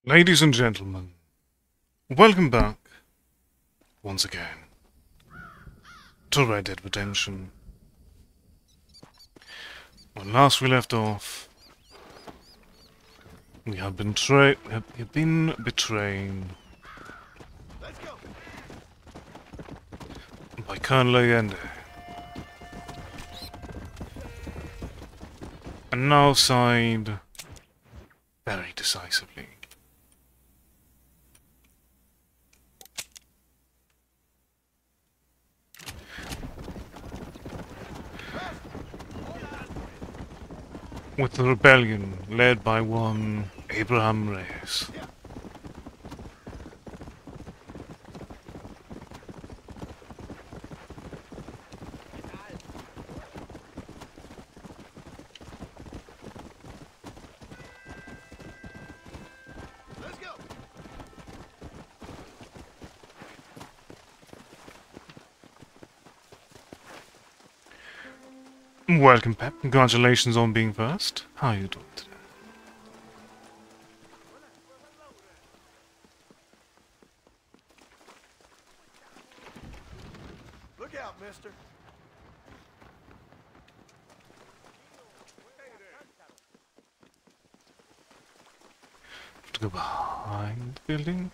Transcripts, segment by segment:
Ladies and gentlemen, welcome back, once again, to Red Dead Redemption. When last we left off, we had been betrayed by Colonel Allende, and now side very decisively. With the rebellion led by one Abraham Reyes. Welcome, Pep. Congratulations on being first. How are you doing today? Look out, mister. To go behind the building.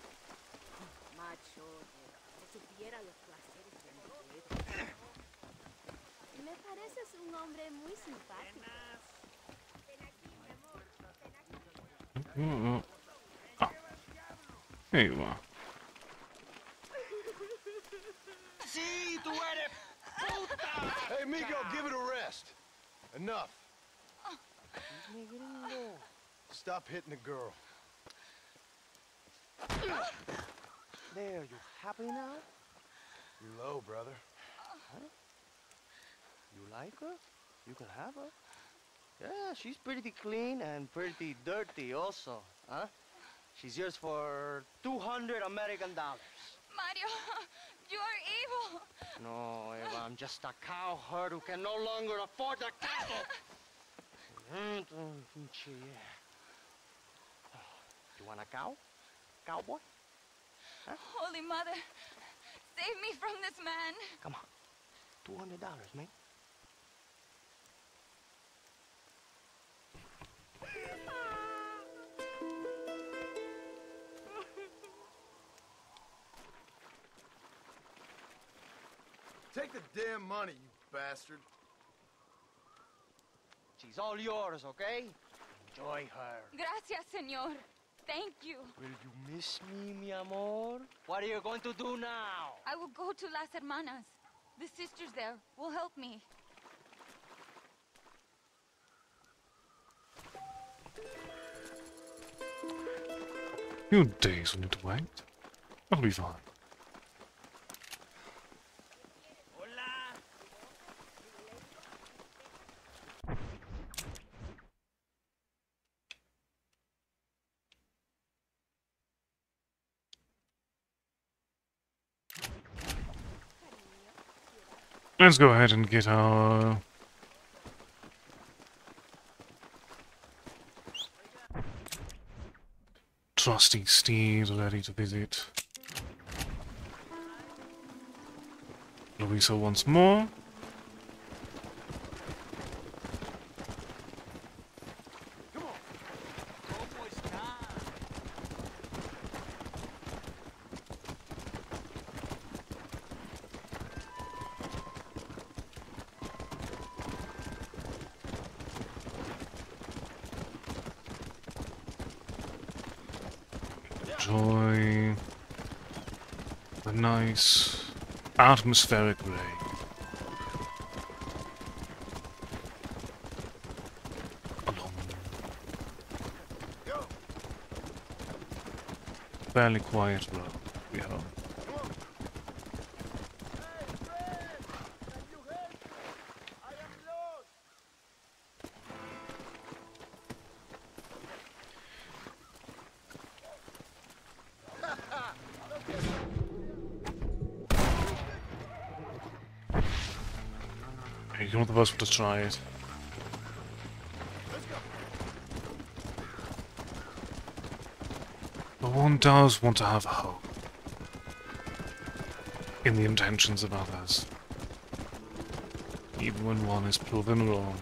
Me pareces un hombre muy simpático. Ah, there you are. Sí, tú eres puta! Hey, Migo, give it a rest. Enough. Stop hitting the girl. There, you happy now? You low, brother. Huh? You like her? You can have her. Yeah, she's pretty clean and pretty dirty also, huh? She's yours for 200 American dollars. Mario, you are evil. No, Eva, I'm just a cowherd who can no longer afford the cattle. You want a cow? Cowboy? Huh? Holy Mother, save me from this man. Come on. $200, man. Take the damn money, you bastard. She's all yours, okay? Enjoy her. Gracias, señor. Thank you. Will you miss me, mi amor? What are you going to do now? I will go to Las Hermanas. The sisters there will help me. Few days will need to wait. That'll be fine. Let's go ahead and get our trusty steed ready to visit Louisa once more. Enjoy the nice atmospheric rain. Along fairly quiet road we have. You're not the first one to try it. one does want to have hope in the intentions of others, even when one is proven wrong.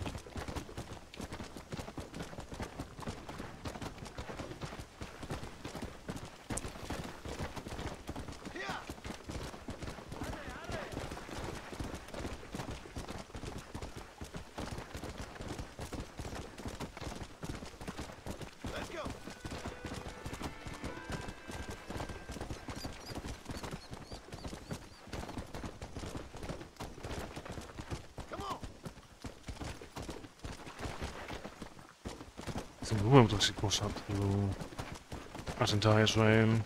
I think the world actually push up through that entire train.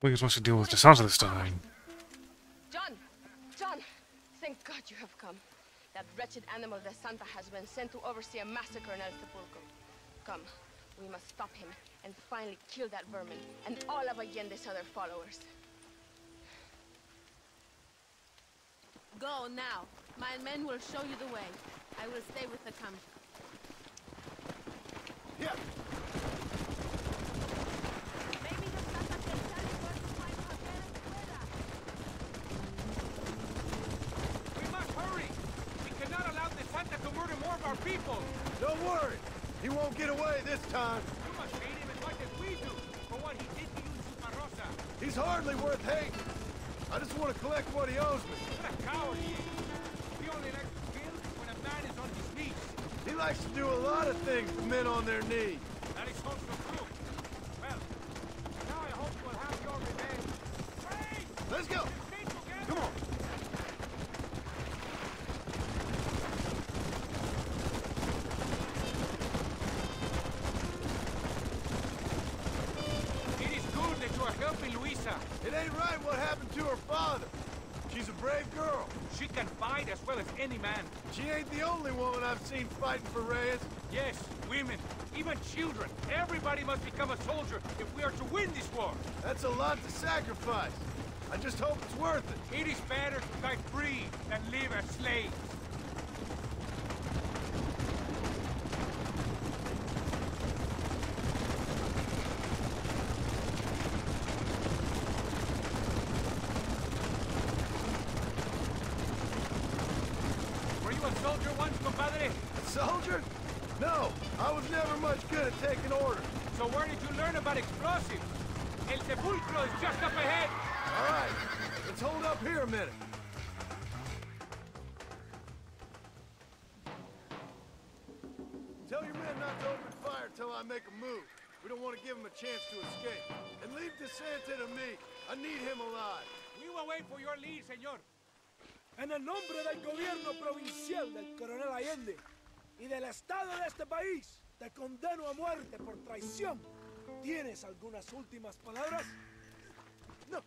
We just want to deal with this out of this time. John! John! Thank God you have come. That wretched animal de Santa has been sent to oversee a massacre in El Sepulcro. Come, we must stop him and finally kill that vermin and all of Allende's other followers. Go now. My men will show you the way. I will stay with the camp. Yeah. Our people! Don't worry, he won't get away this time. You must hate him as much as we do for what he did to you in Chuparosa. He's hardly worth hating. I just want to collect what he owes me. What a coward he is. He only likes to kill when a man is on his knees. He likes to do a lot of things to men on their knees. That is also true. Well, now I hope you will have your revenge. Wait! Let's go! Come on! Helping Luisa. It ain't right what happened to her father. She's a brave girl. She can fight as well as any man. She ain't the only woman I've seen fighting for Reyes. Yes, women, even children. Everybody must become a soldier if we are to win this war. That's a lot to sacrifice. I just hope it's worth it. It is better to die free than live as slaves. Soldier once, compadre? A soldier? No, I was never much good at taking orders. So where did you learn about explosives? El Sepulcro is just up ahead. All right, let's hold up here a minute. Tell your men not to open fire till I make a move. We don't want to give him a chance to escape. And leave DeSanta to me. I need him alive. We will wait for your lead, señor. En el nombre del gobierno provincial del coronel Allende y del estado de este país, te condeno a muerte por traición. ¿Tienes algunas últimas palabras? No.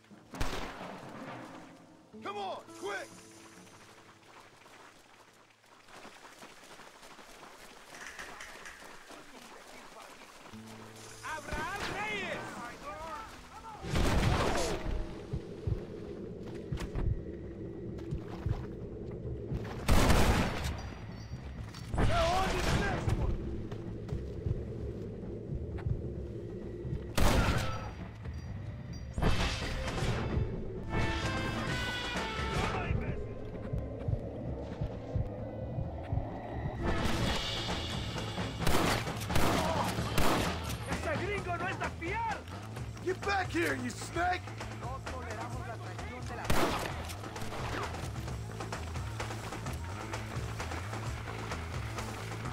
Come on, quick! Abraham Reyes! back here, you snake!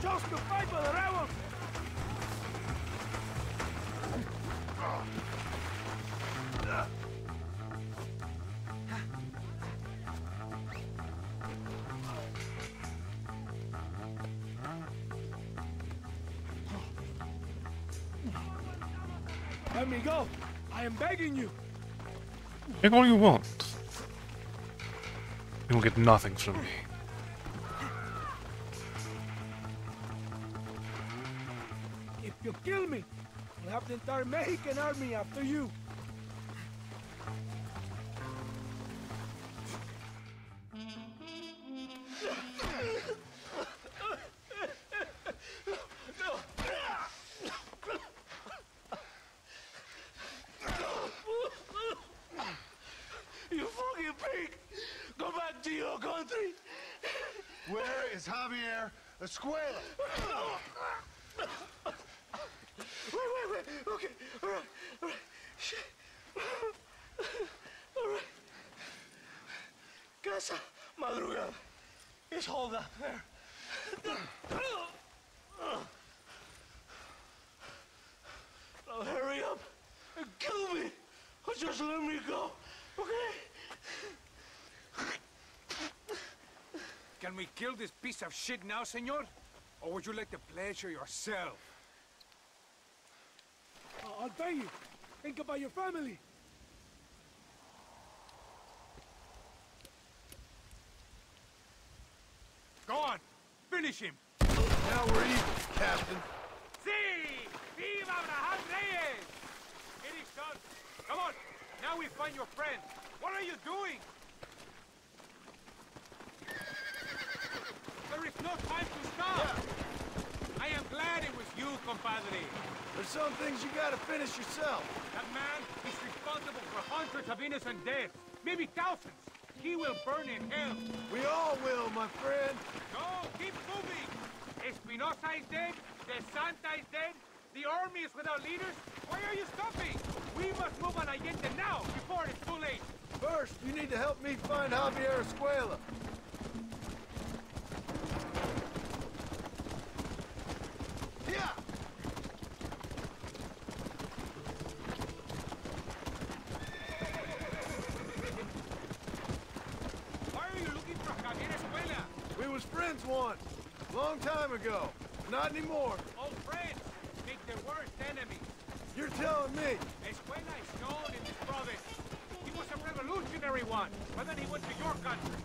¡Just the fight, poderosos! Let me go. I am begging you. Take all you want. You will get nothing from me. If you kill me, we'll have the entire Mexican army after you. You fucking pig! Go back to your country! Where is Javier Escuela? Wait. Okay, all right. Shit. All right. Casa Madrugada. It's hold up there. Now hurry up and kill me. Or just let me go, okay? Can we kill this piece of shit now, senor? Or would you like the pleasure yourself? I'll pay you. Think about your family. Go on, finish him. Now we're even, Captain. Sí! Viva Abraham Reyes! It is done. Come on, now we find your friend. What are you doing? There is no time to stop. I am glad it was you, compadre. There's some things you gotta finish yourself. That man is responsible for hundreds of innocent deaths, maybe thousands. He will burn in hell. We all will, my friend. No, keep moving. Espinosa is dead. De Santa is dead. The army is without leaders. Why are you stopping? We must move on Allende now, before it's too late. First, you need to help me find Javier Escuela. Yeah. Why are you looking for Javier Escuela? We was friends once. Long time ago. Not anymore. Old friends make their worst enemies. You're telling me. Escuela is known in this province. He was a revolutionary one, but then he went to your country.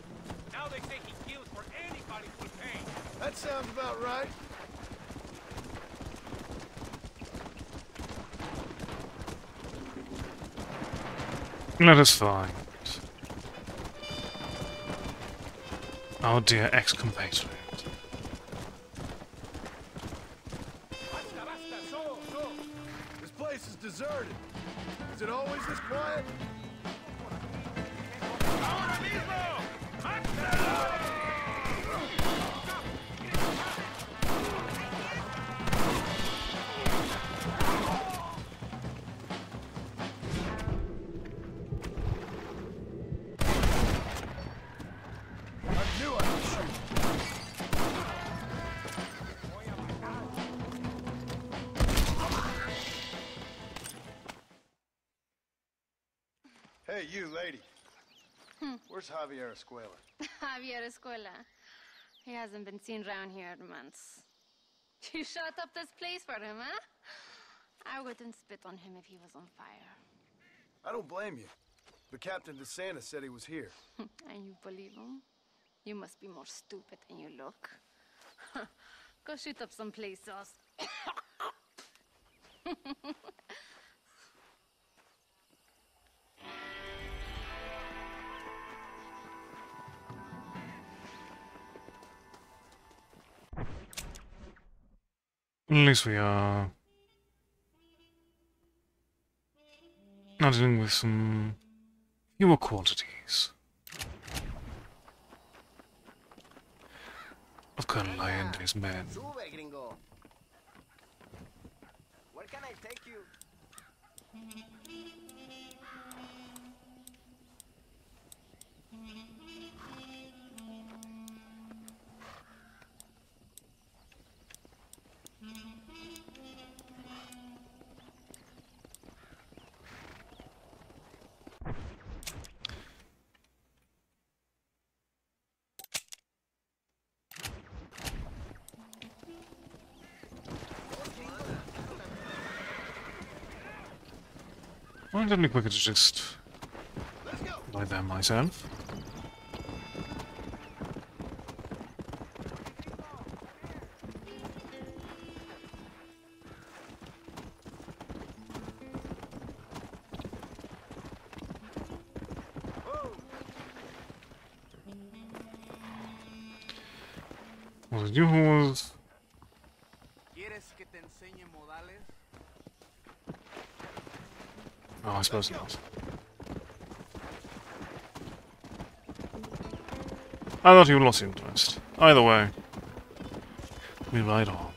Now they say he kills for anybody who will pay. That sounds about right. Let us find our dear ex-compatriot. Basta, so. This place is deserted. Is it always this quiet? ¡Ahora mismo! ¡Mátalo! I knew I could shoot. Hey, you lady. Where's Javier Escuela? Javier Escuela. He hasn't been seen around here in months. You shut up this place for him, huh? I wouldn't spit on him if he was on fire. I don't blame you. But Captain DeSantis said he was here. And you believe him? You must be more stupid than you look. Go shoot up some place else. At least we are now dealing with some fewer quantities of Colonel Allende's men. Sube, gringo. Where can I take you? Well, it'd be quicker to just lie there myself. Was it you who was... Oh, I suppose not. I thought you lost interest. Either way, we ride on.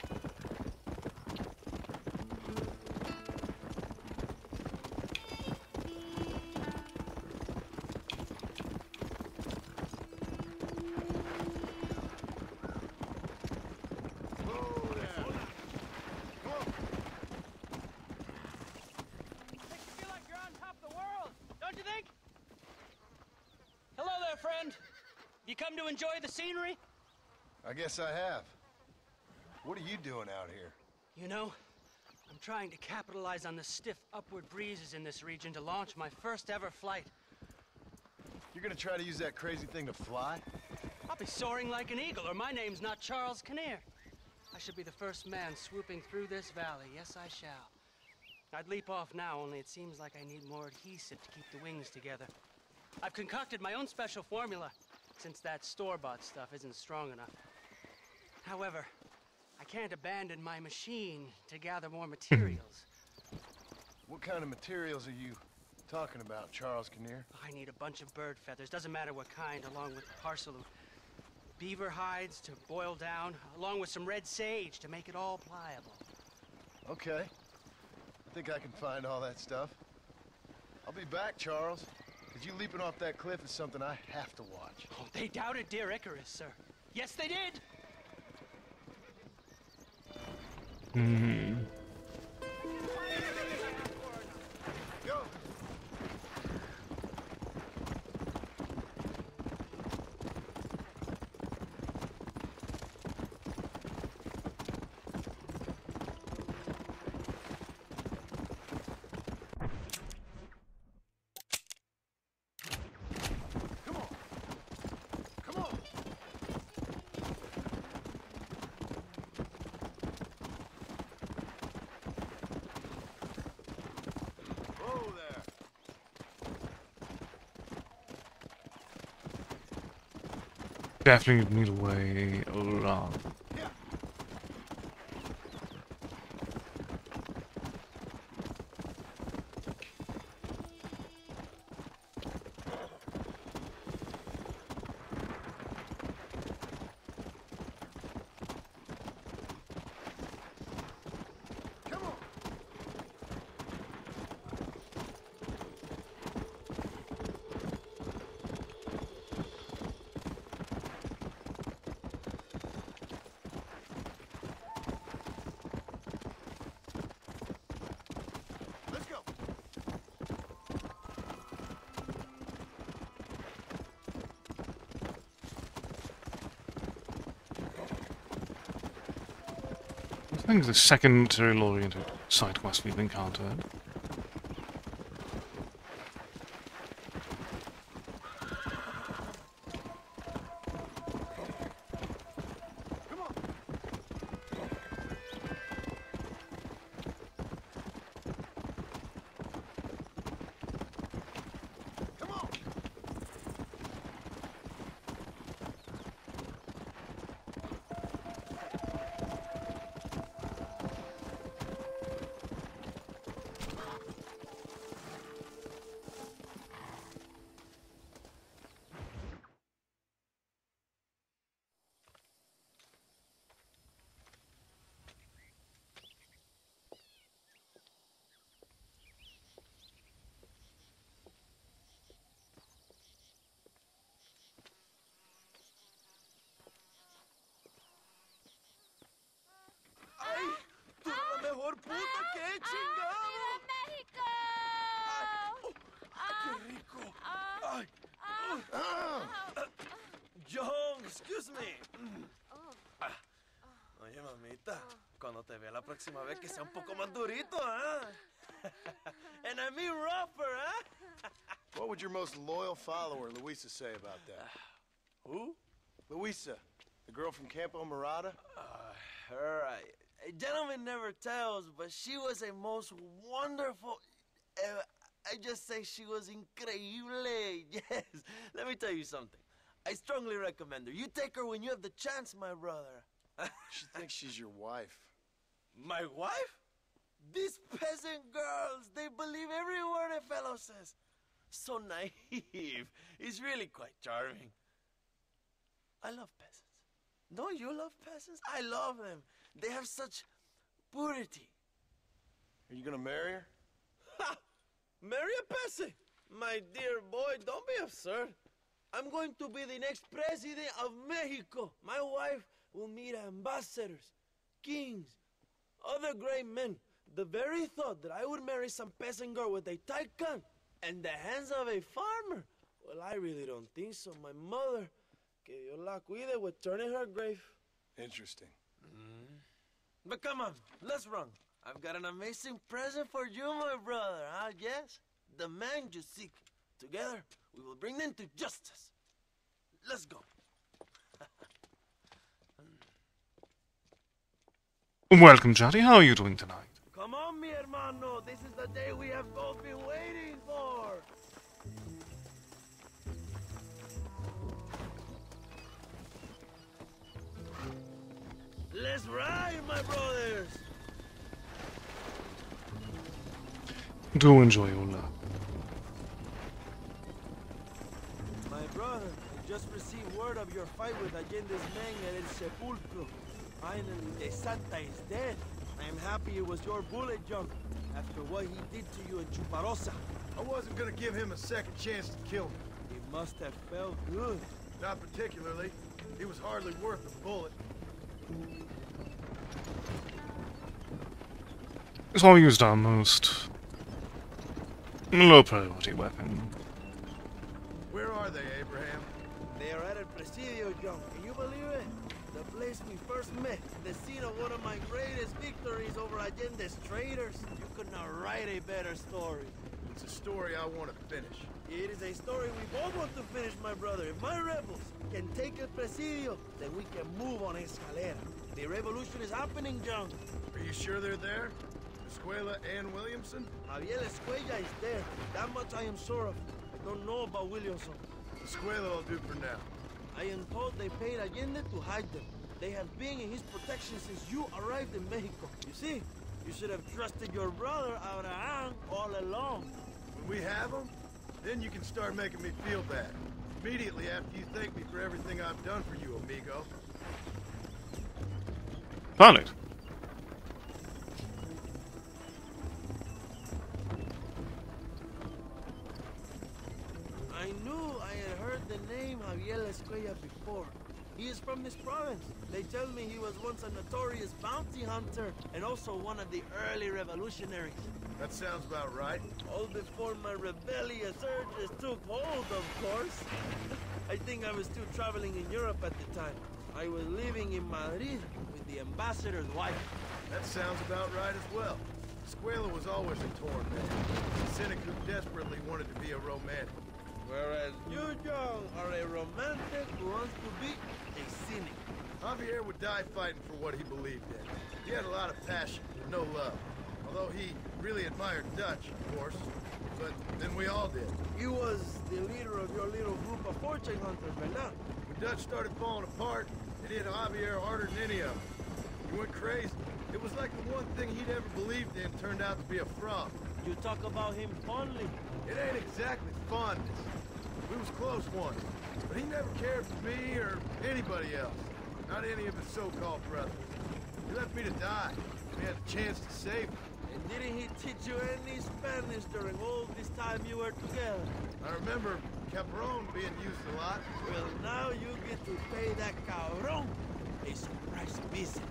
You come to enjoy the scenery? I guess I have. What are you doing out here? You know, I'm trying to capitalize on the stiff upward breezes in this region to launch my first ever flight. You're gonna try to use that crazy thing to fly? I'll be soaring like an eagle, or my name's not Charles Kinnear. I should be the first man swooping through this valley. Yes, I shall. I'd leap off now, only it seems like I need more adhesive to keep the wings together. I've concocted my own special formula, since that store-bought stuff isn't strong enough. However, I can't abandon my machine to gather more materials. What kind of materials are you talking about, Charles Kinnear? I need a bunch of bird feathers, doesn't matter what kind, along with a parcel of beaver hides to boil down, along with some red sage to make it all pliable. Okay. I think I can find all that stuff. I'll be back, Charles. Because you leaping off that cliff is something I have to watch. Oh, they doubted dear Icarus, sir. Yes, they did! Hmm. Go! Definitely need a way around. I think the second material-oriented side quest we've encountered. ¡Mejor puta que chingado! ¡México! ¡Qué rico! ¡Ay! John, excuse me. Oye, mamita, cuando te vea la próxima vez que sea un poco más durito, ¿ah? And I mean rough. would your most loyal follower, Luisa, say about that? Who? Luisa, the girl from Campo Murata? Her, a gentleman never tells, but she was a most wonderful... I just say she was increíble. Yes. Let me tell you something. I strongly recommend her. You take her when you have the chance, my brother. She thinks she's your wife. My wife? These peasant girls, they believe every word a fellow says. So naive. It's really quite charming. I love peasants. Don't you love peasants? I love them. They have such purity. Are you gonna marry her? Ha! Marry a peasant? My dear boy, don't be absurd. I'm going to be the next president of Mexico. My wife will meet ambassadors, kings, other great men. The very thought that I would marry some peasant girl with a tight gun and the hands of a farmer, well, I really don't think so. My mother, que Dios la cuide, would turn in her grave. Interesting. But come on, let's run. I've got an amazing present for you, my brother, huh? Yes? The man you seek. Together, we will bring them to justice. Let's go. Welcome, Johnny. How are you doing tonight? Come on, mi hermano. This is the day we have both been waiting for. Let's ride, my brothers. Do enjoy your luck. My brother, I just received word of your fight with Allende's men at El Sepulcro. Finally, the Santa is dead. I am happy it was your bullet, Jonah, after what he did to you in Chuparosa. I wasn't gonna give him a second chance to kill me. It must have felt good. Not particularly. He was hardly worth a bullet. So I used our most low priority weapon. Where are they, Abraham? They are at El Presidio, John. Can you believe it? The place we first met, the scene of one of my greatest victories over Allende's traitors. You could not write a better story. It's a story I want to finish. It is a story we both want to finish, my brother. If my rebels can take El Presidio, then we can move on Escalera. The revolution is happening, John. Are you sure they're there? Escuela and Williamson? Javier Escuella is there. That much I am sure of. I don't know about Williamson. Escuela will do for now. I am told they paid Allende to hide them. They have been in his protection since you arrived in Mexico. You see, you should have trusted your brother, Abraham, all along. When we have them, then you can start making me feel bad. Immediately after you thank me for everything I've done for you, amigo. Valid. I knew I had heard the name Javier Escuella before. He is from this province. They tell me he was once a notorious bounty hunter and also one of the early revolutionaries. That sounds about right. All before my rebellious urges took hold, of course. I think I was still traveling in Europe at the time. I was living in Madrid with the ambassador's wife. That sounds about right as well. Escuela was always a torn man. A cynic who desperately wanted to be a romantic. Whereas you, John, are a romantic who wants to be a cynic. Javier would die fighting for what he believed in. He had a lot of passion, but no love. Although he really admired Dutch, of course. But then we all did. He was the leader of your little group of fortune hunters, ¿verdad? When Dutch started falling apart, it hit Javier harder than any of them. He went crazy. It was like the one thing he'd ever believed in turned out to be a fraud. You talk about him fondly. It ain't exactly fondness. We was close once, but he never cared for me or anybody else. Not any of his so-called brothers. He left me to die. We had a chance to save him. And didn't he teach you any Spanish during all this time you were together? I remember Cabron being used a lot. Well, now you get to pay that cabron a surprise visit.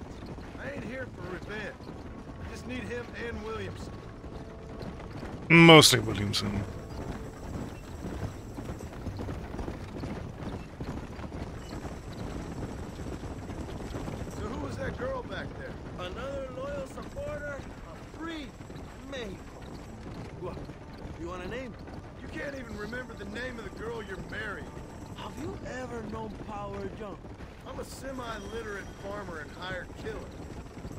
I ain't here for revenge. I just need him and Williamson. Mostly Williamson. So who was that girl back there? Another loyal supporter of free Mexico. What? You want a name? You can't even remember the name of the girl you're marrying. Have you ever known power, John? I'm a semi-literate farmer and hired killer.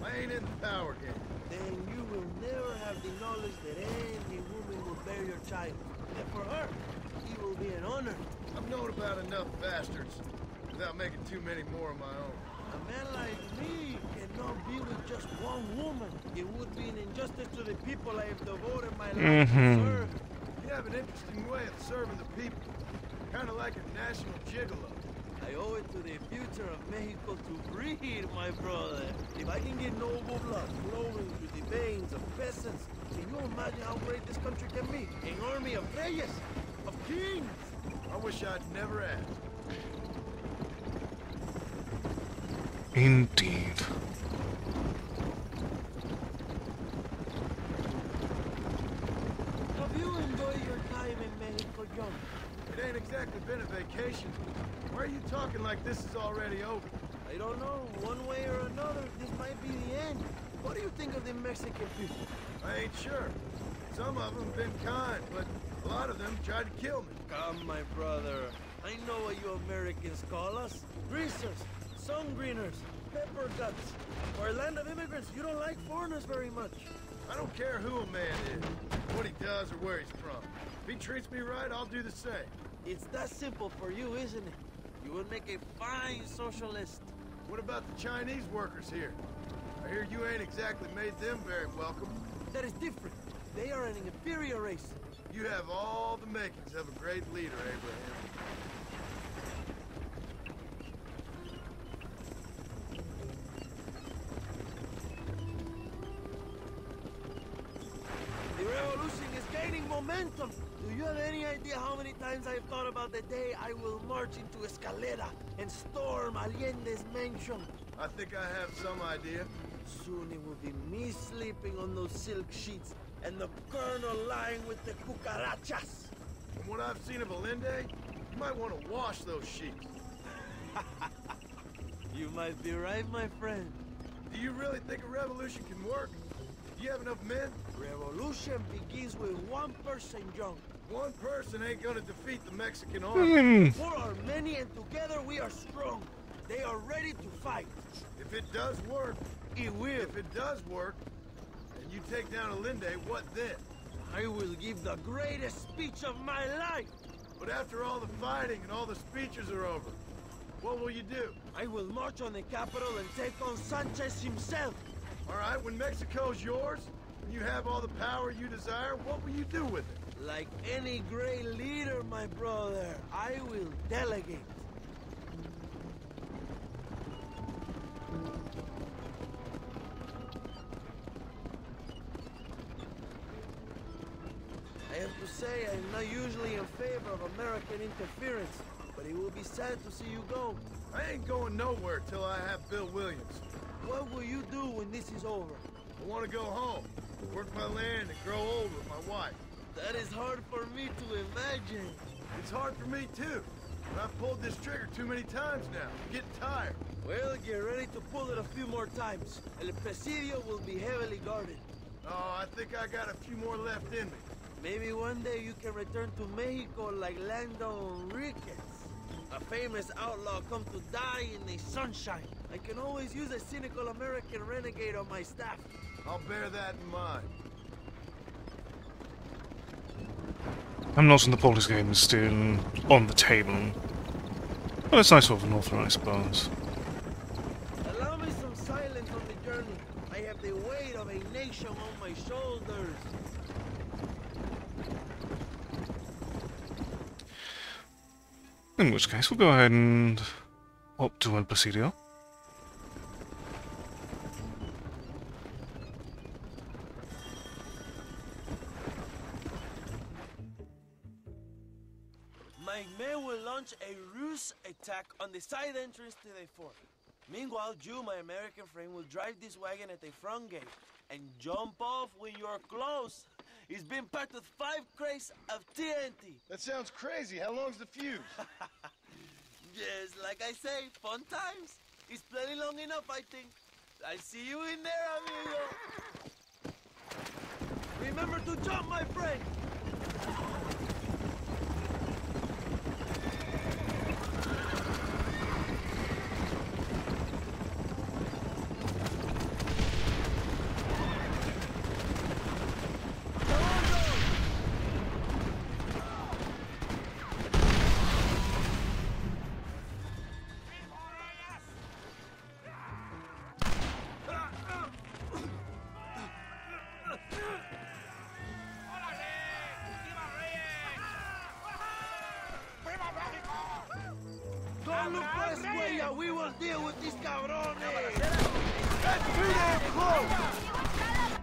I ain't in the power game. Then you will never have the knowledge that any woman will bear your child. And for her, it will be an honor. I've known about enough bastards without making too many more of my own. A man like me cannot be with just one woman. It would be an injustice to the people I have devoted my life to serve. You have an interesting way of serving the people. Kind of like a national gigolo. I owe it to the future of Mexico to breed, my brother. If I can get noble blood flowing through the veins of peasants, can you imagine how great this country can be? An army of reyes, of kings. I wish I'd never asked. Indeed. Have you enjoyed your time in Mexico, John? It ain't exactly been a vacation. Why are you talking like this is already over? I don't know. One way or another, this might be the end. What do you think of the Mexican people? I ain't sure. Some of them been kind, but a lot of them tried to kill me. Come, my brother. I know what you Americans call us. Greasers, sun greeners, pepper guts. For a land of immigrants, you don't like foreigners very much. I don't care who a man is, what he does or where he's from. If he treats me right, I'll do the same. It's that simple for you, isn't it? You would make a fine socialist. What about the Chinese workers here? I hear you ain't exactly made them very welcome. That is different. They are an inferior race. You have all the makings of a great leader, Abraham. The revolution is gaining momentum. Do you have any idea how many times I've thought about the day I will march into Escalera and storm Allende's mansion? I think I have some idea. Soon it will be me sleeping on those silk sheets and the colonel lying with the cucarachas. From what I've seen of Allende, you might want to wash those sheets. You might be right, my friend. Do you really think a revolution can work? Do you have enough men? Revolution begins with one person, John. One person ain't gonna defeat the Mexican army. Four are many and together we are strong. They are ready to fight. If it does work, it will. If it does work, and you take down Allende, what then? I will give the greatest speech of my life. But after all the fighting and all the speeches are over, what will you do? I will march on the capital and take on Sanchez himself. All right, when Mexico's yours, and you have all the power you desire, what will you do with it? Like any great leader, my brother, I will delegate. I have to say, I'm not usually in favor of American interference, but it will be sad to see you go. I ain't going nowhere till I have Bill Williams. What will you do when this is over? I want to go home, work my land, and grow old with my wife. That is hard for me to imagine. It's hard for me, too. But I've pulled this trigger too many times now. I'm getting tired. Well, get ready to pull it a few more times. El Presidio will be heavily guarded. Oh, I think I got a few more left in me. Maybe one day you can return to Mexico like Lando Enriquez. A famous outlaw come to die in the sunshine. I can always use a cynical American renegade on my staff. I'll bear that in mind. I'm not in the politics game, is still on the table. Well, it's nice of an author, I suppose. Allow me some silence on the journey. I have the weight of a nation on my shoulders. In which case, we'll go ahead and up to El Presidio. My men will launch a ruse attack on the side entrance to the fort. Meanwhile, you, my American friend, will drive this wagon at the front gate and jump off when you're close. It's been packed with 5 crates of TNT. That sounds crazy. How long's the fuse? Yes, like I say, fun times. It's plenty long enough, I think. I see you in there, amigo. Remember to jump, my friend. Don't look west, güey. We will deal with these cabrones. Let's beat them close. Not bad.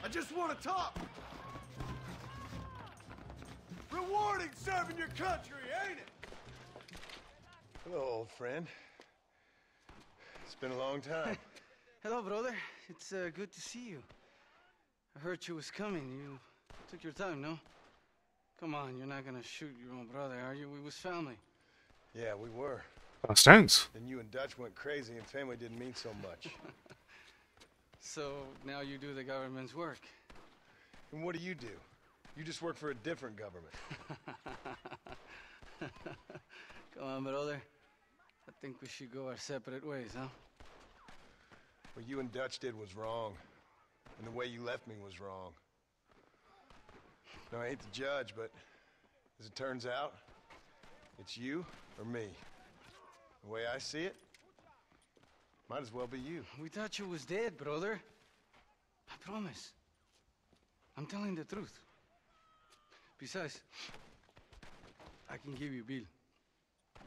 I just want to talk. Rewarding serving your country, ain't it? Hello, old friend. It's been a long time. Hello, brother. It's good to see you. I heard you was coming. You took your time, no? Come on, you're not gonna shoot your own brother, are you? We was family. Yeah, we were. Stands. Then you and Dutch went crazy and family didn't mean so much. So now you do the government's work. And what do? You just work for a different government. Come on, brother. I think we should go our separate ways, huh? What you and Dutch did was wrong. And the way you left me was wrong. Now, I ain't the judge, but as it turns out, it's you or me. The way I see it, might as well be you. We thought you was dead, brother. I promise. I'm telling the truth. Besides, I can give you Bill.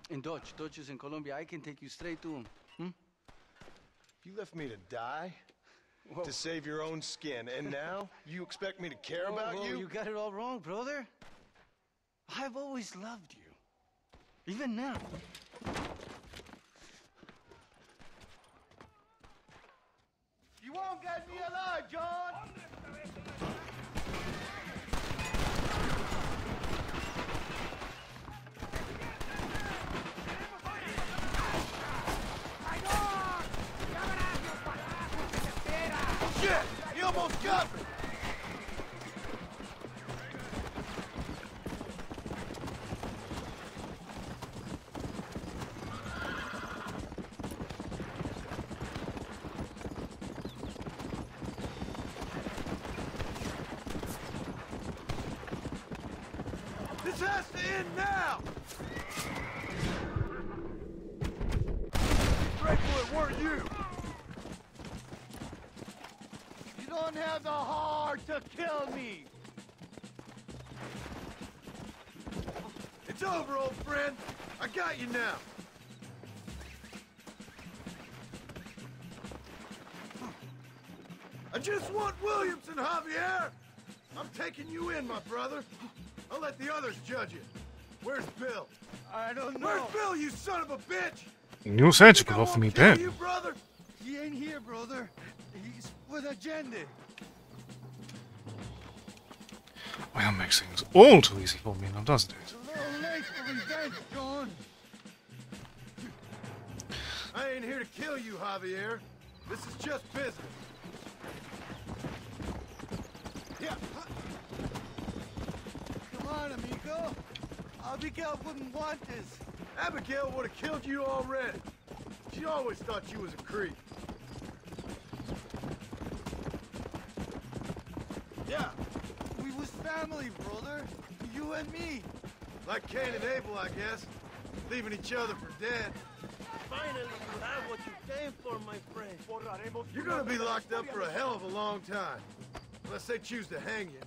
In Dutch. Dutch is in Colombia. I can take you straight to him. You left me to die? Whoa. To save your own skin, and now you expect me to care about you? You got it all wrong, brother. I've always loved you. Even now. You won't get me alive, John! Shit! He almost got me! This has to end now! Grateful it weren't you! You don't have the heart to kill me! It's over, old friend! I got you now! I just want Williamson, Javier! I'm taking you in, my brother. I'll let the others judge it. Where's Bill? I don't know. Where's Bill, you son of a bitch? You said you could offer me Kill Ben. you, brother? He ain't here, brother. He's with Agenda. Well, that makes things all too easy for me now, doesn't it? It's a little late for revenge, John. I ain't here to kill you, Javier. This is just business. Yeah. Come on, amigo. Abigail wouldn't want this. Abigail would have killed you already. She always thought you was a creep. Yeah. We was family, brother. You and me. Like Cain and Abel, I guess. Leaving each other for dead. Finally, you have what you came for, my friend. You're gonna be locked up for a hell of a long time. Unless they choose to hang you.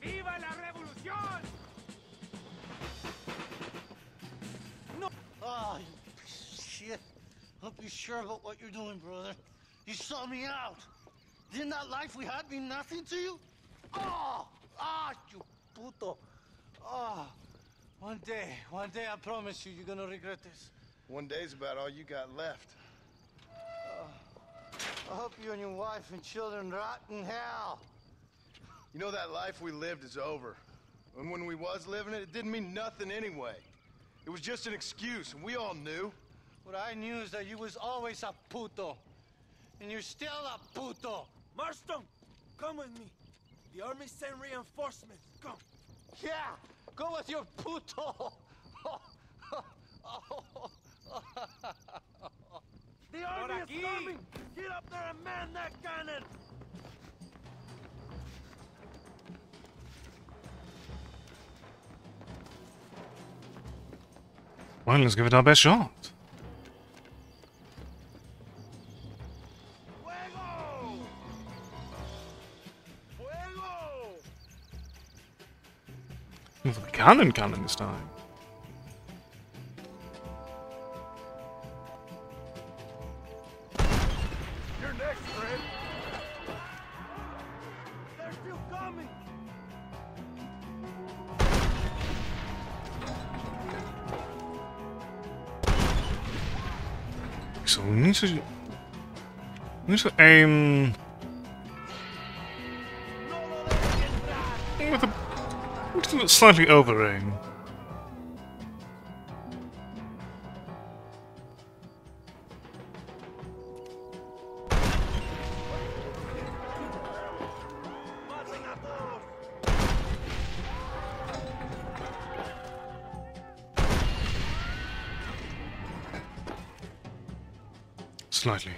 ¡Viva la revolución! No. Ah, you shit. Hope you're sure about what you're doing, brother. You saw me out. Didn't that life we had mean nothing to you? Oh! Ah, you puto. Ah. One day, I promise you, you're gonna regret this. One day's about all you got left. I hope you and your wife and children rot in hell. You know that life we lived is over. And when we was living it, it didn't mean nothing anyway. It was just an excuse, and we all knew. What I knew is that you was always a puto. And you're still a puto. Marston, come with me. The army sent reinforcements. Come. Yeah, go with your puto. The army is coming! Get up there and man that cannon! Well, let's give it our best shot. Fuego! Fuego! With the cannon this time. You're next, friend. They're still coming! So we need to aim with a slightly over aim. Slightly.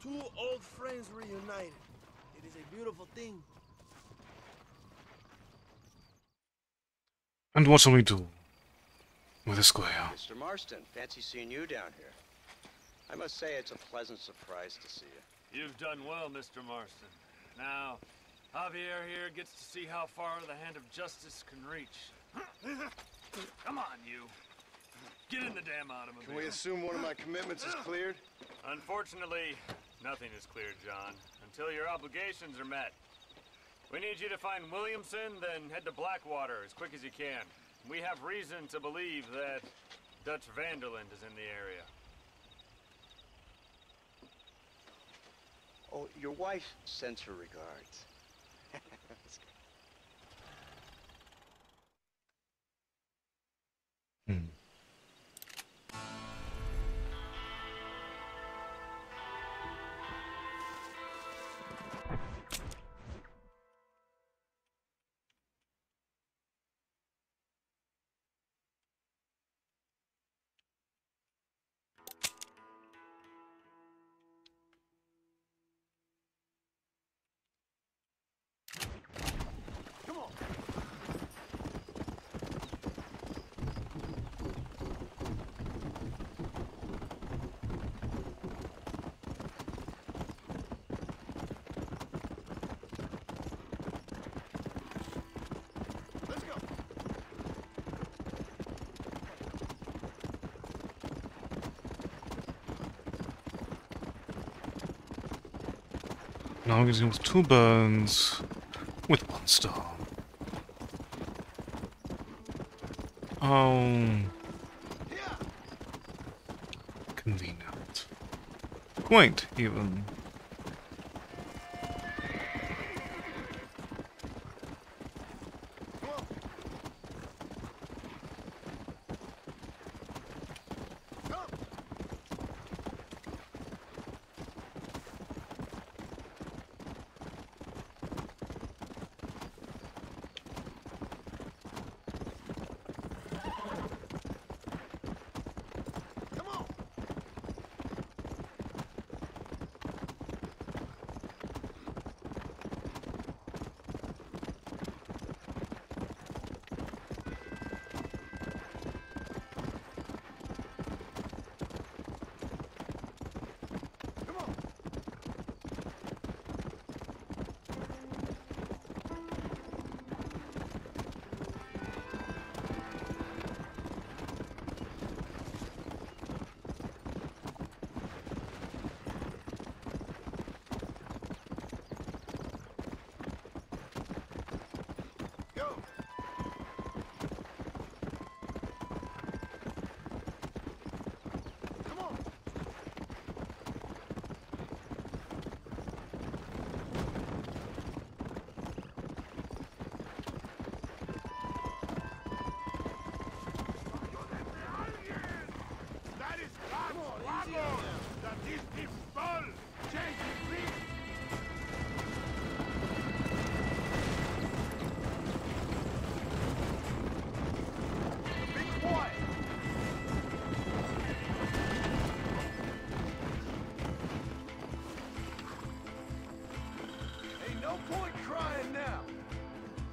Two old friends reunited. It is a beautiful thing. And what shall we do with the square? Mr. Marston, fancy seeing you down here. I must say it's a pleasant surprise to see you. You've done well, Mr. Marston. Now, Javier here gets to see how far the hand of justice can reach. Come on, you. Get in the damn automobile. Can we assume one of my commitments is cleared? Unfortunately, nothing is cleared, John, until your obligations are met. We need you to find Williamson, then head to Blackwater as quick as you can. We have reason to believe that Dutch Vanderland is in the area. Oh, your wife sends her regards. Now I'm getting with 2 burns with 1 star. Oh. Convenient. Quaint, even.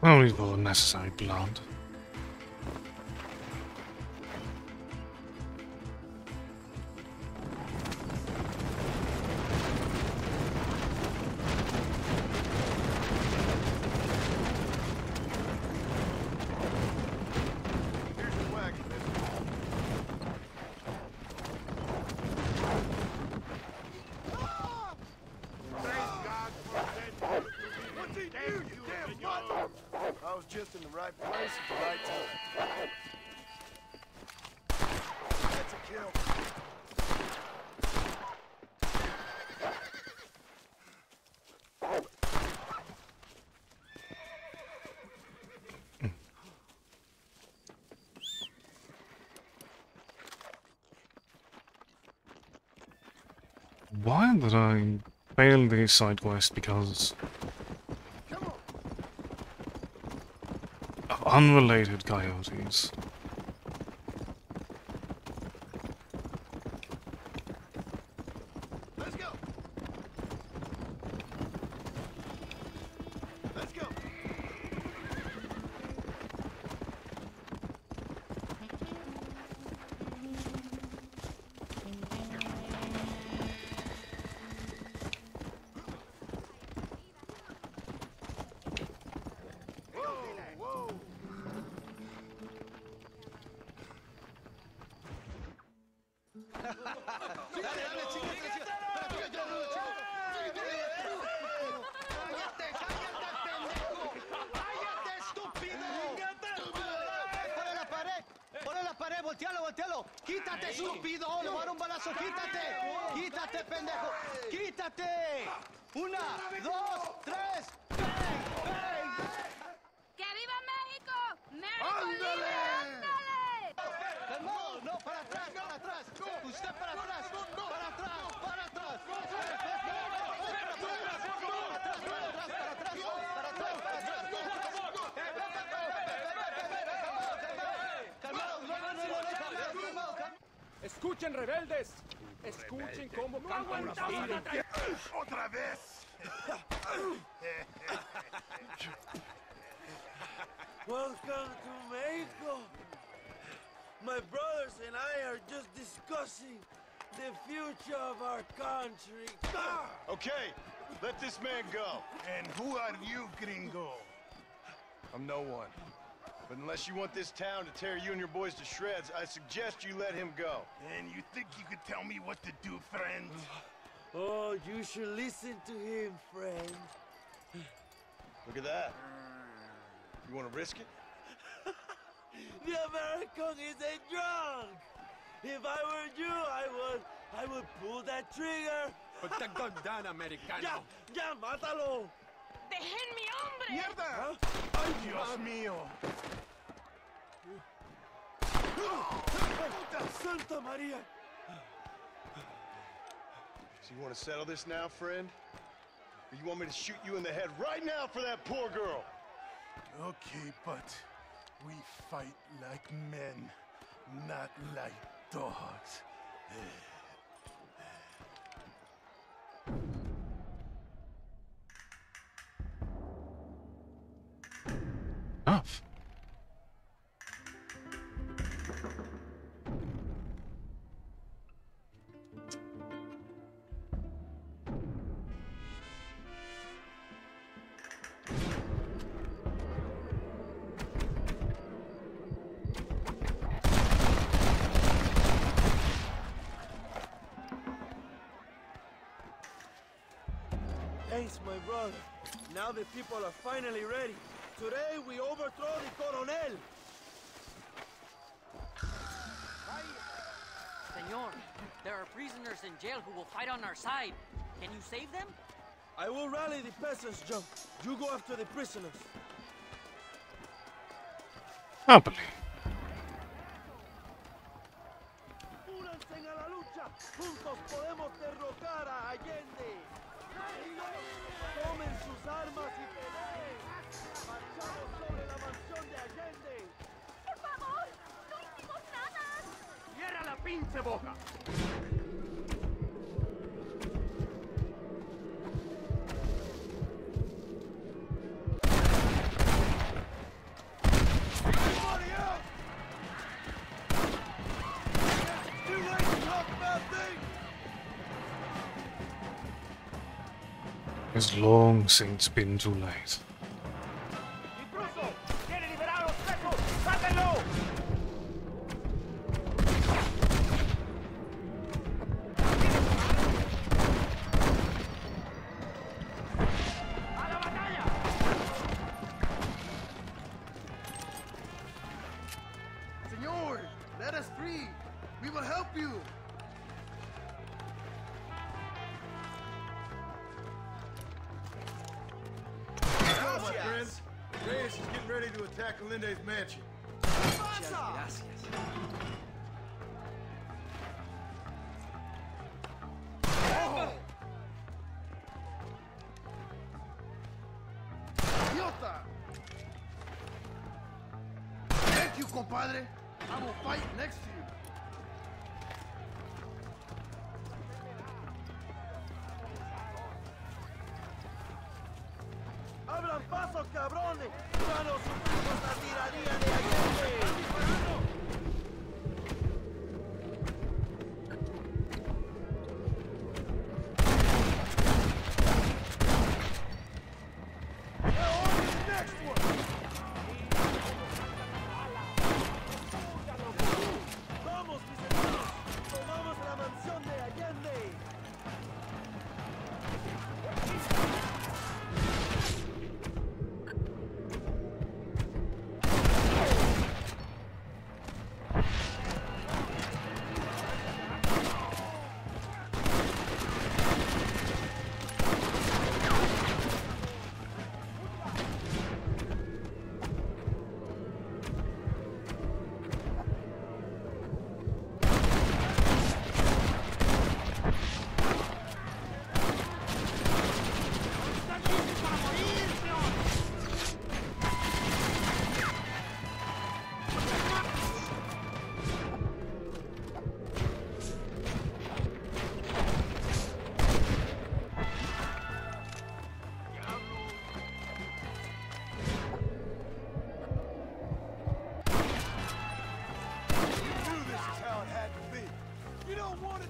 Only for necessary blood. I was just in the right place at the right time. That's a kill. Why did I fail the side quest? Because of unrelated coyotes. Let's go. Let's go. voltealo. Quítate, estúpido. Le voy a dar un balazo. Quítate. Quítate, pendejo. Quítate. 1, 2, 3. ¡Bang! ¡Bang! ¡Que viva México! ¡México libre! ¡Ándale! Calmado, no, para atrás, para atrás. Usted para atrás, para atrás, para atrás. Escuchen, rebeldes. Escuchen cómo cantan los tigres. ¡Otra vez! Welcome to Mexico. My brothers and I are just discussing the future of our country. Okay, let this man go. And who are you, gringo? I'm no one. But unless you want this town to tear you and your boys to shreds, I suggest you let him go. And you think you could tell me what to do, friend? Oh, you should listen to him, friend. Look at that. You want to risk it? The American is a drunk. If I were you, I would pull that trigger. Put the gun down, Americano. Ya, mátalo. ¡Dejen mi hombre! ¡Mierda! ¡Ay, Dios mío! ¡Santa María! So you want to settle this now, friend? Or you want me to shoot you in the head right now for that poor girl? Okay, but we fight like men, not like dogs. Enough. Thanks, my brother. Now the people are finally ready. Today we overthrow the Coronel. Senor, there are prisoners in jail who will fight on our side. Can you save them? I will rally the peasants, Joe. You go after the prisoners. Happily. ¡Únanse a la lucha! ¡Juntos podemos derrocar a Allende! ¡Tomen sus armas y peleen! ¡Marchamos sobre la mansión de Allende! ¡Por favor! ¡No hicimos nada! ¡Cierra la pinche boca! Everybody out! Too late to talk about things! It's long since been too late. ¡Intruso! ¡Quiere liberar a los presos! ¡Sáquenlo! ¡A la batalla! Senor, let us free. We will help you. Go, my friends. Reyes is getting ready to attack Alinde's mansion. Gracias. Idiota! Thank you, compadre. I will fight next to you. ¡Abran paso, cabrones! ¡Ya no sufrimos la tiranía de Allende! ¡Vamos, mis hermanos! ¡Tomamos la mansión de Allende!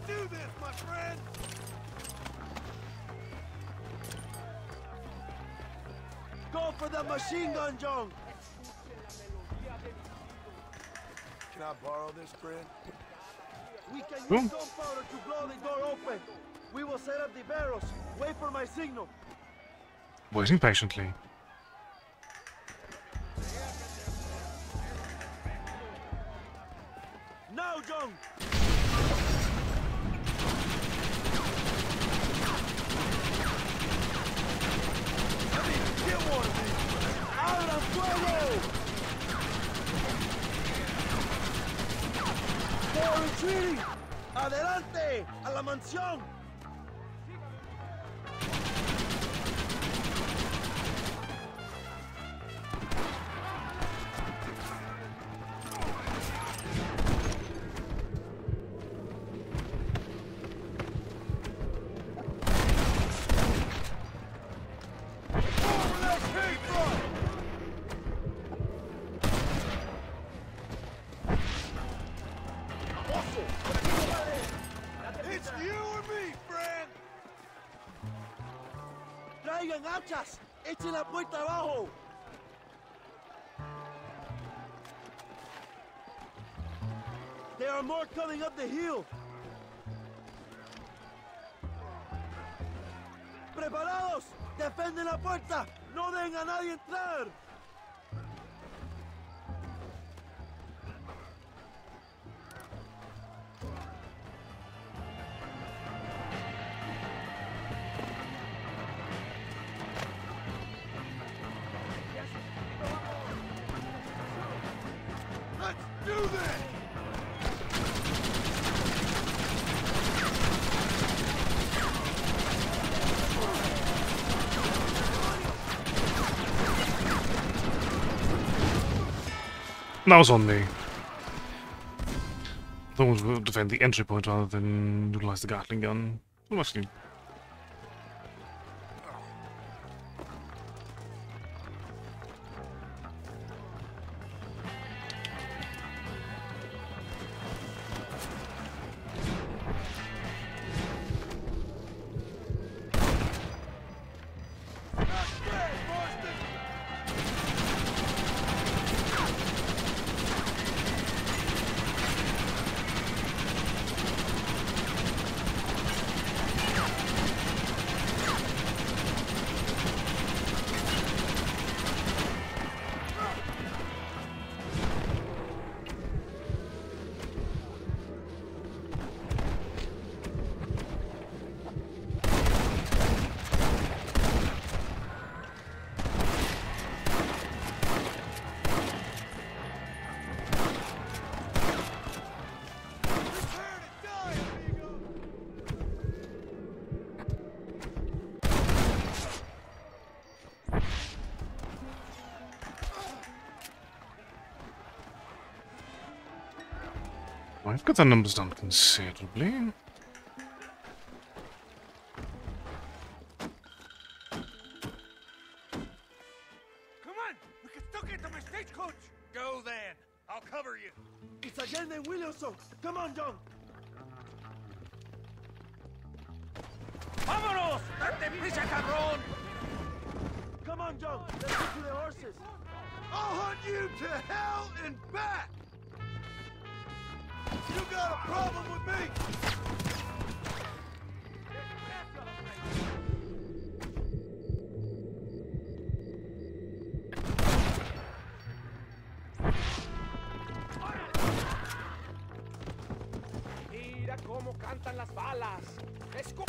do this, my friend! Go for the machine gun, John! Can I borrow this, friend? We can use gunpowder to blow the door open. We will set up the barrels. Wait for my signal. Waiting patiently. Now, John! I need to get one of these! ¡Abra fuego! ¡They're retreating! ¡Adelante! ¡A la mansión! It's you or me, friend! ¡Traigan hachas! ¡Echen la puerta abajo! There are more coming up the hill! ¡Preparados! ¡Defienden la puerta! ¡No dejen a nadie entrar! Let's do this! That was on me. I thought we would defend the entry point rather than utilize the Gatling gun. Well, actually, I've got the numbers down considerably. Come on! We can still get to my stagecoach! Go then! I'll cover you! It's Allende and Williamson! Come on, John! ¡Vámonos! ¡Date prisa, cabrón! Come on, John! Let's get to the horses! I'll hunt you to hell and back! You got a problem with me? Mira cómo cantan las balas. Let's go!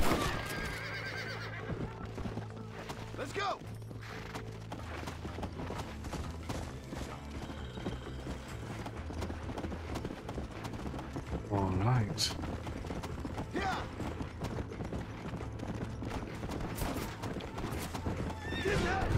All right. Yeah! Get that!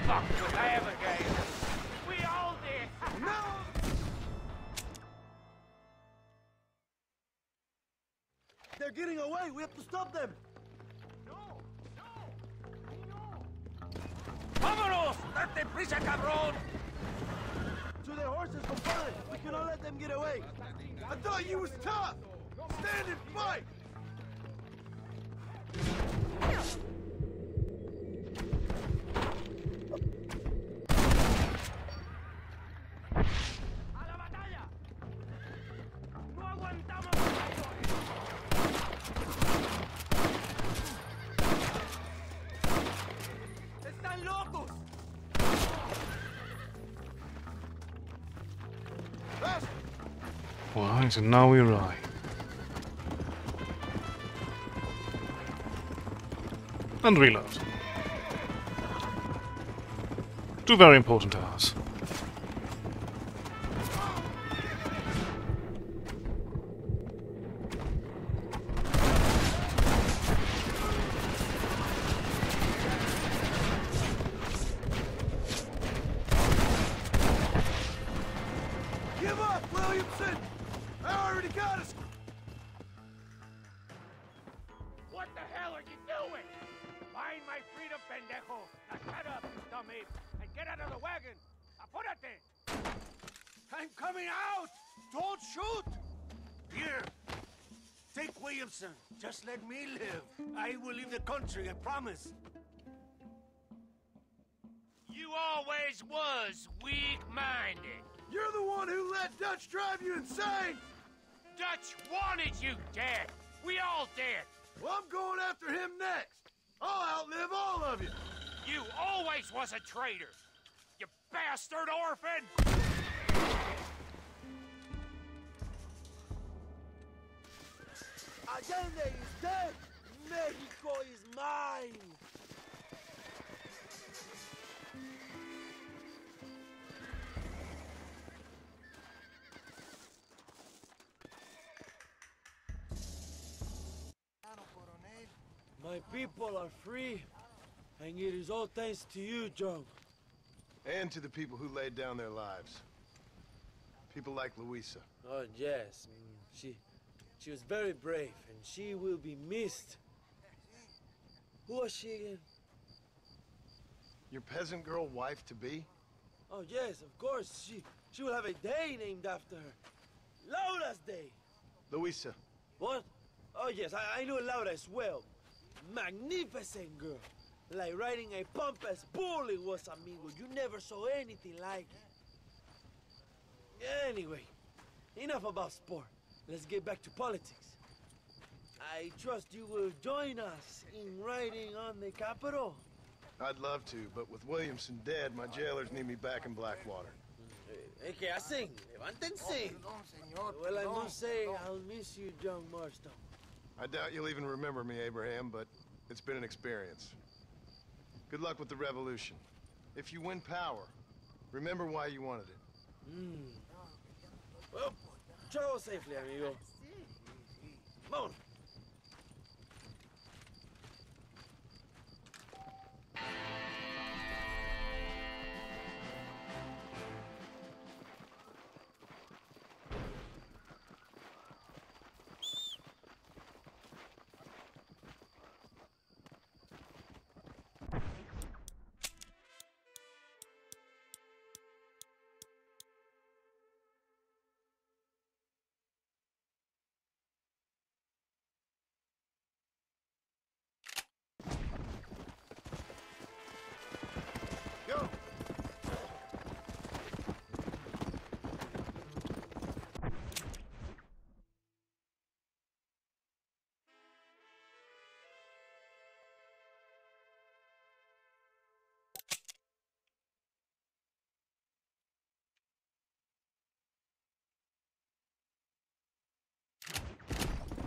Fuck, was I ever gay? We all did. No! They're getting away. We have to stop them. ¡Vámonos! ¡Date prisa, cabrón! To their horses, compadre. We cannot let them get away. I thought you was tough! Stand and fight! ¡A la batalla! ¡No aguantamos! ¡Están locos! Right, and now we arrive. And reload. Two very important tasks. Give up, Williamson! I already got us! What the hell are you doing? Find my freedom, pendejo! Now shut up, you dummy! And get out of the wagon! Apúrate! I'm coming out! Don't shoot! Here, take Williamson. Just let me live. I will leave the country, I promise. You always was weak-minded. You're the one who let Dutch drive you insane! Dutch wanted you dead! We all did! Well, I'm going after him next! I'll outlive all of you! You always was a traitor! You bastard orphan! Allende is dead. Mexico is mine. My people are free, and it is all thanks to you, John. And to the people who laid down their lives. People like Luisa. Oh, yes. She was very brave, and she will be missed. Who was she again? Your peasant girl wife-to-be? Oh, yes, of course. She will have a day named after her. Laura's Day. Luisa. What? Oh, yes, I know Laura as well. Magnificent girl. Like riding a pompous bull it was, amigo. You never saw anything like it. Anyway, enough about sport. Let's get back to politics. I trust you will join us in riding on the Capitol. I'd love to, but with Williamson dead, my jailers need me back in Blackwater. ¿Qué hacen? Levántense. Well, I must say, I'll miss you, John Marston. I doubt you'll even remember me, Abraham, but it's been an experience. Good luck with the revolution. If you win power, remember why you wanted it. Well, travel safely, amigo. Vámonos. Go!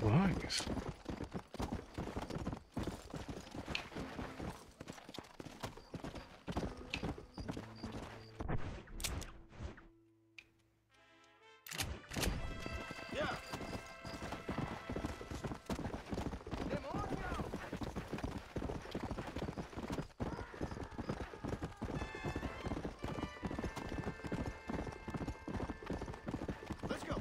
Right. Let's go!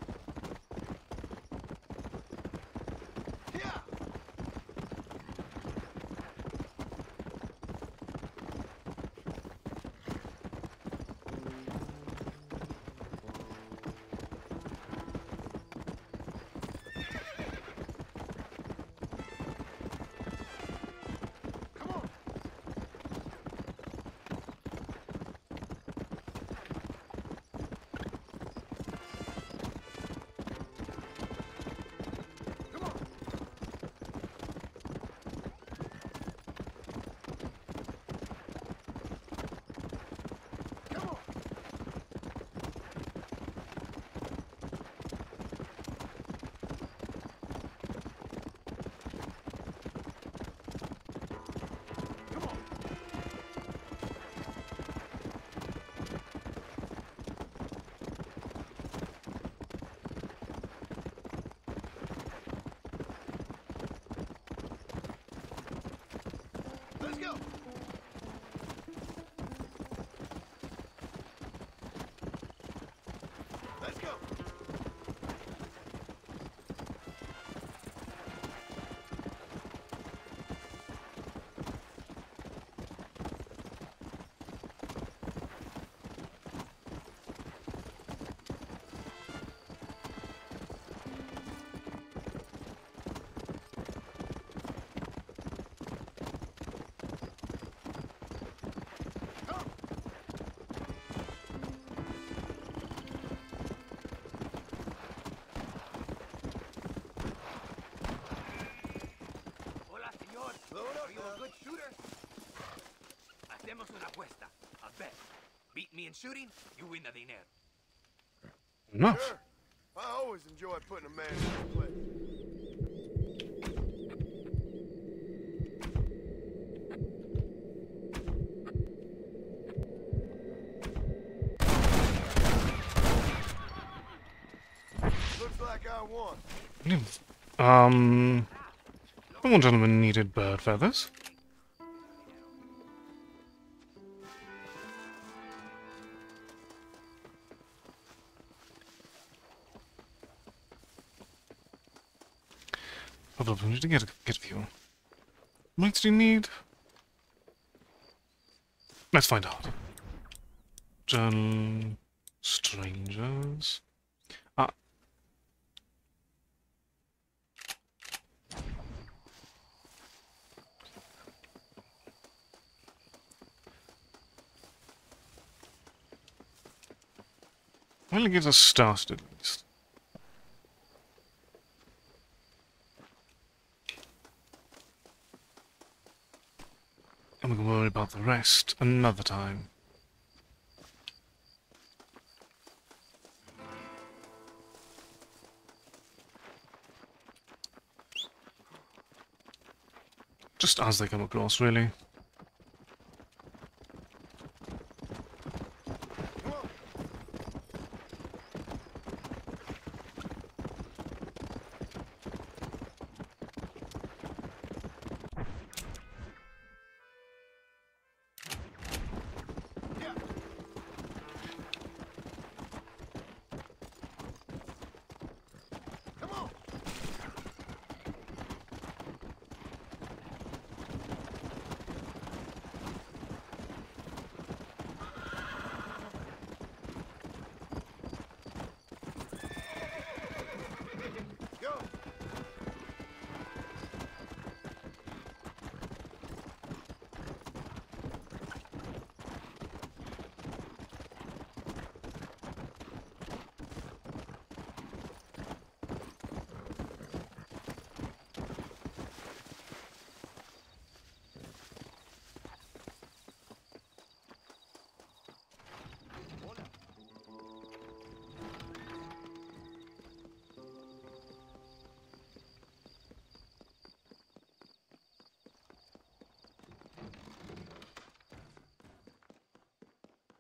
Let's go. Let's go. Are you a good shooter? Hacemos una apuesta. A bet. Beat me in shooting, you win the dinero. Enough. Sure. I always enjoy putting a man in his place. Looks like I won. One gentleman needed bird feathers. Probably need to get a few. How much do you need? Let's find out. Journal, strangers. Ah. Well, it gives us started at least. And we can worry about the rest another time. Just as they come across, really.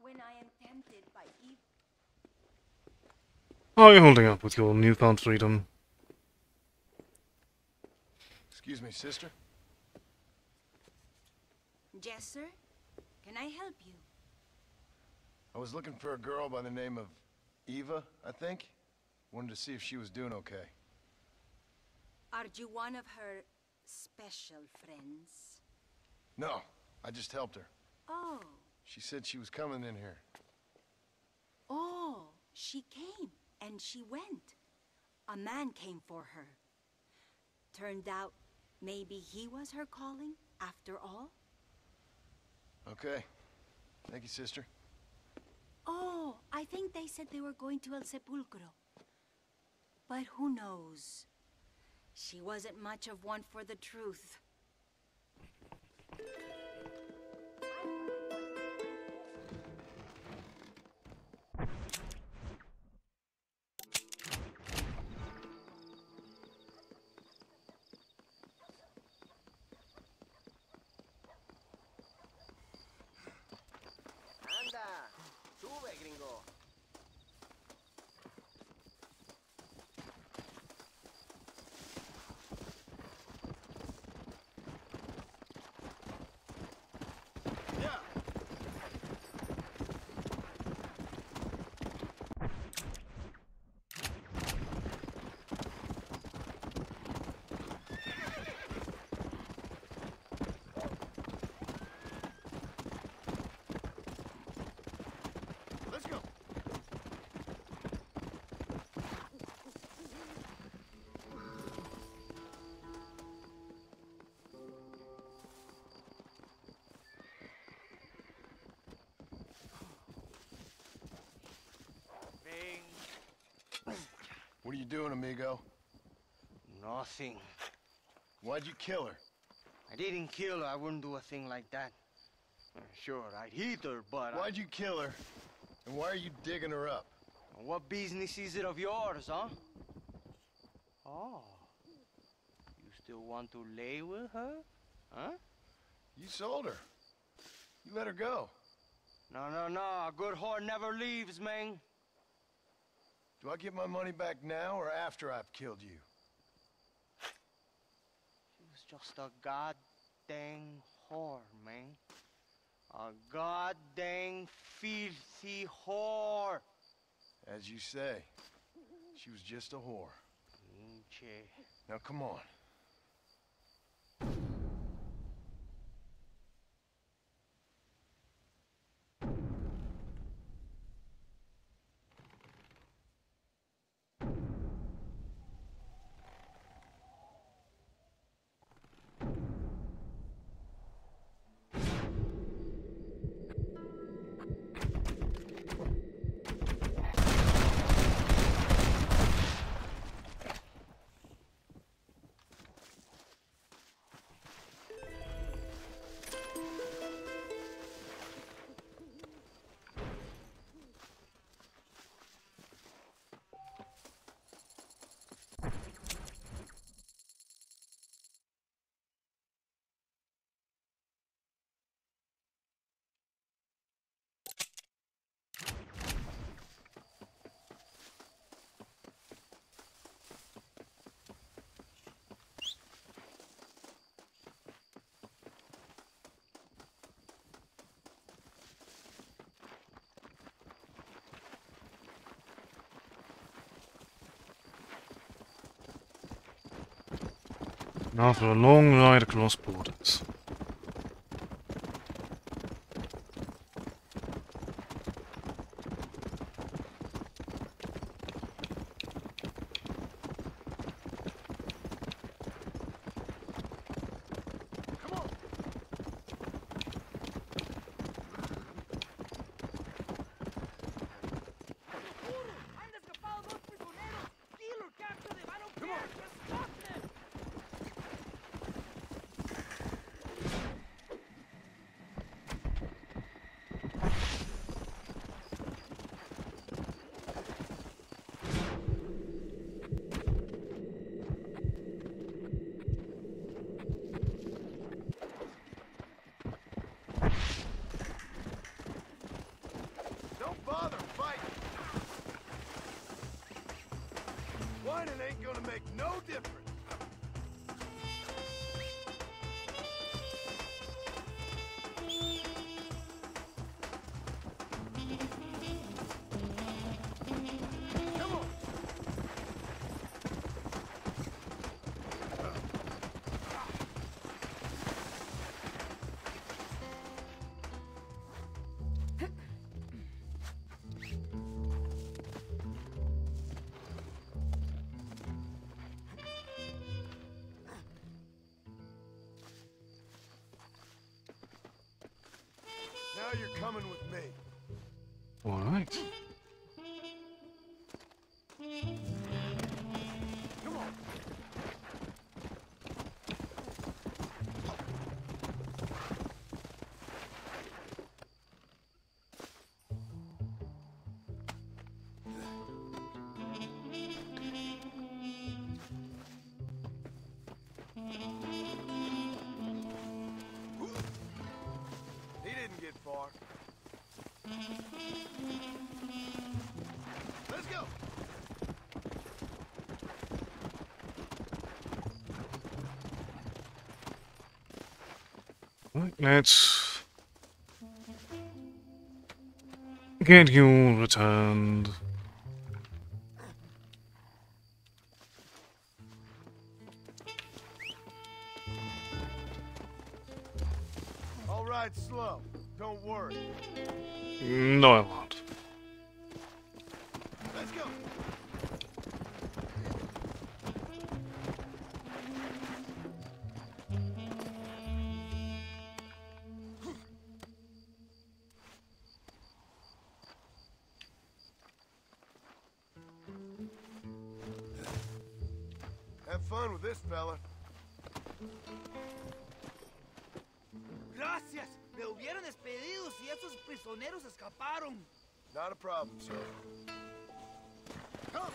When I am tempted by evil. How are you holding up with your newfound freedom? Excuse me, sister? Yes, sir? Can I help you? I was looking for a girl by the name of Eva, I think. Wanted to see if she was doing okay. Are you one of her special friends? No, I just helped her. Oh. She said she was coming in here. Oh, she came and she went. A man came for her. Turned out maybe he was her calling after all? Okay. Thank you, sister. Oh, I think they said they were going to El Sepulcro. But who knows? She wasn't much of one for the truth. Anda, sube, gringo. Let's go. What are you doing, amigo? Nothing. Why'd you kill her? I didn't kill her. I wouldn't do a thing like that. Sure, I'd hit her, but Why'd you kill her? And why are you digging her up? What business is it of yours, huh? Oh. You still want to lay with her? Huh? You sold her. You let her go. No. A good whore never leaves, man. Do I get my money back now or after I've killed you? She was just a goddamn whore, man. A goddamn filthy whore. As you say, she was just a whore. Pinche. Now come on. Now for a long ride across borders. you're coming with me. All right. Come on. He didn't get far. Let's go. Right, let's get you returned. All right, slow. Don't worry. No, I won't. Let's go. Have fun with this fella. Gracias. Me hubieran despedido si esos prisioneros escaparon. Not a problem, sir. Come.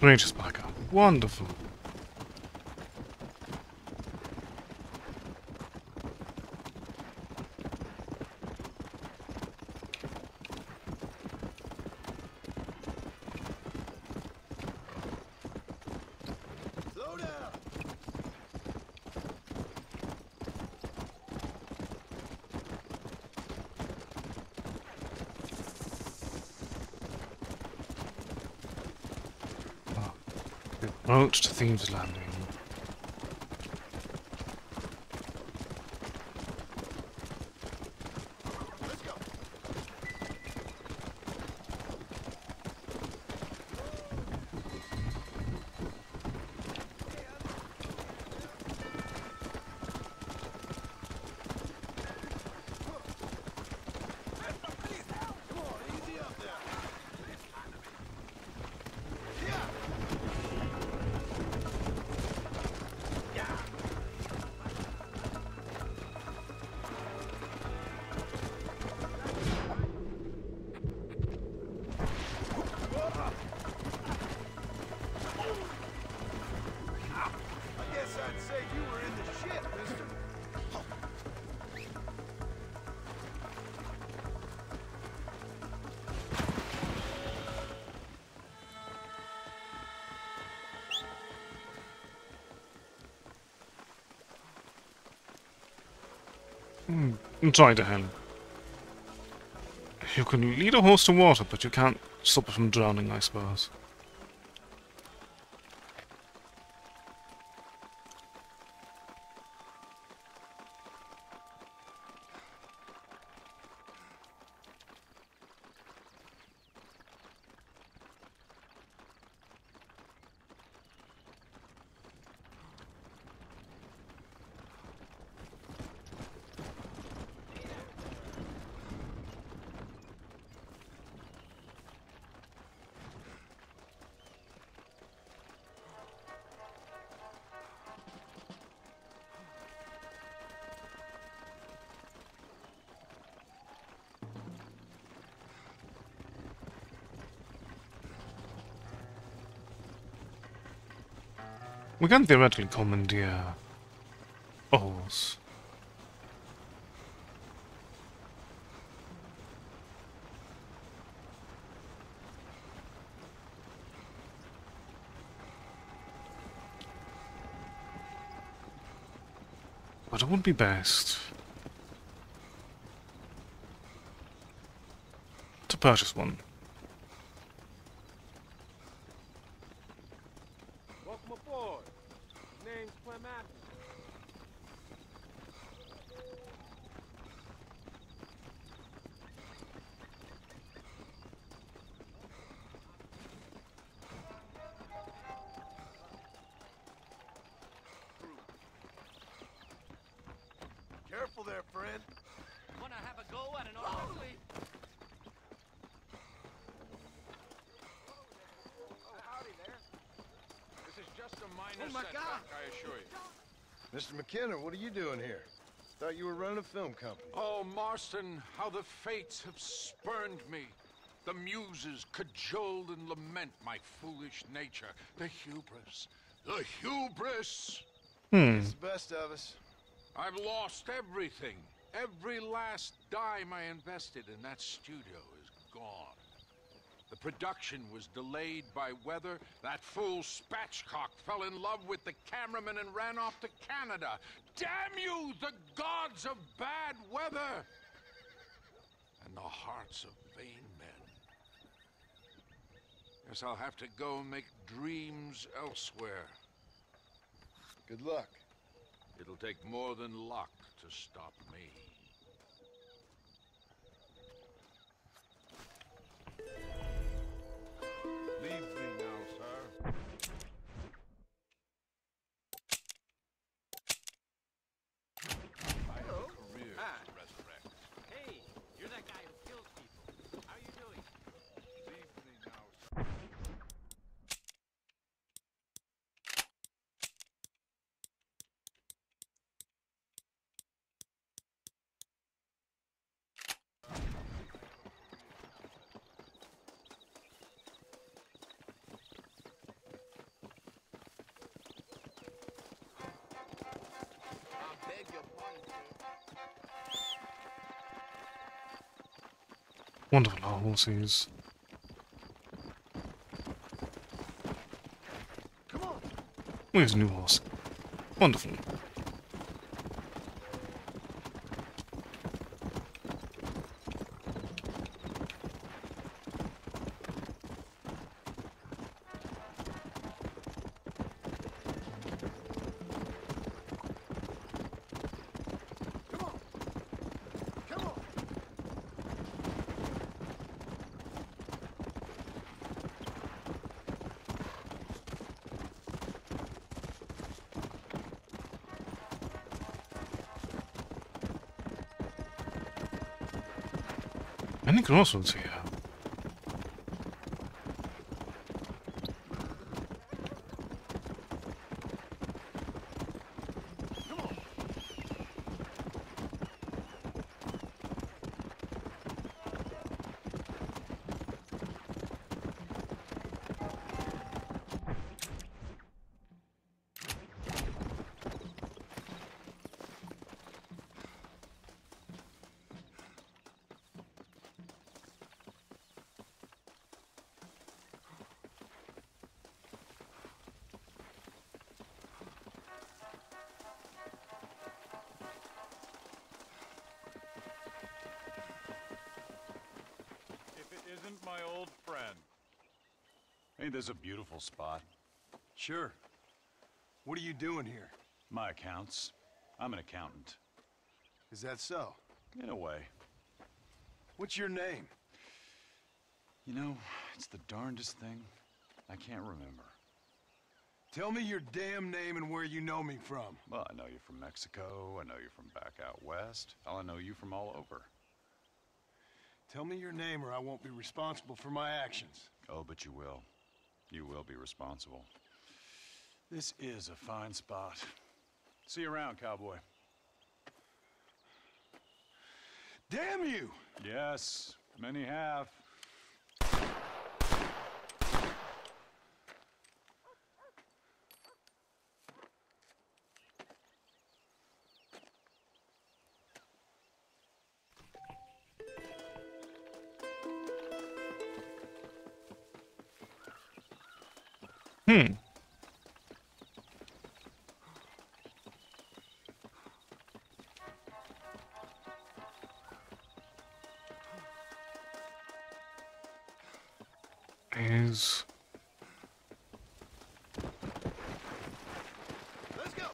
Rangers back up. Wonderful. Slow down. Route to Thieves' Landing. Let's go. Come on, easy up there. Yeah. Try to help. You can lead a horse to water, but you can't stop it from drowning, I suppose. We can theoretically commandeer a horse. But it would be best to purchase one. Welcome aboard. Name's Clement. Careful there, friend. Wanna have a go at an orderly? Howdy there. This is just a minor Oh my setback, God. I assure you. Mr. McKenna, what are you doing here? Thought you were running a film company. Oh, Marston, how the fates have spurned me. The muses cajole and lament my foolish nature. The hubris. The hubris! It's the best of us. I've lost everything. Every last dime I invested in that studio is gone. The production was delayed by weather. That fool spatchcock fell in love with the cameraman and ran off to Canada. Damn you, the gods of bad weather! And the hearts of vain men. Guess I'll have to go and make dreams elsewhere. Good luck. It'll take more than luck to stop me. Leave me now, sir. Hello. Career Hi. to resurrect. Hey, you're that guy who kills people. How are you doing? Leave me now, sir. I beg your pardon, sir. Wonderful horses. Come on. Where's a new horse? Wonderful. Come on. Come on. Many crossroads here. my old friend. Ain't this a beautiful spot? Sure. What are you doing here? My accounts. I'm an accountant. Is that so? In a way. What's your name? You know, it's the darndest thing. I can't remember. Tell me your damn name and where you know me from. Well, I know you from Mexico. I know you from back out west. Hell, I know you from all over. Tell me your name or I won't be responsible for my actions. Oh, but you will. You will be responsible. This is a fine spot. See you around, cowboy. Damn you! Yes, many have. Is... Let's go.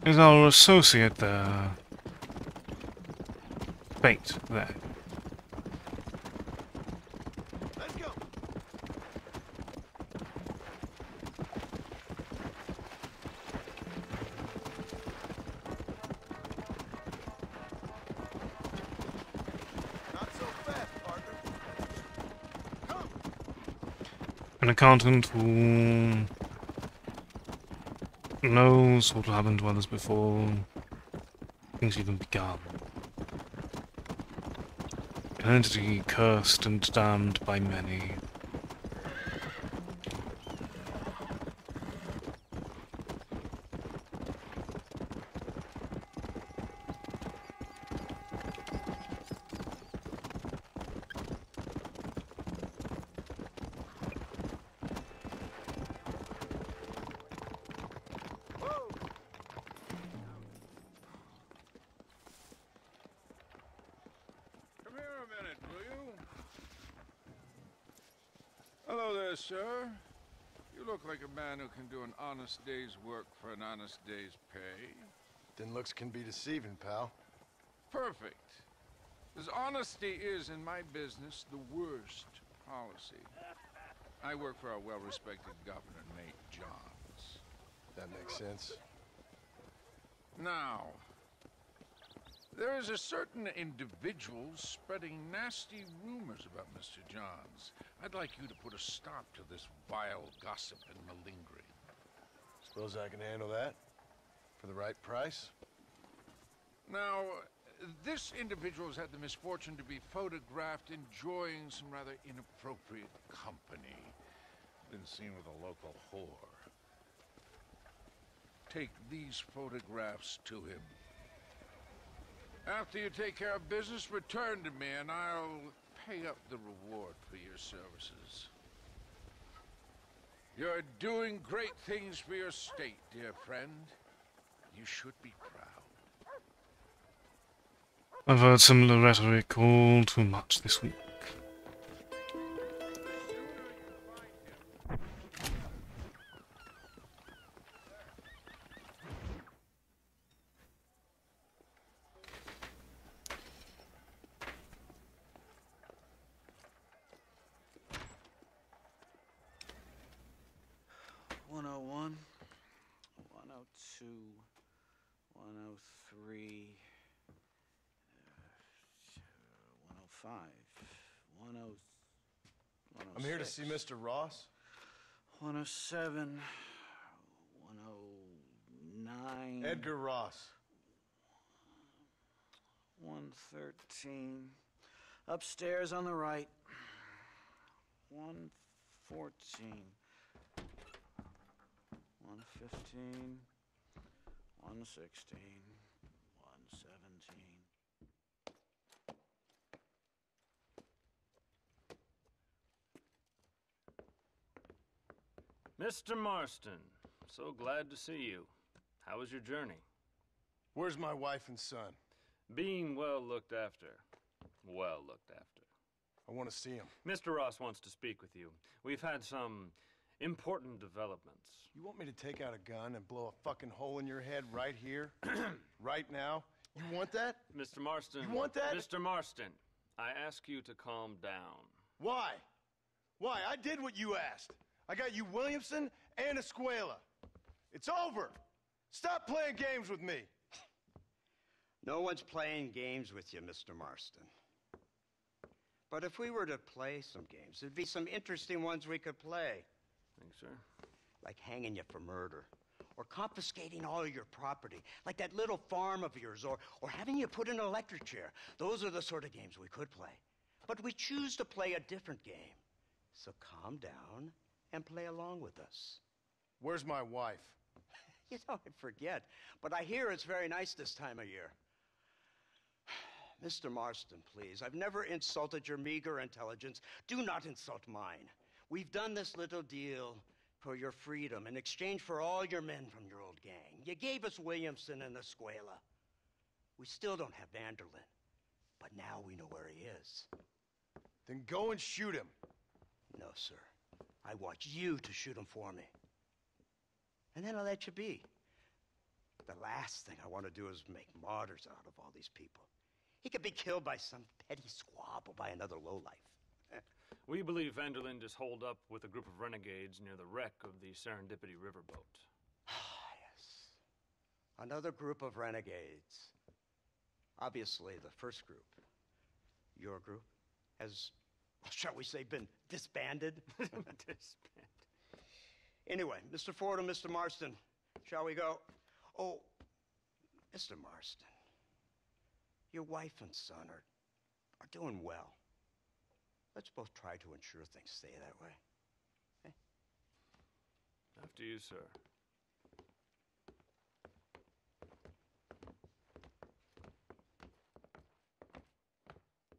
Is our associate there? Bait there. Let's go. Not so fast, partner. Come. An accountant who knows what will happen to others before things even begun. An entity cursed and damned by many. Come here a minute, will you? Hello there, sir. You look like a man who can do an honest day's work for an honest day's pay. Then looks can be deceiving, pal. Perfect. As honesty is, in my business, the worst policy. I work for our well-respected governor, Nate Johns. That makes sense. Now, there is a certain individual spreading nasty rumors about Mr. Johns. I'd like you to put a stop to this vile gossip and malingering. Suppose I can handle that? For the right price? Now, this individual has had the misfortune to be photographed enjoying some rather inappropriate company. Been seen with a local whore. Take these photographs to him. After you take care of business, return to me and I'll pay up the reward for your services. You're doing great things for your state, dear friend. You should be proud. I've heard similar rhetoric all too much this week. I'm here to see Mr. Ross. 107, 109. Edgar Ross. 113. Upstairs on the right. 114. 115. 116. 117. Mr. Marston, so glad to see you. How was your journey? Where's my wife and son? Being well looked after. Well looked after. I want to see him. Mr. Ross wants to speak with you. We've had some important developments. You want me to take out a gun and blow a fucking hole in your head right here? Right now? You want that? Mr. Marston. You want that? Mr. Marston, I ask you to calm down. Why? Why? I did what you asked. I got you Williamson and Escuela. It's over. Stop playing games with me. No one's playing games with you, Mr. Marston. But if we were to play some games, there'd be some interesting ones we could play. Thanks, sir. Like hanging you for murder, or confiscating all your property, like that little farm of yours, or having you put in an electric chair. Those are the sort of games we could play. But we choose to play a different game. So calm down and play along with us. Where's my wife? You know, I forget, but I hear it's very nice this time of year. Mr. Marston, please, I've never insulted your meager intelligence. Do not insult mine. We've done this little deal for your freedom in exchange for all your men from your old gang. You gave us Williamson and Escuela. We still don't have Vanderlyn, but now we know where he is. Then go and shoot him. No, sir. I want you to shoot him for me. And then I'll let you be. The last thing I want to do is make martyrs out of all these people. He could be killed by some petty squabble by another lowlife. We believe Vanderlyn is holed up with a group of renegades near the wreck of the Serendipity riverboat. Yes. Another group of renegades. Obviously, the first group, your group, has, shall we say, been disbanded? Disbanded. Anyway, Mr. Ford and Mr. Marston, shall we go? Oh, Mr. Marston, your wife and son are doing well. Let's both try to ensure things stay that way. Okay? After you, sir.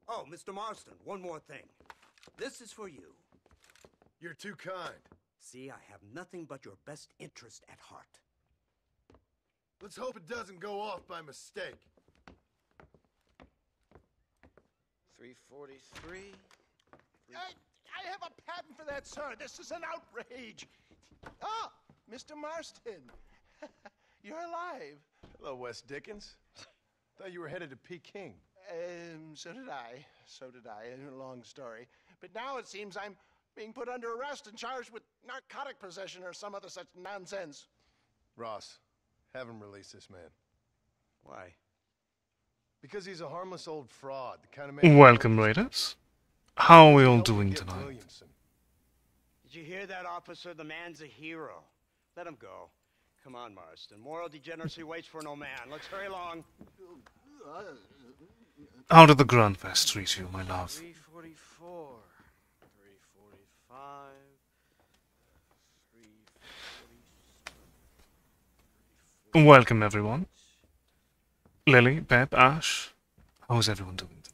Oh, Mr. Marston, one more thing. This is for you. You're too kind. See, I have nothing but your best interest at heart. Let's hope it doesn't go off by mistake. 343. I have a patent for that, sir. This is an outrage. Ah, Mr. Marston. You're alive. Hello, Wes Dickens. Thought you were headed to Peking. So did I. So did I. A long story. But now it seems I'm being put under arrest and charged with narcotic possession or some other such nonsense. Ross, have him release this man. Why? Because he's a harmless old fraud, the kind of man... Welcome, Raiders. How are we all doing tonight? Williamson. Did you hear that, officer? The man's a hero. Let him go. Come on, Marston. Moral degeneracy waits for no man. Let's hurry along. How did the Grandfest treat you, my love? 344. 345. Welcome, everyone. Lily, Pep, Ash. How's everyone doing tonight?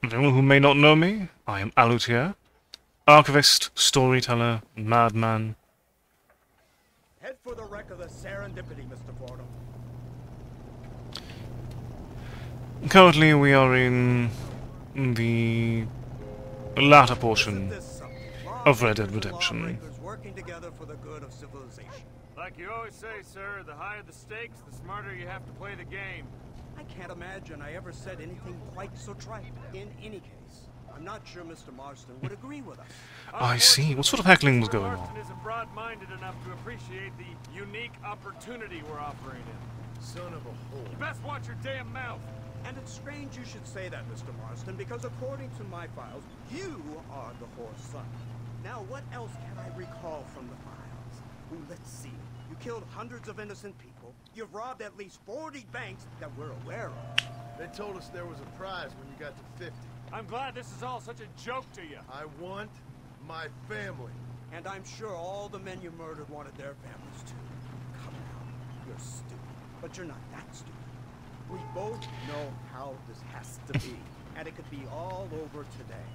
Anyone who may not know me, I am Alut here. Archivist, storyteller, madman. Head for the wreck of the Serendipity, Mr. Fordham. Currently, we are in the latter portion of Red Dead Redemption. Working together for the good of civilization. Like you always say, sir, the higher the stakes, the smarter you have to play the game. I can't imagine I ever said anything quite so trite. In any case, I'm not sure Mr. Marston would agree with us. I see. What sort of heckling was going on? Marston isn't broad-minded enough to appreciate the unique opportunity we're offering him. Son of a whore. You best watch your damn mouth. And it's strange you should say that, Mr. Marston, because according to my files, you are the whore's son. Now, what else can I recall from the files? Ooh, let's see. You killed hundreds of innocent people. You've robbed at least 40 banks that we're aware of. They told us there was a prize when you got to 50. I'm glad this is all such a joke to you. I want my family. And I'm sure all the men you murdered wanted their families too. Come now, you're stupid. But you're not that stupid. We both know how this has to be. and it could be all over today.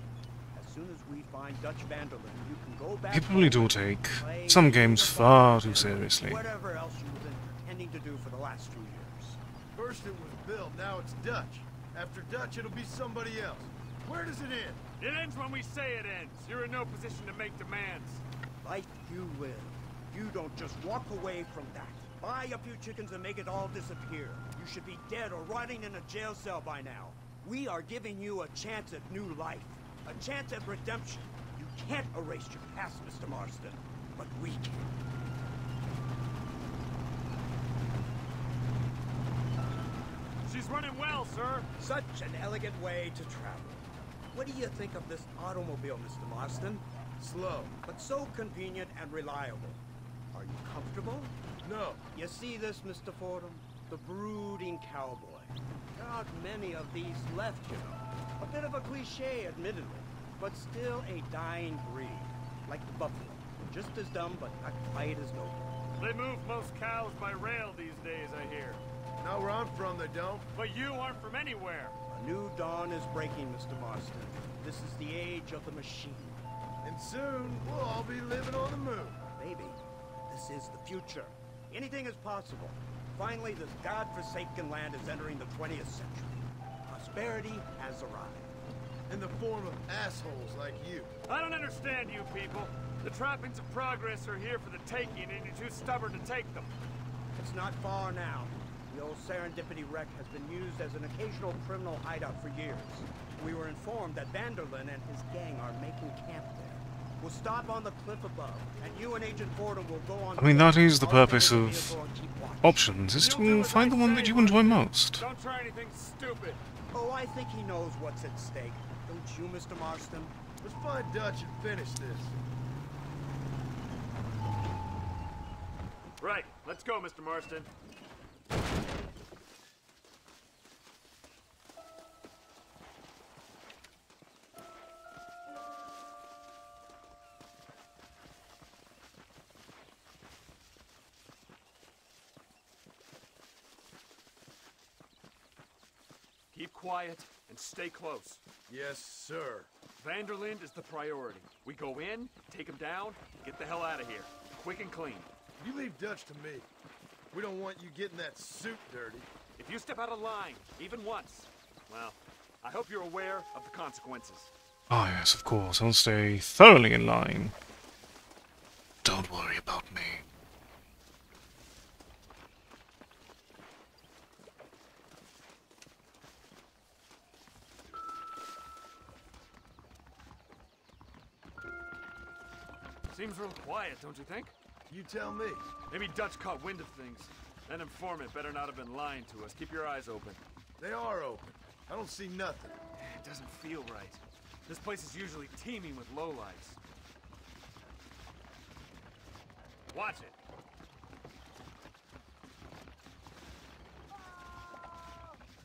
As soon as we find Dutch Vanderlyn, you can go back. People really do take some games far too seriously. Whatever else you've been intending to do for the last 2 years. First it was Bill, now it's Dutch. After Dutch, it'll be somebody else. Where does it end? It ends when we say it ends. You're in no position to make demands. Life you live. You don't just walk away from that. Buy a few chickens and make it all disappear. You should be dead or rotting in a jail cell by now. We are giving you a chance at new life. A chance at redemption. You can't erase your past, Mr. Marston. But we can. She's running well, sir. Such an elegant way to travel. What do you think of this automobile, Mr. Marston? Slow. But so convenient and reliable. Are you comfortable? No. You see this, Mr. Fordham? The brooding cowboy. There aren't many of these left, you know. A bit of a cliche, admittedly, but still a dying breed. Like the buffalo. Just as dumb, but not quite as noble. They move most cows by rail these days, I hear. Not where I'm from, they don't. But you aren't from anywhere. A new dawn is breaking, Mr. Marston. This is the age of the machine. And soon, we'll all be living on the moon. Maybe. This is the future. Anything is possible. Finally, this godforsaken land is entering the 20th century. Prosperity has arrived. In the form of assholes like you. I don't understand you people. The trappings of progress are here for the taking, and you're too stubborn to take them. It's not far now. The old Serendipity wreck has been used as an occasional criminal hideout for years. We were informed that Vanderlyn and his gang are making camp there. We'll stop on the cliff above, and you and Agent Fordham will go on... I mean, that is the purpose of options, is to find the one that you enjoy most. Don't try anything stupid. Oh, I think he knows what's at stake. Don't you, Mr. Marston? Let's find Dutch and finish this. Right. Let's go, Mr. Marston. Keep quiet and stay close. Yes, sir. Vanderlyn is the priority. We go in, take him down, get the hell out of here. Quick and clean. You leave Dutch to me. We don't want you getting that suit dirty. If you step out of line, even once, well, I hope you're aware of the consequences. Ah, yes, of course. I'll stay thoroughly in line. Don't worry about me. Seems real quiet, don't you think? You tell me. Maybe Dutch caught wind of things. That informant better not have been lying to us. Keep your eyes open. They are open. I don't see nothing. It doesn't feel right. This place is usually teeming with lowlifes. Watch it.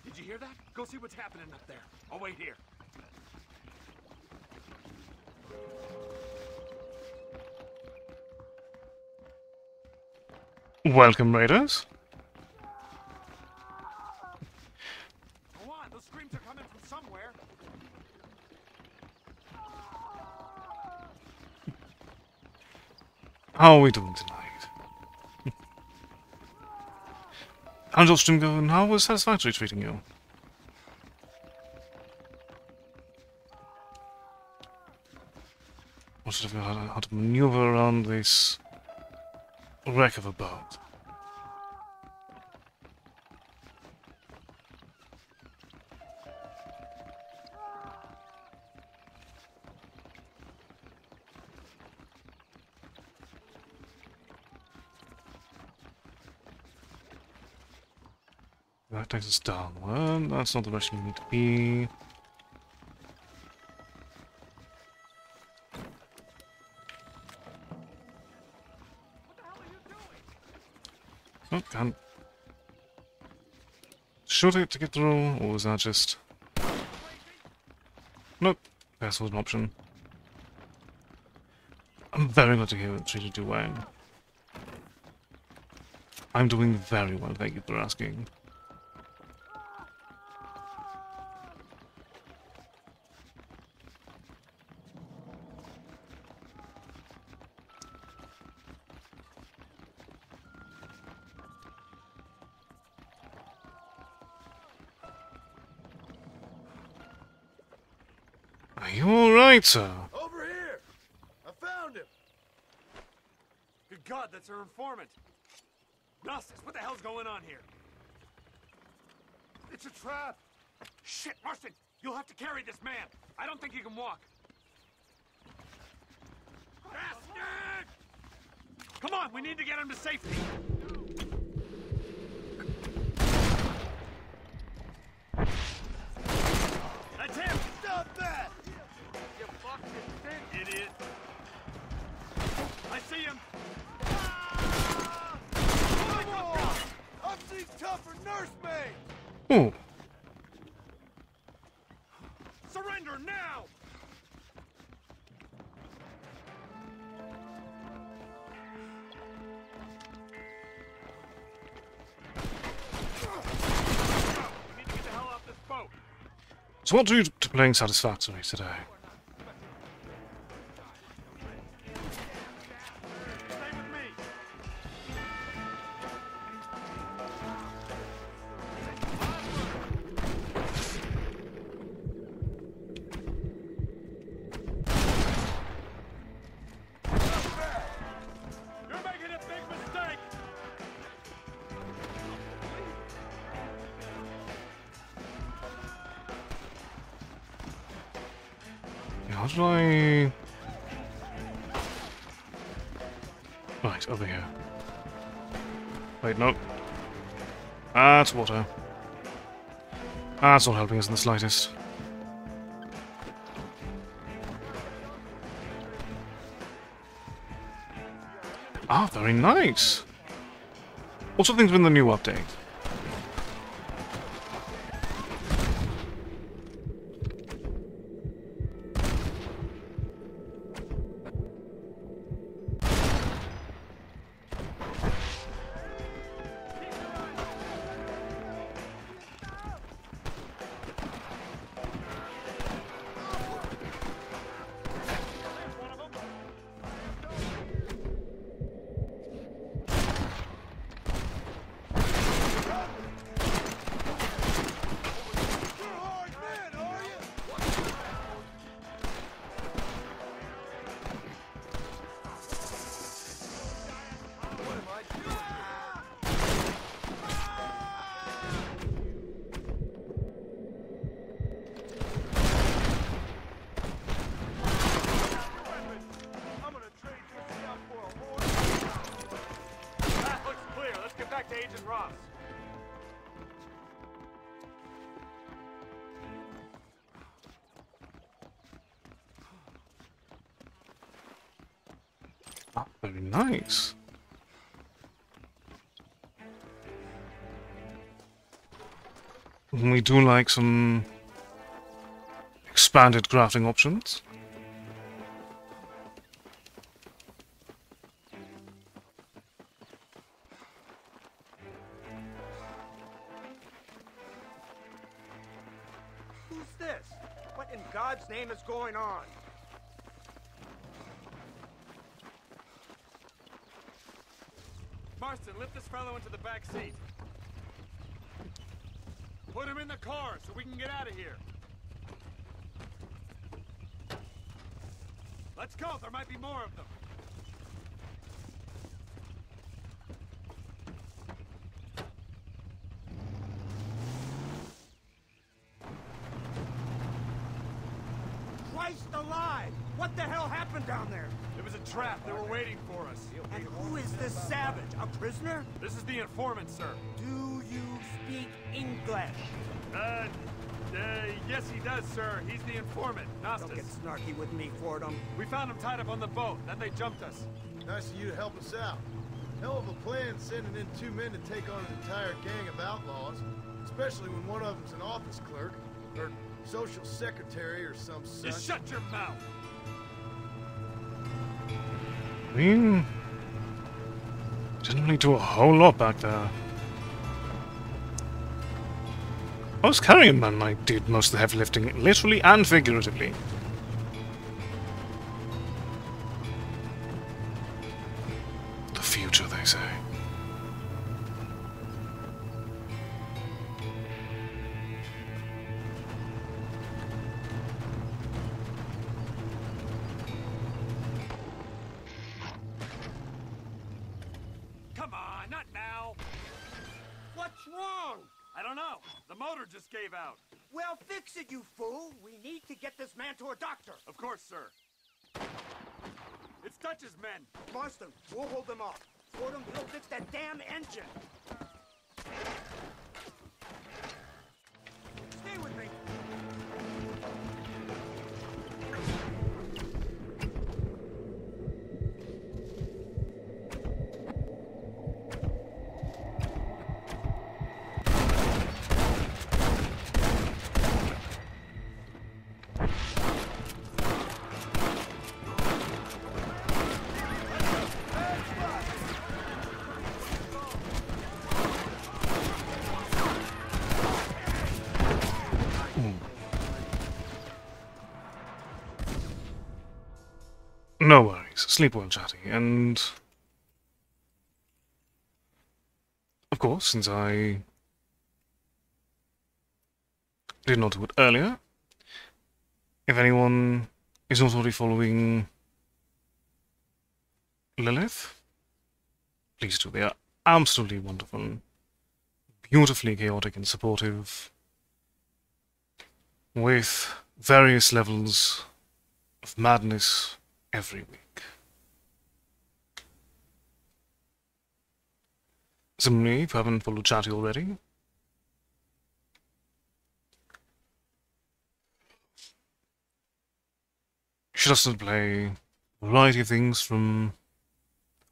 Did you hear that? Go see what's happening up there. I'll wait here. Welcome, Raiders. Go on, those screams are coming from somewhere. How are we doing tonight? How's your stream going? How was Satisfactory treating you? What should I figure out how to maneuver around this wreck of a boat? That takes us downward. That's not the direction you need to be. Oh, can't shoot it to get through, or was that just... Nope, that was an option. I'm very glad to hear that treated you well. I'm doing very well, thank you for asking. Are you alright, sir? Over here! I found him! Good God, that's our informant. Gnosis, what the hell's going on here? It's a trap! Shit, Marston! You'll have to carry this man! I don't think he can walk! Bastard! Come on, we need to get him to safety! That's him! Stop that! You fucking idiot! I see him! I've seen tougher nursemaids! Oh. Surrender now! We need to get the hell off this boat! So what drew you to playing Satisfactory today? You're making a big mistake! How do I... Right, over here. Wait, no. That's water. That's not helping us in the slightest. Ah, very nice. What sort of things been the new update? That looks clear. Let's get back to Agent Ross. Ah, very nice. We do like some expanded crafting options. Who's this? What in God's name is going on? Marston, lift this fellow into the back seat. Put him in the car so we can get out of here. Let's go, there might be more of them. Christ alive! What the hell happened down there? It was a trap. They were waiting for us. And who is this savage? A prisoner? This is the informant, sir. Do you speak English? Yes he does, sir. He's the informant, Gnostis. Don't get snarky with me, Fordham. We found him tied up on the boat, then they jumped us. Nice of you to help us out. Hell of a plan sending in 2 men to take on an entire gang of outlaws, especially when one of them's an office clerk, or social secretary, or some such. Just shut your mouth! I mean, didn't really do a whole lot back there. I was carrying man, I did most of the heavy lifting, literally and figuratively. The future, they say. wrong? I don't know. The motor just gave out. Well, fix it, you fool. We need to get this man to a doctor. Of course, sir. It's Dutch's men. Marston, we'll hold them off. Fordham, he'll fix that damn engine. Stay with me. No worries. Sleep well, chatty. And of course, since I did not do it earlier, if anyone is not already following Lilith, please do. They are absolutely wonderful, beautifully chaotic and supportive, with various levels of madness every week. Similarly, if you haven't followed Chatty already, she does play a variety of things from...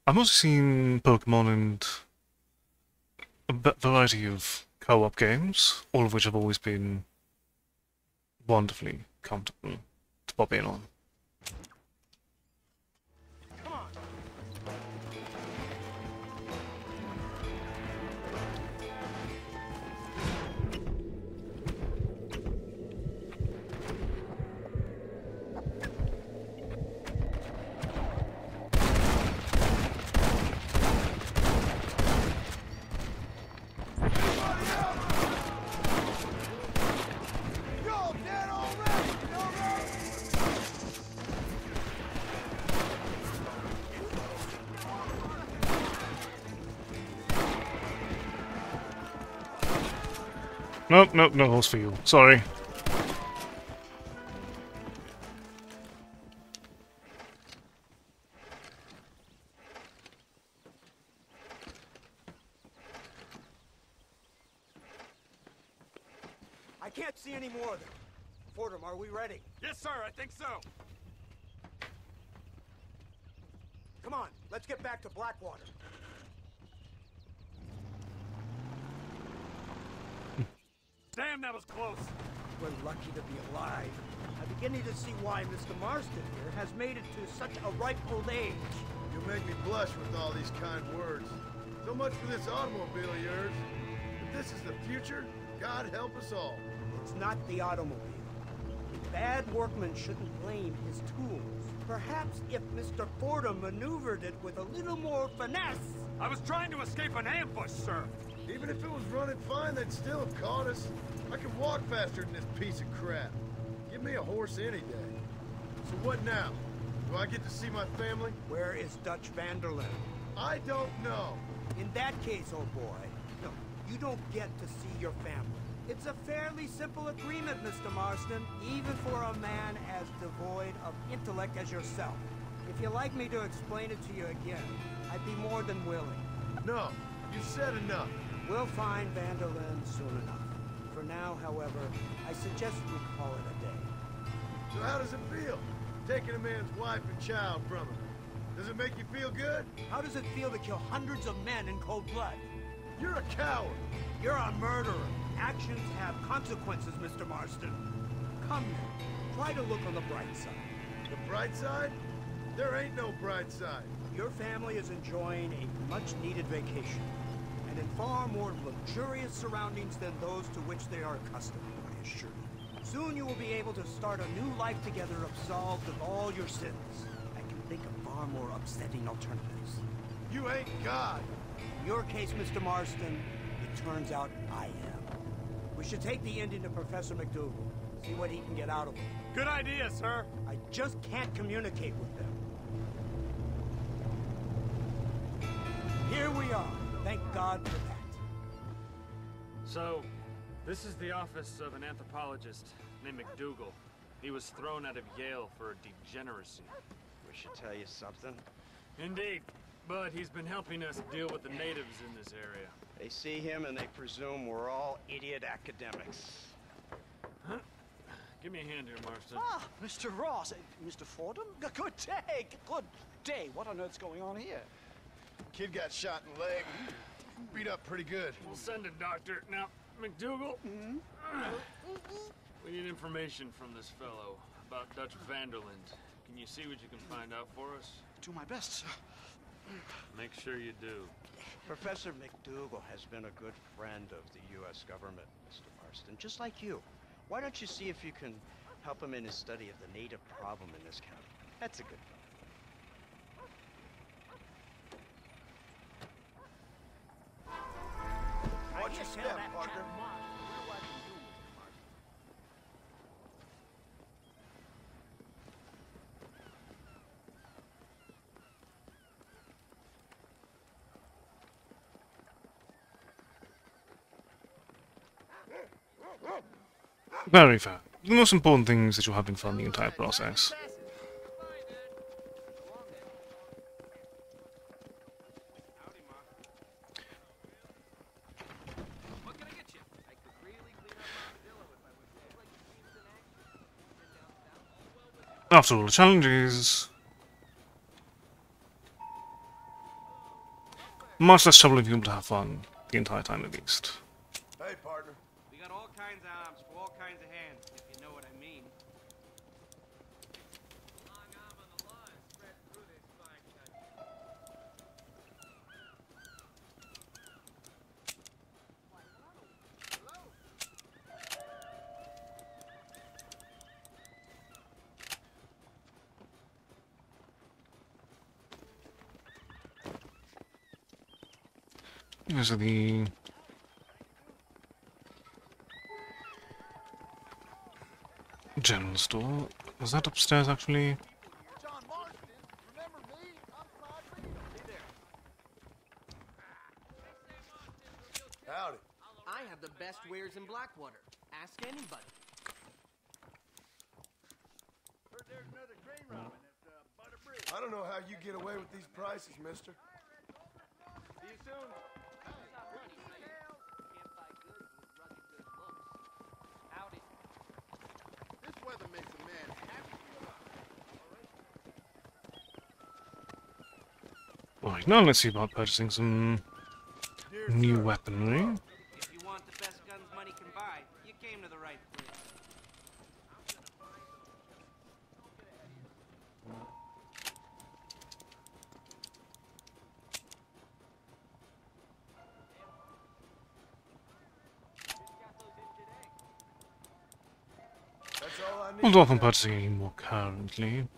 I've mostly seen Pokemon and a variety of co-op games, all of which have always been wonderfully comfortable to pop in on. Nope, nope, no horse for you. Sorry. I can't see any more of them. Fordham, are we ready? Yes, sir, I think so. Come on, let's get back to Blackwater. Damn, that was close. We're lucky to be alive. I'm beginning to see why Mr. Marston here has made it to such a ripe old age. You make me blush with all these kind words. So much for this automobile of yours. If this is the future, God help us all. It's not the automobile. Bad workmen shouldn't blame his tools. Perhaps if Mr. Fordham maneuvered it with a little more finesse. I was trying to escape an ambush, sir. Even if it was running fine, they'd still have caught us. I can walk faster than this piece of crap. Give me a horse any day. So what now? Do I get to see my family? Where is Dutch Vanderlyn? I don't know. In that case, old boy, no, you don't get to see your family. It's a fairly simple agreement, Mr. Marston, even for a man as devoid of intellect as yourself. If you'd like me to explain it to you again, I'd be more than willing. No, you said enough. We'll find Vanderlyn soon enough. For now, however, I suggest we call it a day. So how does it feel, taking a man's wife and child from him? Does it make you feel good? How does it feel to kill hundreds of men in cold blood? You're a coward. You're a murderer. Actions have consequences, Mr. Marston. Come now, try to look on the bright side. The bright side? There ain't no bright side. Your family is enjoying a much-needed vacation, and in far more luxurious surroundings than those to which they are accustomed, I assure you. Soon you will be able to start a new life together, absolved of all your sins. I can think of far more upsetting alternatives. You ain't God. In your case, Mr. Marston, it turns out I am. We should take the Indian to Professor McDougal, see what he can get out of him. Good idea, sir. I just can't communicate with them. Here we are. Thank God for that. So, this is the office of an anthropologist named McDougal. He was thrown out of Yale for a degeneracy. We should tell you something. Indeed, but he's been helping us deal with the natives in this area. They see him and they presume we're all idiot academics. Huh? Give me a hand here, Marston. Ah, Mr. Ross. Mr. Fordham? Good day. Good day. What on earth's going on here? Kid got shot in the leg. Beat up pretty good. We'll send a doctor. Now, McDougal, we need information from this fellow about Dutch Vanderland. Can you see what you can find out for us? Do my best, sir. Make sure you do. Professor McDougal has been a good friend of the U.S. government, Mr. Marston, just like you. Why don't you see if you can help him in his study of the native problem in this county? That's a good fellow. Watch your step, partner. Very fair. The most important thing is that you're having fun the entire process. After all, the challenge is much less trouble if you're able to have fun the entire time at least. Hey, partner. We got all kinds of arms for all kinds of hands, if you know what I mean. These are the general store. Is that upstairs actually? Howdy. I have the best wares in Blackwater. Ask anybody. Heard there's another train robbing at Butter Bridge. I don't know how you get away with these prices, mister. See you soon. This weather makes a man happy. Right, now let's see about purchasing some new weaponry. If you want the best guns money can buy, you came to the right place. That's all I need. Hold off on purchasing any more currently.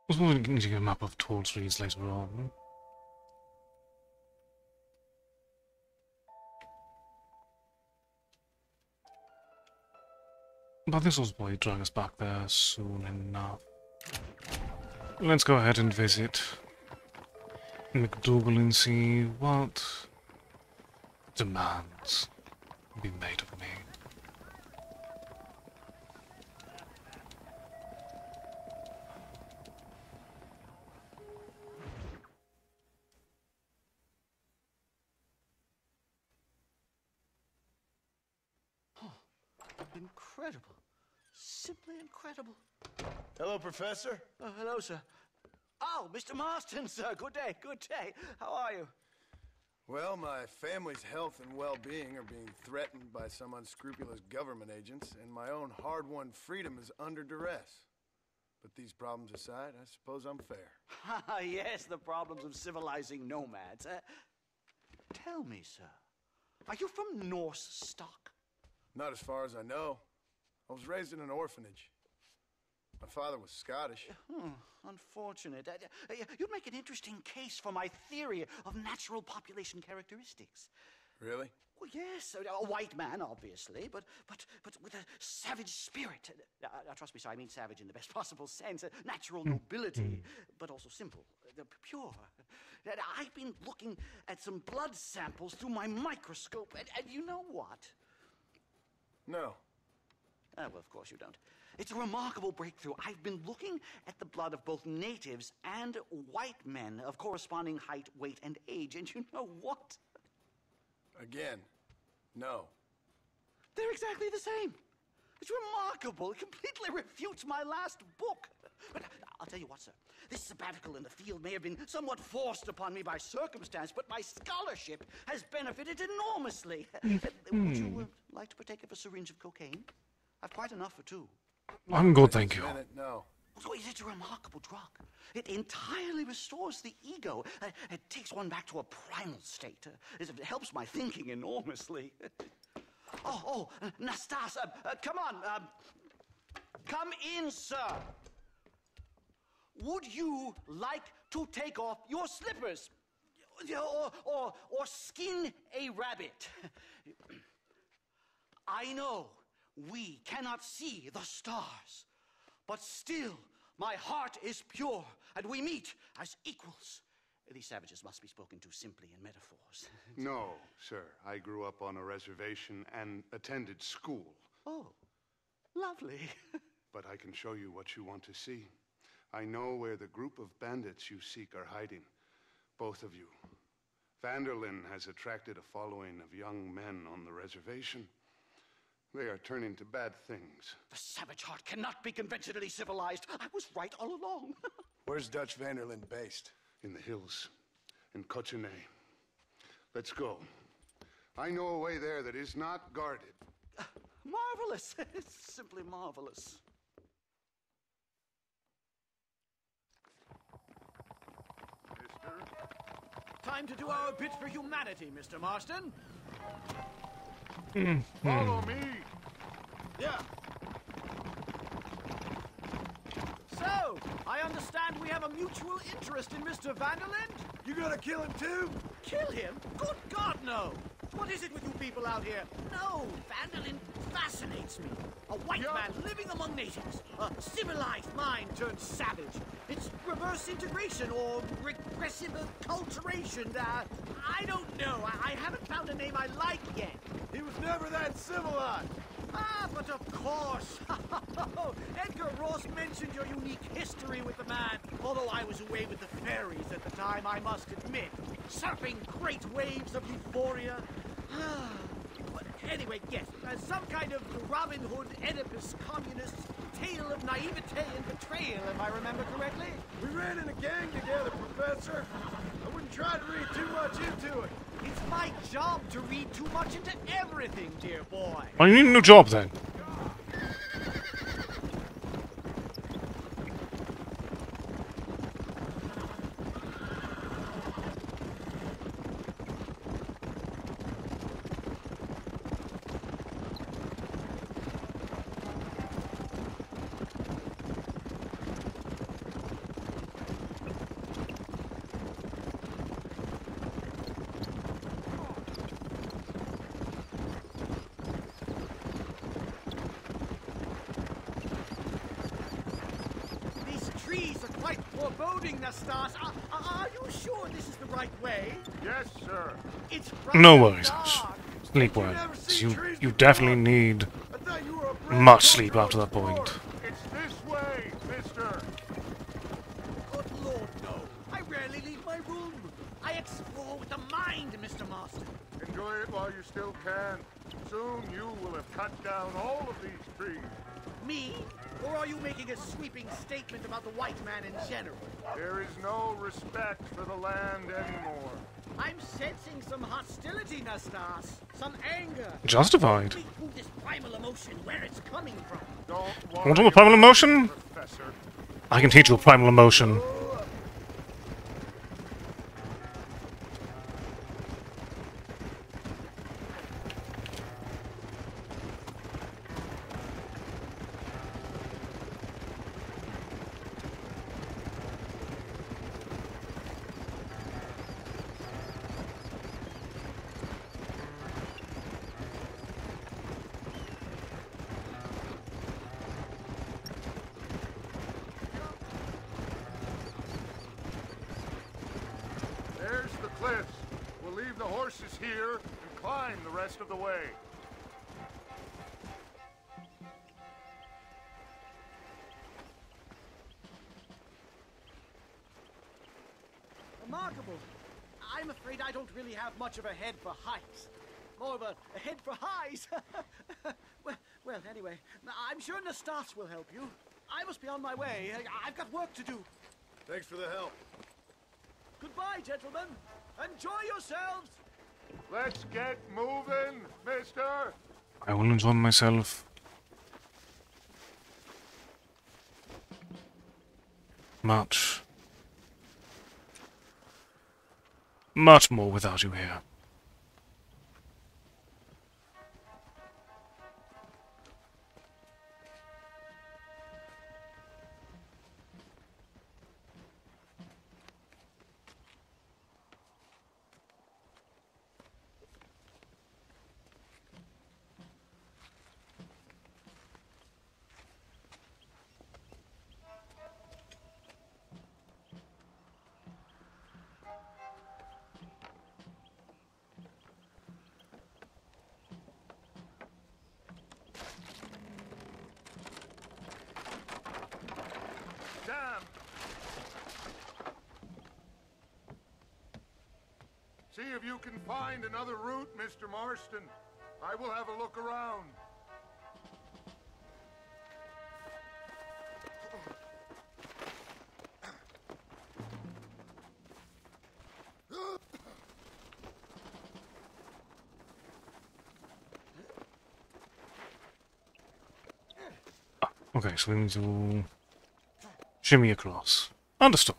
I was wondering if getting a map of tall trees later on. But this will probably drag us back there soon enough. Let's go ahead and visit McDougal and see what demands be made of me. Incredible. Simply incredible. Hello, Professor. Oh, hello, sir. Oh, Mr. Marston, sir. Good day, good day. How are you? Well, my family's health and well-being are being threatened by some unscrupulous government agents, and my own hard-won freedom is under duress. But these problems aside, I suppose I'm fair. Yes, the problems of civilizing nomads. Tell me, sir, are you from Norse stock? Not as far as I know. I was raised in an orphanage. My father was Scottish. Unfortunate. You'd make an interesting case for my theory of natural population characteristics. Really? Well, yes, a white man, obviously, but with a savage spirit. Trust me, sir, I mean savage in the best possible sense. Natural nobility, but also simple, pure. I've been looking at some blood samples through my microscope, and you know what? No. Well, of course you don't. It's a remarkable breakthrough. I've been looking at the blood of both natives and white men of corresponding height, weight, and age, and you know what? Again, no. They're exactly the same. It's remarkable. It completely refutes my last book. But I'll tell you what, sir. This sabbatical in the field may have been somewhat forced upon me by circumstance, but my scholarship has benefited enormously. Would you like to partake of a syringe of cocaine? I've quite enough for two. I'm good, thank you. No. So it's a remarkable drug. It entirely restores the ego. It takes one back to a primal state. It helps my thinking enormously. Nastas, come on. Come in, sir. Would you like to take off your slippers? Or skin a rabbit? I know we cannot see the stars, but still my heart is pure, and we meet as equals. These savages must be spoken to simply in metaphors. No, sir. I grew up on a reservation and attended school. Oh, lovely. But I can show you what you want to see. I know where the group of bandits you seek are hiding. Both of you. Vanderlyn has attracted a following of young men on the reservation. They are turning to bad things. The savage heart cannot be conventionally civilized. I was right all along. Where's Dutch Vanderlyn based? In the hills, in Cochene. Let's go. I know a way there that is not guarded. Marvelous. It's simply marvelous. Time to do our bit for humanity, Mr. Marston. Follow me. Yeah. So, I understand we have a mutual interest in Mr. Vanderlyn? You gonna kill him too? Kill him? Good God, no! What is it with you people out here? No, Vanderlyn fascinates me. A white man living among natives. A civilized mind turned savage. It's reverse integration or regressive acculturation. I don't know. I haven't found a name I like yet. He was never that civilized. But of course. Edgar Ross mentioned your unique history with the man. Although I was away with the fairies at the time, I must admit. Surfing great waves of euphoria. But anyway, yes, some kind of Robin Hood, Oedipus, communist tale of naivete and betrayal, if I remember correctly. We ran in a gang together, Professor. I wouldn't try to read too much into it. It's my job to read too much into everything, dear boy. Well, you need a new job then. Nastas, are you sure this is the right way? Yes, sir. It's No worries. Sleep well. You definitely need much sleep after that point. It's this way, mister. Good Lord, no. I rarely leave my room. I explore with the mind, Mr. Marston. Enjoy it while you still can. Soon you will have cut down all of these trees. Me? Or are you making a sweeping statement about the white man in general? There is no respect for the land anymore. I'm sensing some hostility, Nastas. Some anger. Justified. This primal emotion, where it's coming from. Want to know a primal emotion? Professor. I can teach you a primal emotion. cliffs. We'll leave the horses here and climb the rest of the way. Remarkable. I'm afraid I don't really have much of a head for heights. More of a head for highs. well, anyway, I'm sure Nastas will help you. I must be on my way. I've got work to do. Thanks for the help. Goodbye, gentlemen. Enjoy yourselves. Let's get moving, mister. I will enjoy myself. Much more without you here. Damn! See if you can find another route, Mr. Marston. I will have a look around. Okay, so we need to shimmy across. Understood.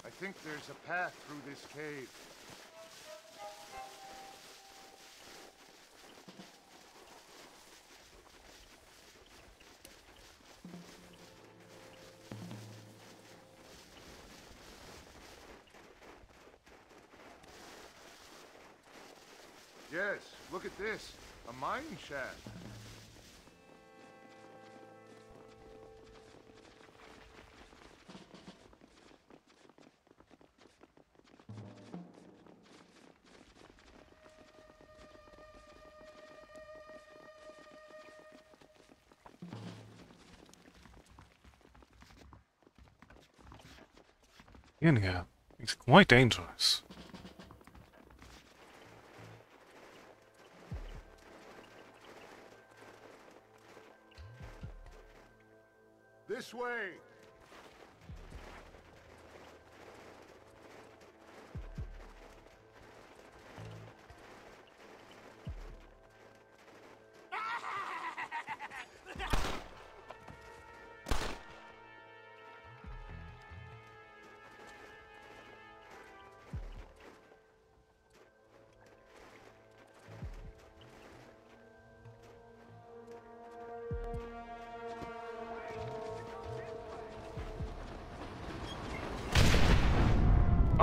I think there's a path through this cave. Yes, look at this. A mine shaft. In here, it's quite dangerous. This way.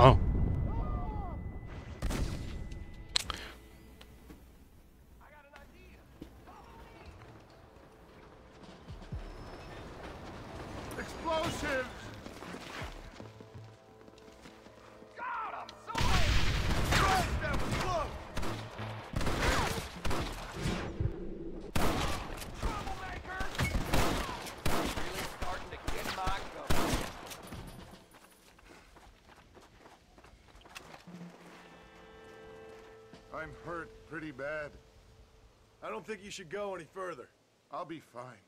Oh. Explosives! God, I'm so Christ, that was close! Troublemaker! Really starting to get my goat. I'm hurt pretty bad. I don't think you should go any further. I'll be fine.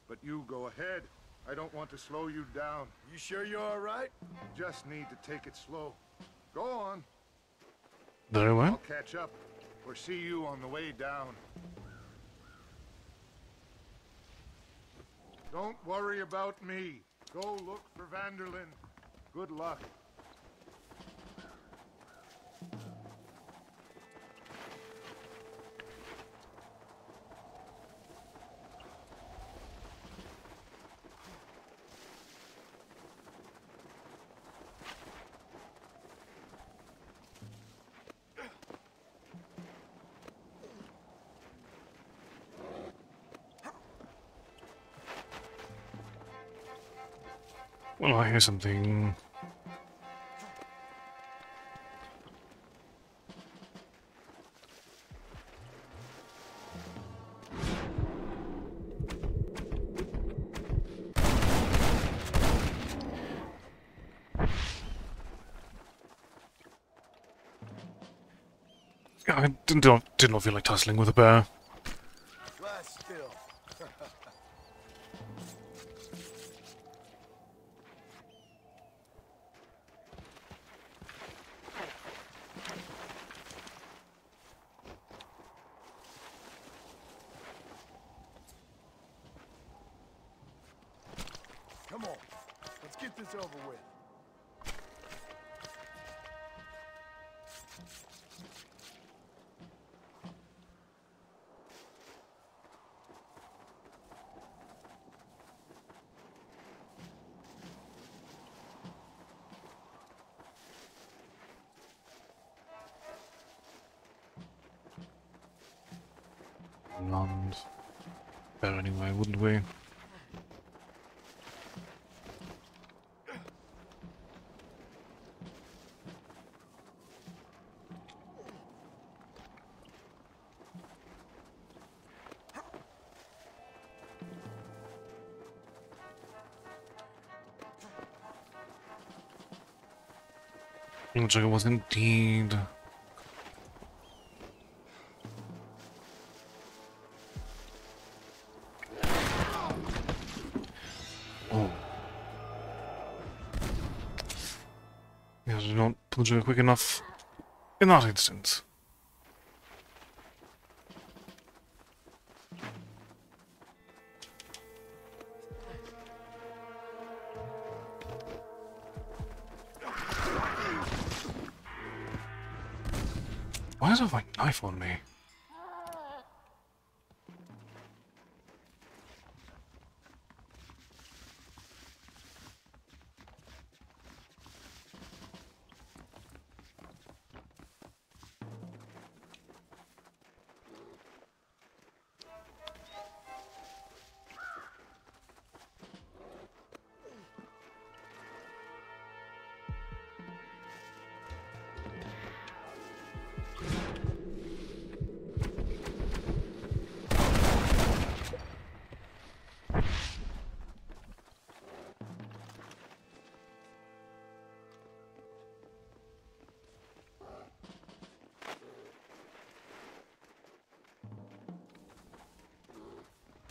But you go ahead. I don't want to slow you down. You sure you're all right? Just need to take it slow. Go on. Very well. I'll catch up or see you on the way down. Don't worry about me. Go look for Vanderlyn. Good luck. Well, I hear something. I did not feel like tussling with a bear. Lie still. Come on, let's get this over with. And bear anyway, wouldn't we? Looks like it was indeed. Oh. Yeah, I did not pull the trigger quick enough in that instance. Why does I have my knife on me?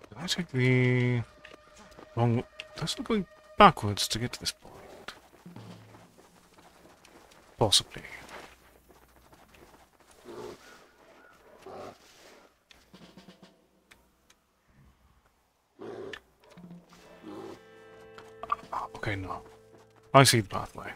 Did I take the wrong... That's not going backwards to get to this point. Possibly. Okay, no. I see the pathway.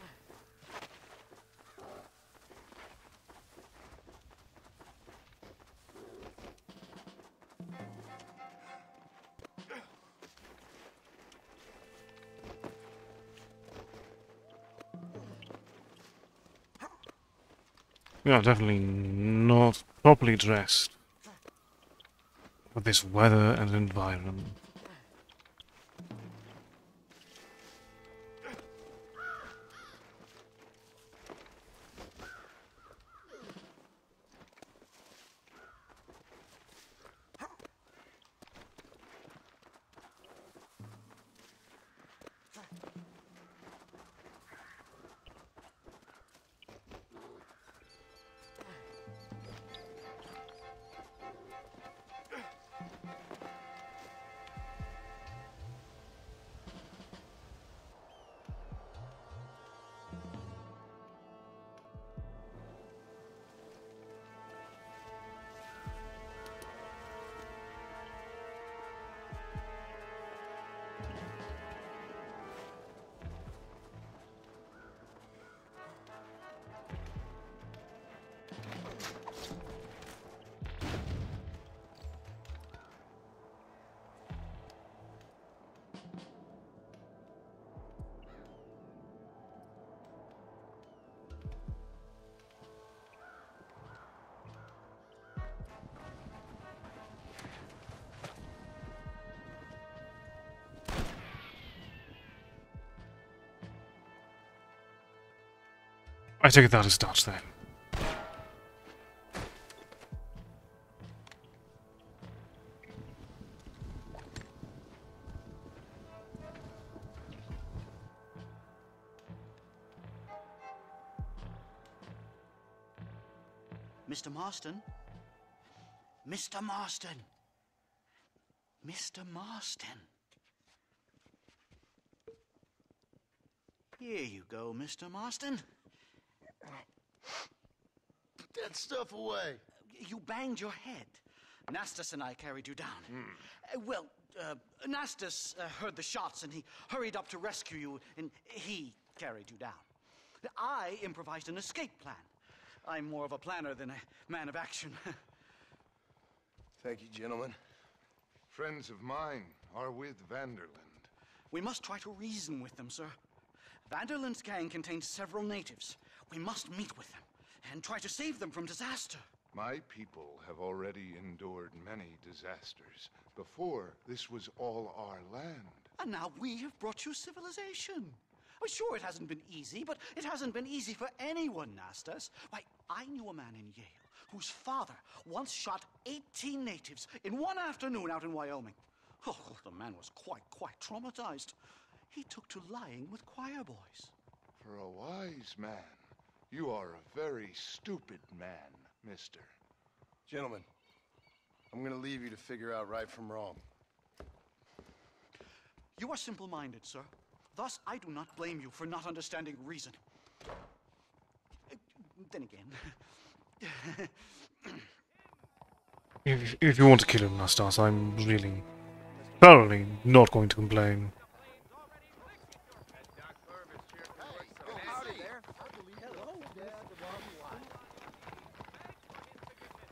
We are definitely not properly dressed for this weather and environment. I take it that is Dutch then. Mr. Marston? Mr. Marston! Mr. Marston! Here you go, Mr. Marston. Put that stuff away. You banged your head. Nastas and I carried you down. Nastas heard the shots and he hurried up to rescue you, and he carried you down. I improvised an escape plan. I'm more of a planner than a man of action. Thank you, gentlemen. Friends of mine are with Vanderland. We must try to reason with them, sir. Vanderland's gang contains several natives. We must meet with them and try to save them from disaster. My people have already endured many disasters. Before, this was all our land. And now we have brought you civilization. Well, sure, it hasn't been easy, but it hasn't been easy for anyone, Nastas. Why, I knew a man in Yale whose father once shot 18 natives in one afternoon out in Wyoming. Oh, the man was quite traumatized. He took to lying with choir boys. For a wise man, you are a very stupid man, mister. Gentlemen, I'm gonna leave you to figure out right from wrong. You are simple-minded, sir. Thus, I do not blame you for not understanding reason. Then again... If you want to kill him, Nastas, I'm really, thoroughly not going to complain.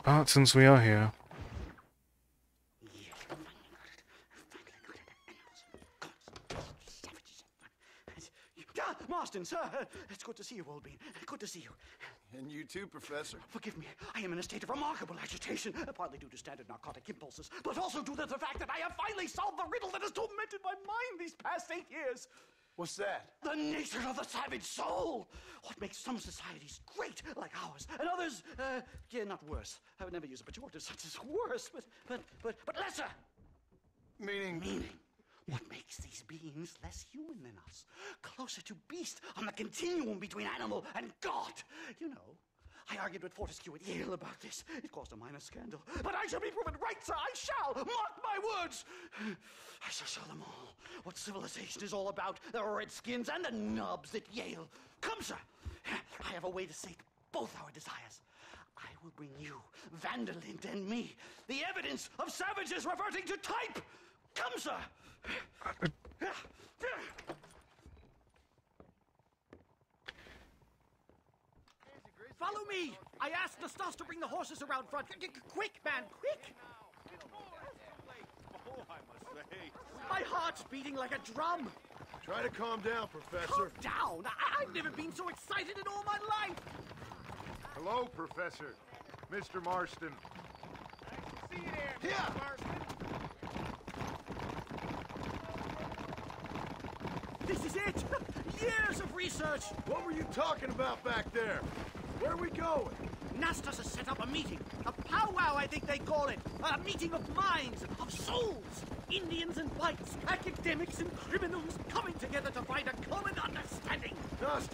But since we are here... Marston, sir! It's good to see you, old bean. Good to see you. And you too, Professor. Forgive me. I am in a state of remarkable agitation, partly due to standard narcotic impulses, but also due to the fact that I have finally solved the riddle that has tormented my mind these past 8 years. What's that? The nature of the savage soul! What makes some societies great, like ours, and others, not worse. I would never use a pejorative such as worse, but lesser! Meaning? What makes these beings less human than us? Closer to beast on the continuum between animal and God. You know, I argued with Fortescue at Yale about this. It caused a minor scandal. But I shall be proven right, sir. I shall. Mark my words. I shall show them all what civilization is all about. The redskins and the nubs at Yale. Come, sir. I have a way to sate both our desires. I will bring you, Vanderland and me, the evidence of savages reverting to type. Come, sir. Follow me! I asked Nastas to bring the horses around front. Quick, man, quick! Oh, I must say. My heart's beating like a drum. Try to calm down, Professor. Calm down? I've never been so excited in all my life. Hello, Professor. Mr. Marston. See you there, Mr. Marston. This is it! Years of research! What were you talking about back there? Where are we going? Nastas has set up a meeting. A powwow, I think they call it. A meeting of minds, of souls. Indians and whites, academics and criminals coming together to find a common understanding. Nastas,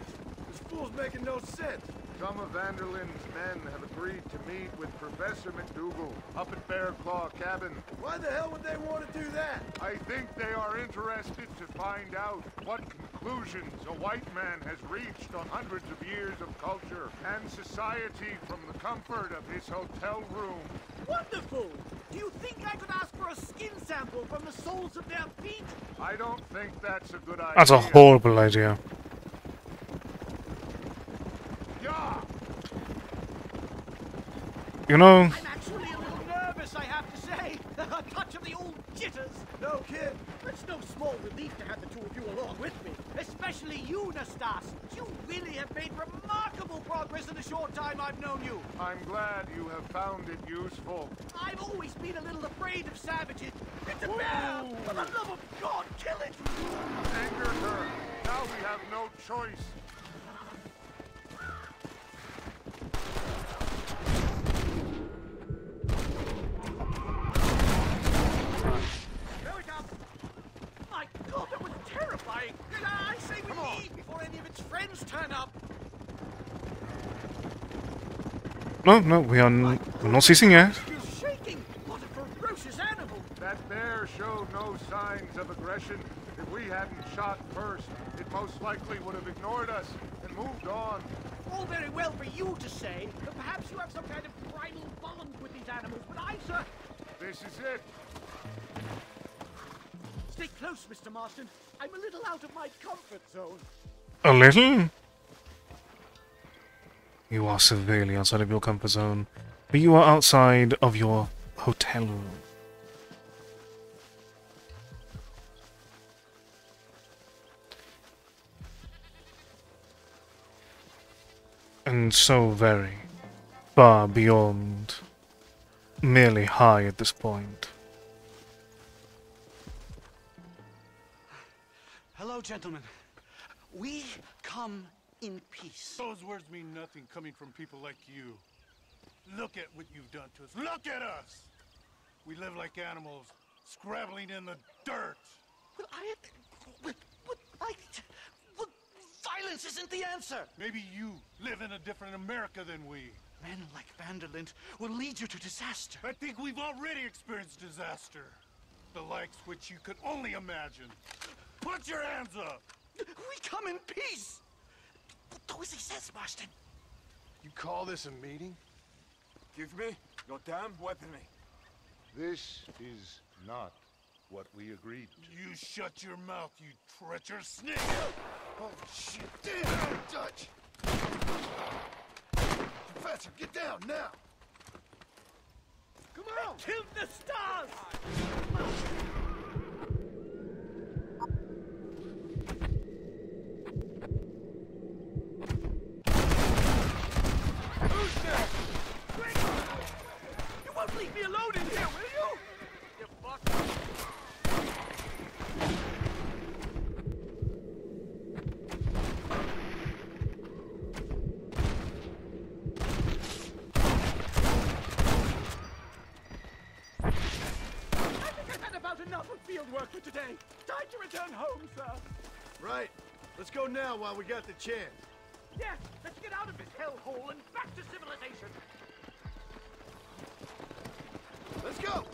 this fool's making no sense. Some of Vanderland's men have agreed to meet with Professor McDougal up at Bear Claw Cabin. Why the hell would they want to do that? I think they are interested to find out what conclusions a white man has reached on hundreds of years of culture and society from the comfort of his hotel room. Wonderful! Do you think I could ask for a skin sample from the soles of their feet? I don't think that's a good idea. That's a horrible idea. You know... I'm actually a little nervous, I have to say. A touch of the old jitters. No kid. It's no small relief to have the two of you along with me. Especially you, Nastas. You really have made remarkable progress in the short time I've known you. I'm glad you have found it useful. I've always been a little afraid of savages. It's a bear! For the love of God, kill it! Angered her. Now we have no choice. right? I say we leave before any of its friends turn up. No, we're not ceasing yet. He's shaking. What a ferocious animal. That bear showed no signs of aggression. If we hadn't shot first, it most likely would have ignored us and moved on. All very well for you to say, but perhaps you have some kind of primal bond with these animals, but I, sir... This is it. Stay close, Mr. Marston. I'm a little out of my comfort zone. A little? You are severely outside of your comfort zone, but you are outside of your hotel room. And so very far beyond merely high at this point. Hello, gentlemen. We come in peace. Those words mean nothing coming from people like you. Look at what you've done to us. Look at us! We live like animals, scrabbling in the dirt. Well, violence isn't the answer. Maybe you live in a different America than we. Men like Vanderlint will lead you to disaster. I think we've already experienced disaster. The likes which you could only imagine. Put your hands up! We come in peace! Do as he says, Marston. You call this a meeting? Give me your damn weaponry. This is not what we agreed to. You shut your mouth, you treacherous snake! Oh, shit. Damn, Dutch! Professor, get down now! Come on! Kill the stars! Who's next? Quick! You won't leave me alone in here, will you? You fuck! Enough of field work for today. Time to return home, sir. Right. Let's go now while we got the chance. Yes, let's get out of this hellhole and back to civilization. Let's go.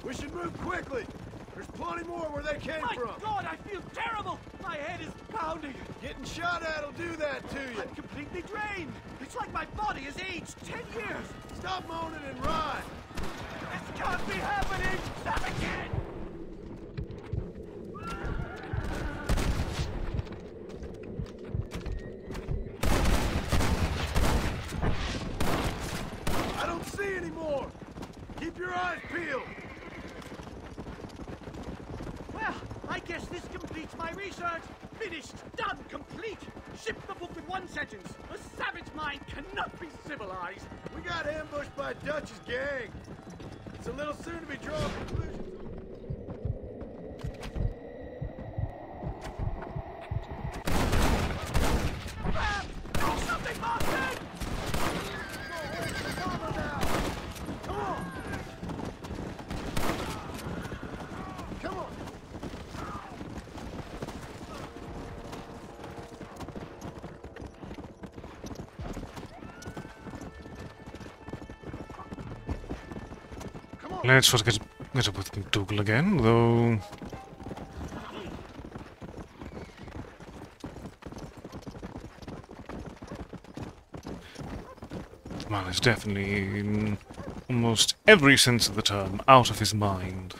We should move quickly. There's plenty more where they came from. My God, I feel terrible. My head is pounding. Getting shot at'll do that to you. I'm completely drained. It's like my body has aged 10 years. Stop moaning and ride. This can't be happening. Not again. I don't see any more. Keep your eyes peeled. Well, I guess this completes my research. Finished, done, complete. Ship the book with one sentence. A savage mind cannot be civilized. We got ambushed by Dutch's gang. It's a little soon to be drawing conclusions. Do something, Marston! Come on! Come on! Let's try to get up with McDougal again, though. The man is definitely, in almost every sense of the term, out of his mind.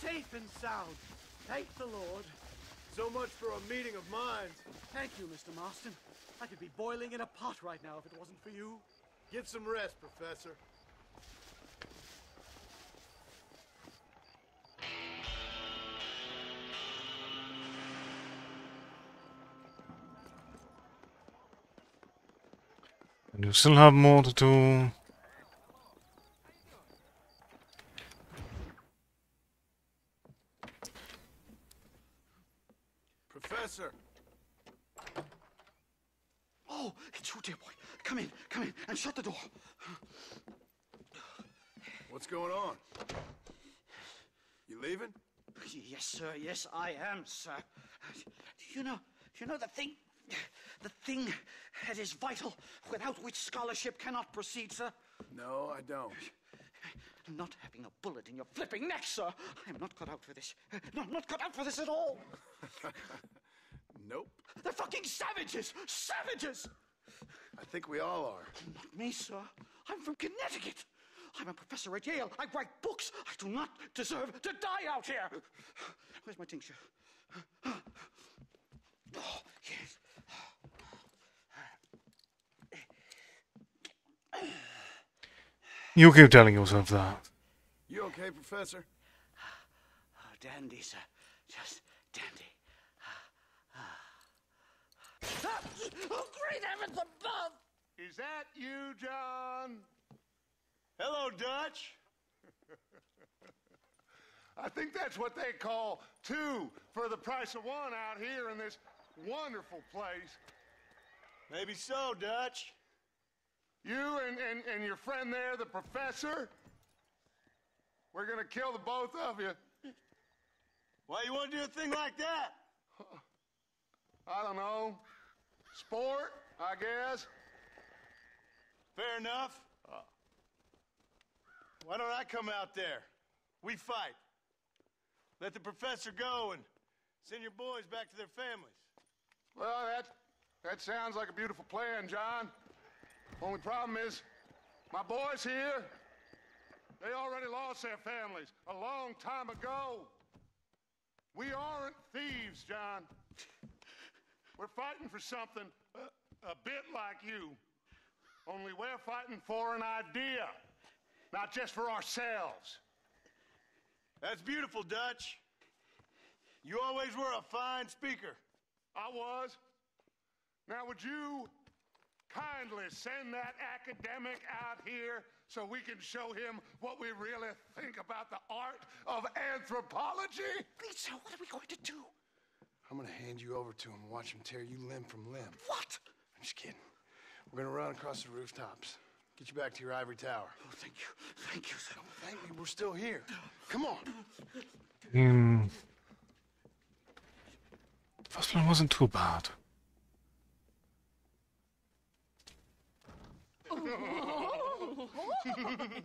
Safe and sound. Thank the Lord. So much for a meeting of minds. Thank you, Mr. Marston. I could be boiling in a pot right now if it wasn't for you. Get some rest, Professor. And you still have more to do. Professor! Oh, it's you, dear boy. Come in, and shut the door. What's going on? You leaving? Yes, sir. Yes, I am, sir. You know the thing that is vital, without which scholarship cannot proceed, sir? No, I don't. Not having a bullet in your flipping neck, sir. I am not cut out for this. No, I'm not cut out for this at all. Nope. They're fucking savages! Savages! I think we all are. Not me, sir. I'm from Connecticut. I'm a professor at Yale. I write books. I do not deserve to die out here. Where's my tincture? Oh, yes. You keep telling yourself that. You okay, Professor? Oh, dandy, sir. Just dandy. Oh, great heavens above! Is that you, John? Hello, Dutch. I think that's what they call two for the price of one out here in this wonderful place. Maybe so, Dutch. You and your friend there, the professor, we're gonna kill the both of you. Why you want to do a thing like that? I don't know. Sport, I guess. Fair enough. Why don't I come out there? We fight. Let the professor go and send your boys back to their families. Well, that sounds like a beautiful plan, John. Only problem is, my boys here, they already lost their families a long time ago. We aren't thieves, John. We're fighting for something a bit like you. Only we're fighting for an idea, not just for ourselves. That's beautiful, Dutch. You always were a fine speaker. I was. Now, would you kindly send that academic out here so we can show him what we really think about the art of anthropology? Please, sir, what are we going to do? I'm gonna hand you over to him and watch him tear you limb from limb. What? I'm just kidding. We're gonna run across the rooftops. Get you back to your ivory tower. Oh, thank you. Thank you, sir. Don't thank me. We're still here. Come on. First one wasn't too bad.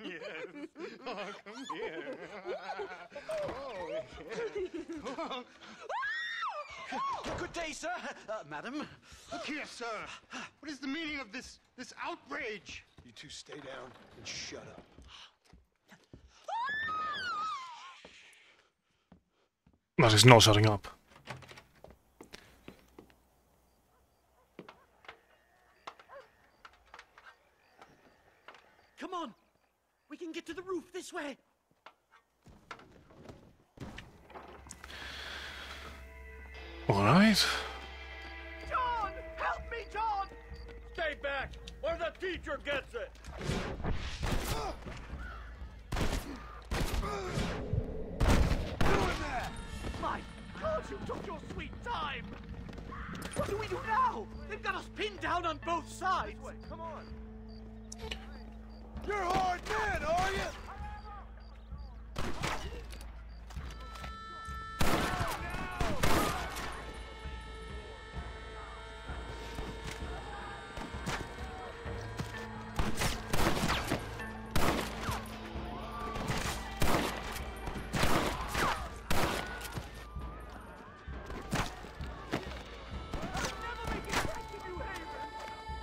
Yes. Oh, come here. Oh, Good day, sir. Madam. Look here, sir. What is the meaning of this outrage? You two stay down and shut up. That is not shutting up. Come on. We can get to the roof this way. Alright. John! Help me, John! Stay back, or the teacher gets it! Doing that! My God, you took your sweet time! What do we do now? They've got us pinned down on both sides! Wait, come on! You're hard men, are you?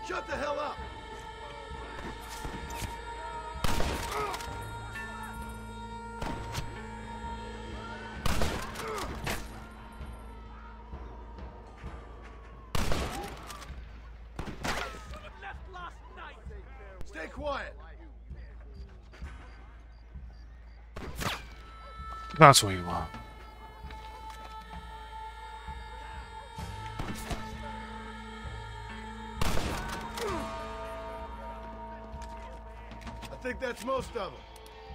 Shut the hell up! That's where you are. I think that's most of them.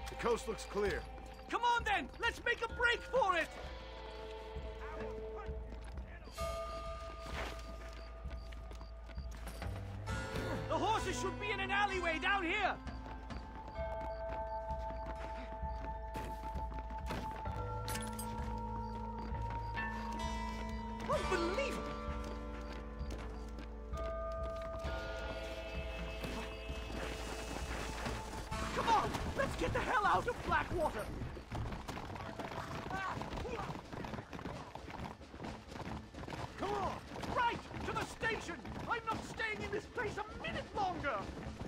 The coast looks clear. Come on then, let's make a break for it! The horses should be in an alleyway down here! Unbelievable! Come on, let's get the hell out of Blackwater! Come on! Right! To the station! I'm not staying in this place a minute longer!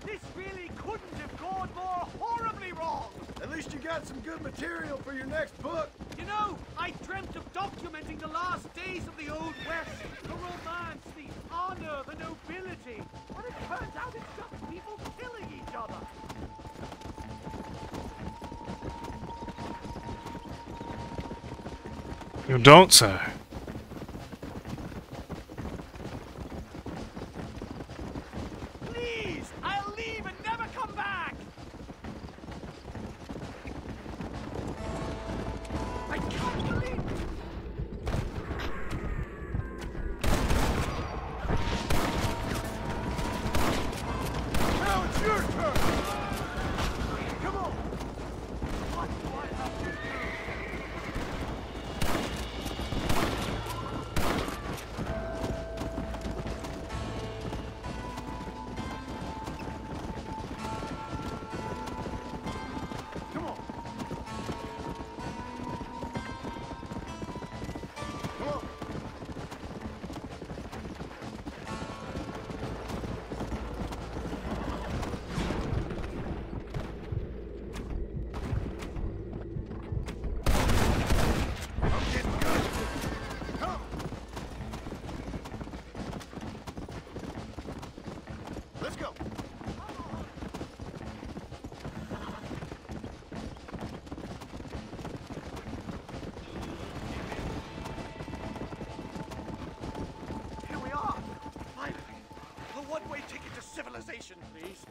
This really couldn't have gone more horribly wrong! At least you got some good material for your next book. You know, I dreamt of documenting the last days of the Old West. The romance, the honor, the nobility. But it turns out it's just people killing each other. You don't, sir. Please! I'll leave and never come back! I can't believe it! Now it's your turn! Come on! What do I have to do? Come on! Come on! I'm getting good at this. Come! Let's go! Here we are! Finally! The one-way ticket to civilization, please!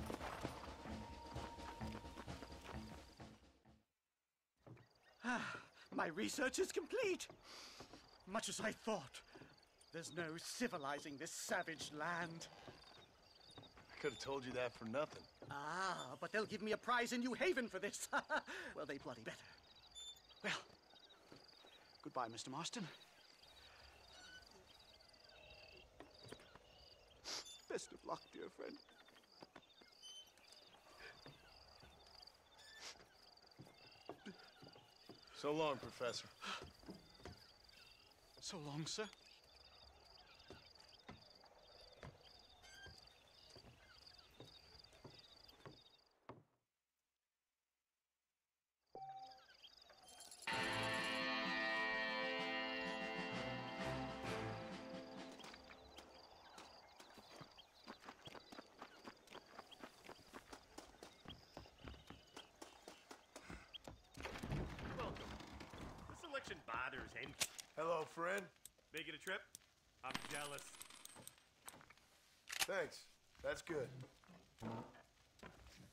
My research is complete! Much as I thought. There's no civilizing this savage land. I could have told you that for nothing. Ah, but they'll give me a prize in New Haven for this. Well, they bloody better. Well, goodbye, Mr. Marston. Best of luck, dear friend. So long, Professor. So long, sir. Welcome. The selection bothers him. Hello, friend. Making a trip? I'm jealous. Thanks. That's good.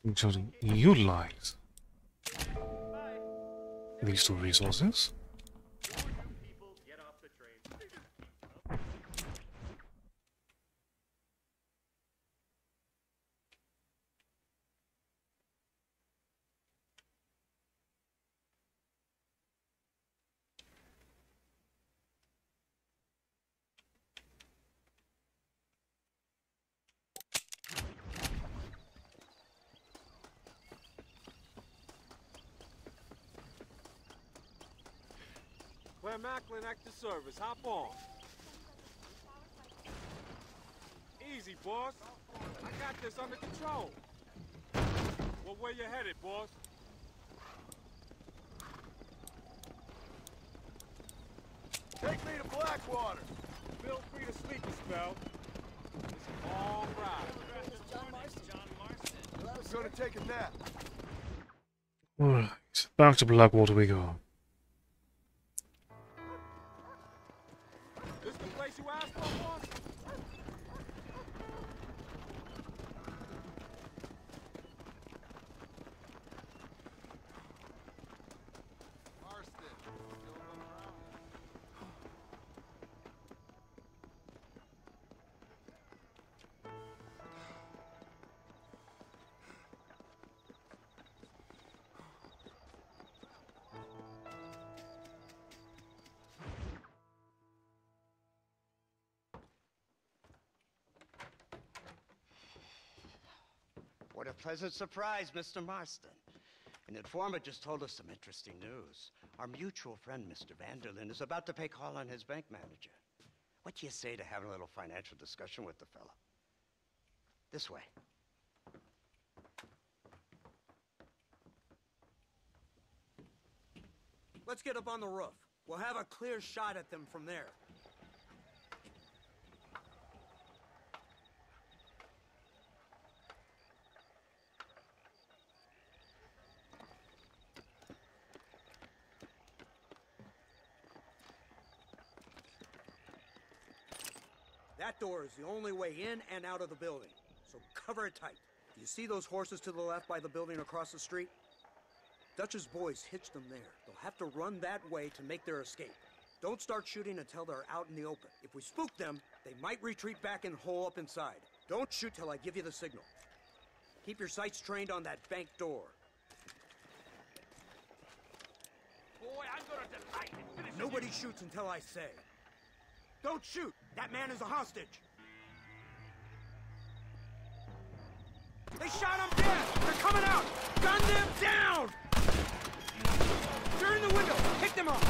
Including utilize these two resources. People get off the train. Claire Macklin, active service. Hop on. Easy, boss. I got this under control. What way you headed, boss? Take me to Blackwater. Feel free to sleep a spell. It's a long ride. I'm gonna take a nap. Alright, back to Blackwater we go. pleasant surprise, Mr. Marston. An informant just told us some interesting news. Our mutual friend, Mr. Vanderlyn, is about to pay call on his bank manager. What do you say to having a little financial discussion with the fella? This way. Let's get up on the roof. We'll have a clear shot at them from there. That door is the only way in and out of the building, so cover it tight. Do you see those horses to the left by the building across the street? Dutch's boys hitched them there. They'll have to run that way to make their escape. Don't start shooting until they're out in the open. If we spook them, they might retreat back and hole up inside. Don't shoot till I give you the signal. Keep your sights trained on that bank door. Boy, I'm gonna delight in finishing Nobody shoots until I say. Don't shoot! That man is a hostage! They shot him dead! They're coming out! Gun them down! They're in the window! Pick them up!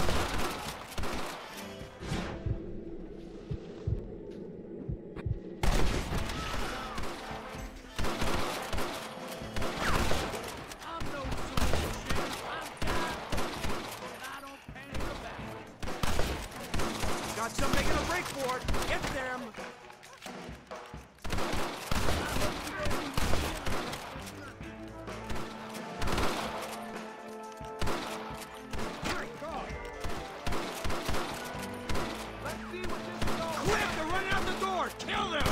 I'm no fool, Sheriff. I'm God, and I don't pay the back. Got some making a break for it! Get them! Quick! They're running out the door! Kill them!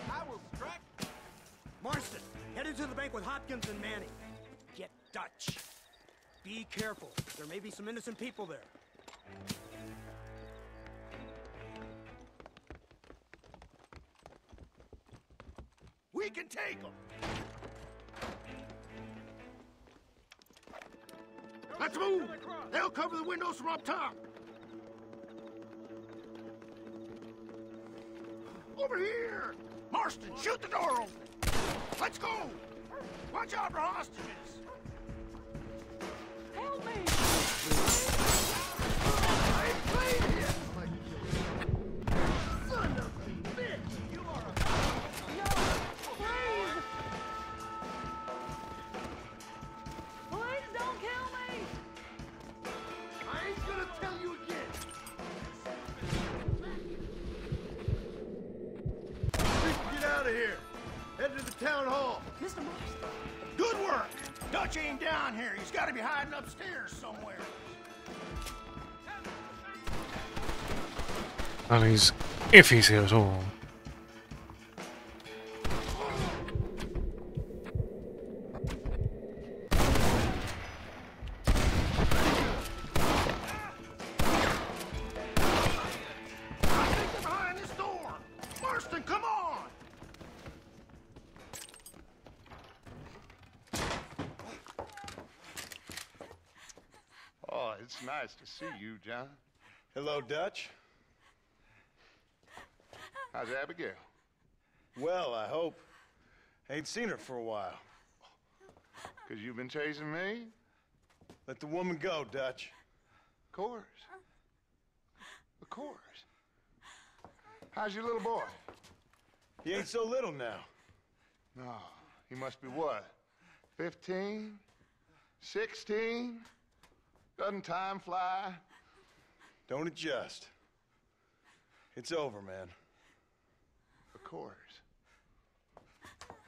I will strike. Marston, head into the bank with Hopkins and Manning. Get Dutch. Be careful. There may be some innocent people there. We can take them! Let's move! They'll cover the windows from up top! Over here! Marston, shoot the door open! Let's go! Watch out for hostages! Help me! I ain't playing yet! Son of a bitch! You are a... Please! Please don't kill me! I ain't gonna tell you again! We can get out of here. Head to the town hall. Mr. Marston. Good work! Dutch ain't down here. He's gotta be hiding upstairs somewhere. Well, if he's here at all. I think they're behind this door! Marston, come on! Oh, it's nice to see you, John. Hello, Dutch. How's Abigail? Well, I hope. Ain't seen her for a while. 'Cause you've been chasing me? Let the woman go, Dutch. Of course. Of course. How's your little boy? He ain't so little now. No, he must be what? 15? 16? Doesn't time fly? Don't adjust. It's over, man. Of course.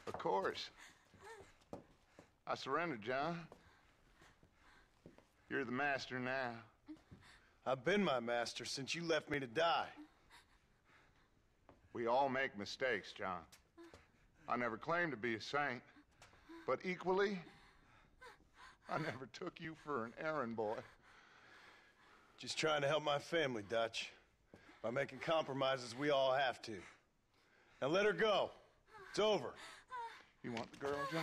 Of course. I surrendered, John. You're the master now. I've been my master since you left me to die. We all make mistakes, John. I never claimed to be a saint, but equally, I never took you for an errand boy. Just trying to help my family, Dutch. By making compromises we all have to. Now let her go. It's over. You want the girl, John?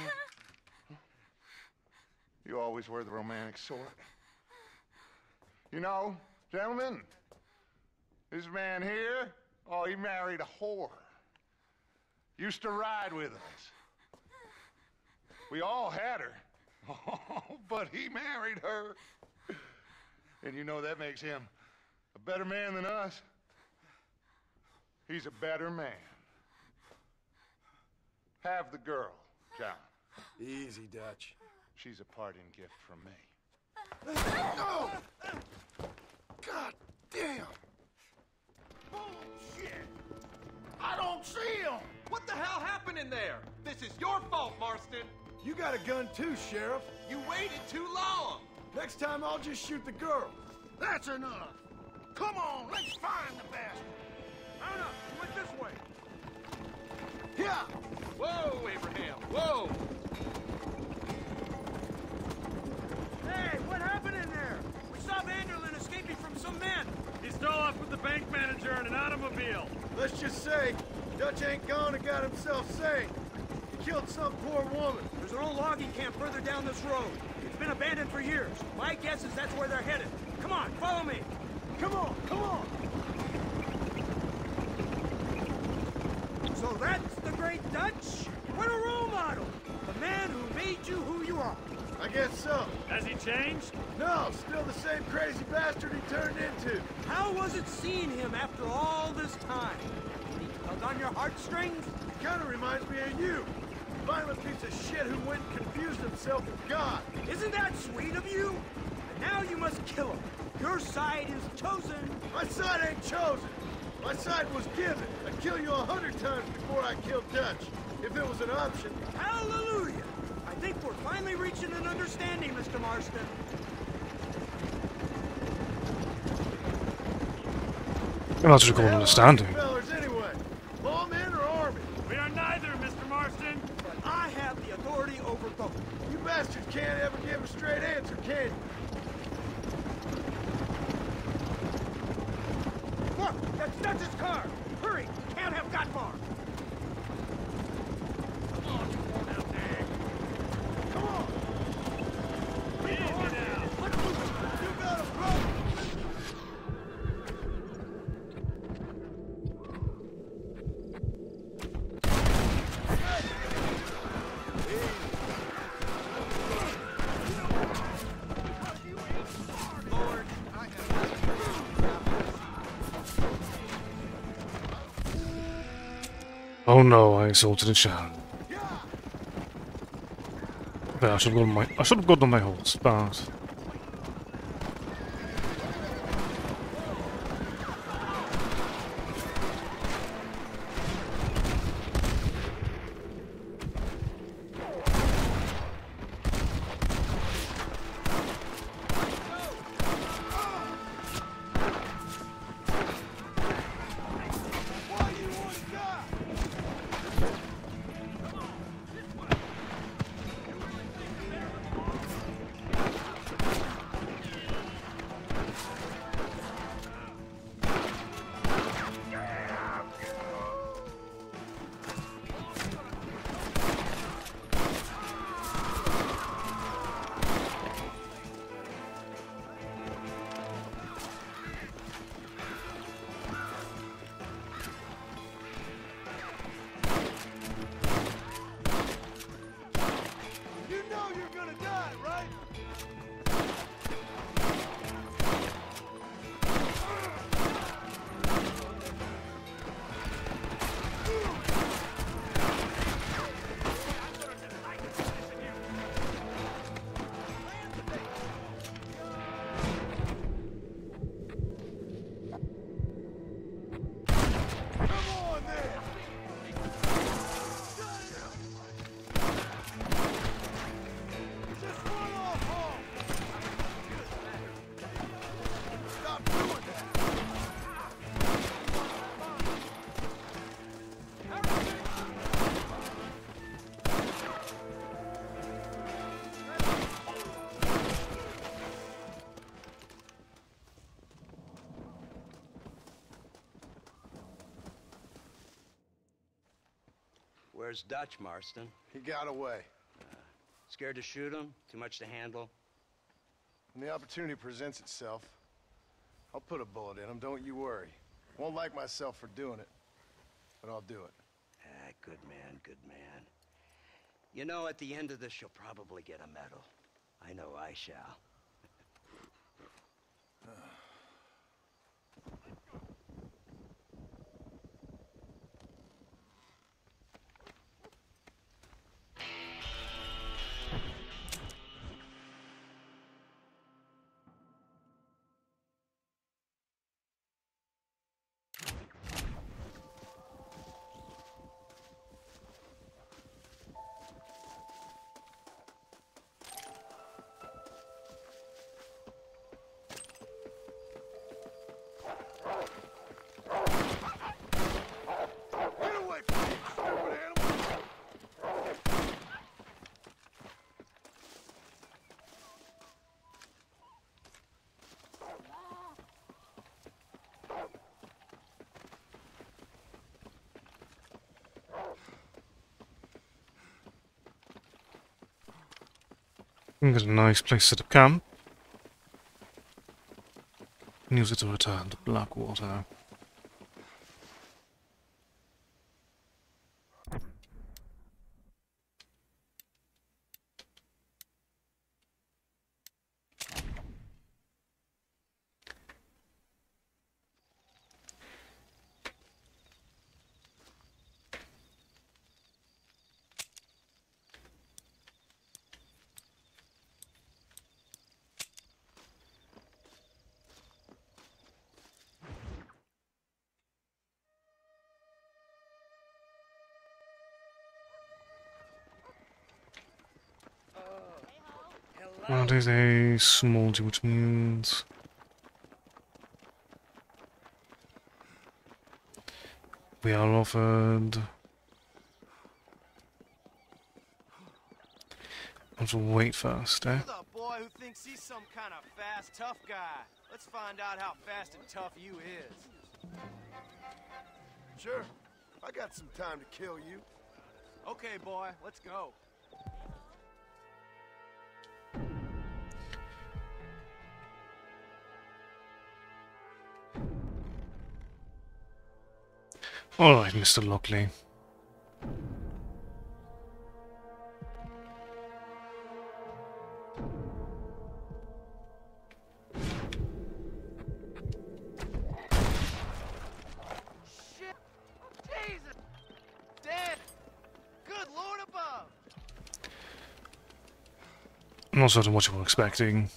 You always were the romantic sort. You know, gentlemen, this man here, oh, he married a whore. Used to ride with us. We all had her. Oh, but he married her. And you know that makes him a better man than us. He's a better man. Have the girl, John. Easy, Dutch. She's a parting gift from me. No! God damn! Bullshit! I don't see him! What the hell happened in there? This is your fault, Marston. You got a gun too, Sheriff. You waited too long. Next time I'll just shoot the girl. That's enough. Come on, let's find the bastard. Jonah, you went this way. Yeah! Whoa, Abraham, whoa! Hey, what happened in there? We saw Vanderlyn escaping from some men. He stole off with the bank manager in an automobile. Let's just say, Dutch ain't gone and got himself saved. He killed some poor woman. There's an old logging camp further down this road. It's been abandoned for years. My guess is that's where they're headed. Come on, follow me. Come on, come on! So that's the great Dutch? What a role model! The man who made you who you are. I guess so. Has he changed? No, still the same crazy bastard he turned into. How was it seeing him after all this time? Did he tug on your heartstrings? He kind of reminds me of you. Violent piece of shit who went and confused himself with God. Isn't that sweet of you? And now you must kill him. Your side is chosen. My side ain't chosen. My side was given. I'd kill you 100 times before I killed Dutch, if it was an option. Hallelujah! I think we're finally reaching an understanding, Mr. Marston. I'm not sure called understanding. Fellas, anyway, lawmen or army? We are neither, Mr. Marston. But I have the authority over both. You bastards can't ever give a straight answer, can you? Look, that's Dutch's car. Hurry, can't have got far. Come on, you worn out nag. Come on! Easy now. You got a problem! Oh no, I assaulted a child. Okay, I should have gotten on my horse, but Where's Dutch, Marston? He got away. Scared to shoot him? Too much to handle? When the opportunity presents itself, I'll put a bullet in him, don't you worry. Won't like myself for doing it, but I'll do it. Ah, good man, good man. You know, at the end of this, you'll probably get a medal. I know I shall. I think it's a nice place to set up camp. And use it to return to Blackwater. That is a small G, which means we are offered. I'll have to wait first, eh? You're the boy who thinks he's some kind of fast, tough guy. Let's find out how fast and tough you is. Sure. I got some time to kill you. Okay, boy, let's go. Alright, Mr. Lockley. Shit! Jesus! Dead! Good Lord above! I'm not certain what you were expecting.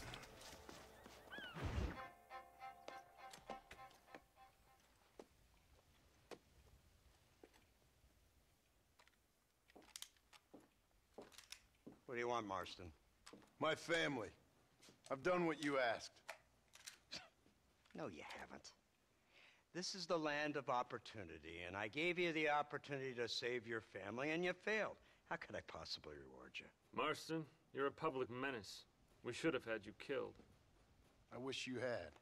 What do you want, Marston? My family. I've done what you asked. No, you haven't. This is the land of opportunity, and I gave you the opportunity to save your family, and you failed. How could I possibly reward you? Marston, you're a public menace. We should have had you killed. I wish you had.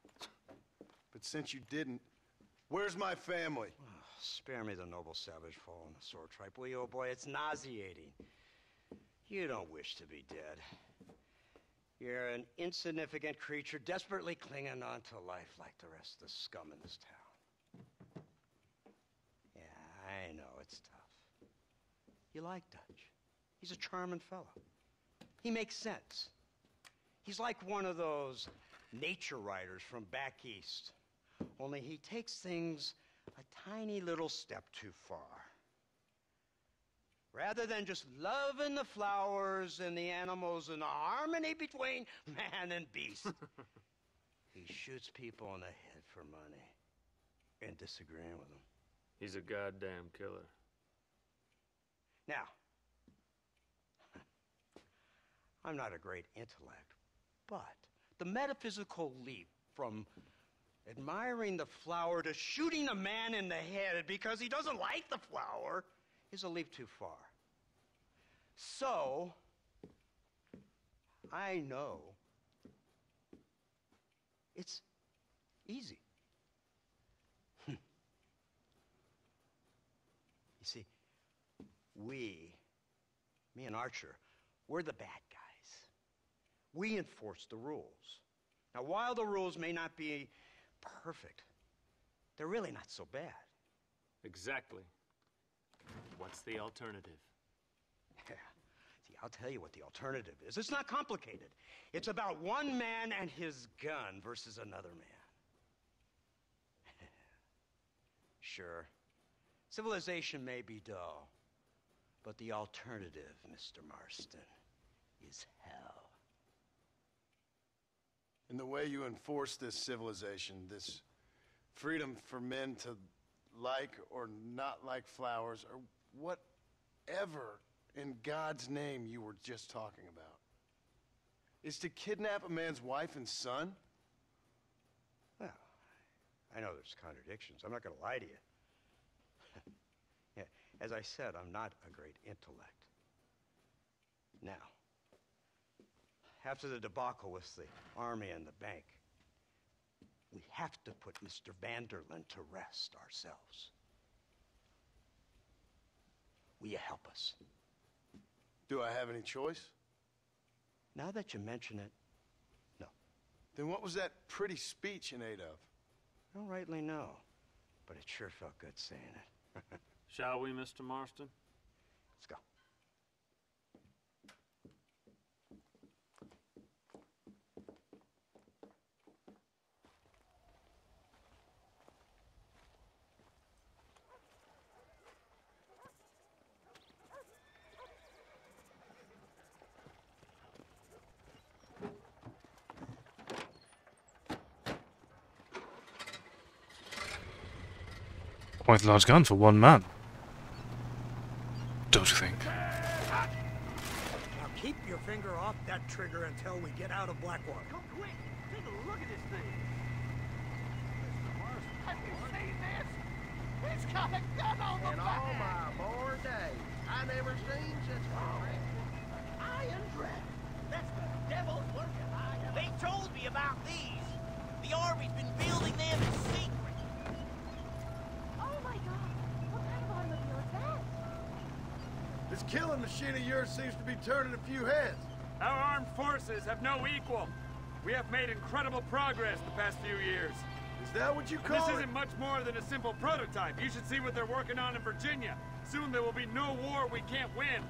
But since you didn't, where's my family? Oh, spare me the noble savage fall on the sword tripe, will you, old boy? It's nauseating. You don't wish to be dead. You're an insignificant creature desperately clinging on to life like the rest of the scum in this town. Yeah, I know, it's tough. You like Dutch. He's a charming fellow. He makes sense. He's like one of those nature writers from back east. Only he takes things a tiny little step too far. Rather than just loving the flowers and the animals and the harmony between man and beast, he shoots people in the head for money and disagreeing with them. He's a goddamn killer. Now, I'm not a great intellect, but the metaphysical leap from admiring the flower to shooting a man in the head because he doesn't like the flower is a leap too far. So, I know it's easy. You see, We, me and Archer, we're the bad guys. We enforce the rules. Now, while the rules may not be perfect, they're really not so bad. Exactly. What's the alternative? Yeah. See, I'll tell you what the alternative is. It's not complicated. It's about one man and his gun versus another man. Sure, civilization may be dull, but the alternative, Mr. Marston, is hell. And the way you enforce this civilization, this freedom for men to like or not like flowers, or whatever in God's name you were just talking about, is to kidnap a man's wife and son? Well, I know there's contradictions. I'm not going to lie to you. Yeah, as I said, I'm not a great intellect. Now, after the debacle with the army and the bank, we have to put Mr. Vanderlyn to rest ourselves. Will you help us? Do I have any choice? Now that you mention it, no. Then what was that pretty speech in aid of? I don't rightly know, but it sure felt good saying it. Shall we, Mr. Marston? Let's go. Quite a large gun for one man. Don't you think? Now keep your finger off that trigger until we get out of Blackwater. Come quick! Take a look at this thing! Have you seen this? He's got a gun on the back! all my born days, I never seen such a Iron Dragon! That's the devil's working iron. They told me about these. The Army's been building them in secret. Oh my god! What kind of automobile is that? This killing machine of yours seems to be turning a few heads. Our armed forces have no equal. We have made incredible progress the past few years. Is that what you call This it? isn't much more than a simple prototype. You should see what they're working on in Virginia. Soon there will be no war we can't win.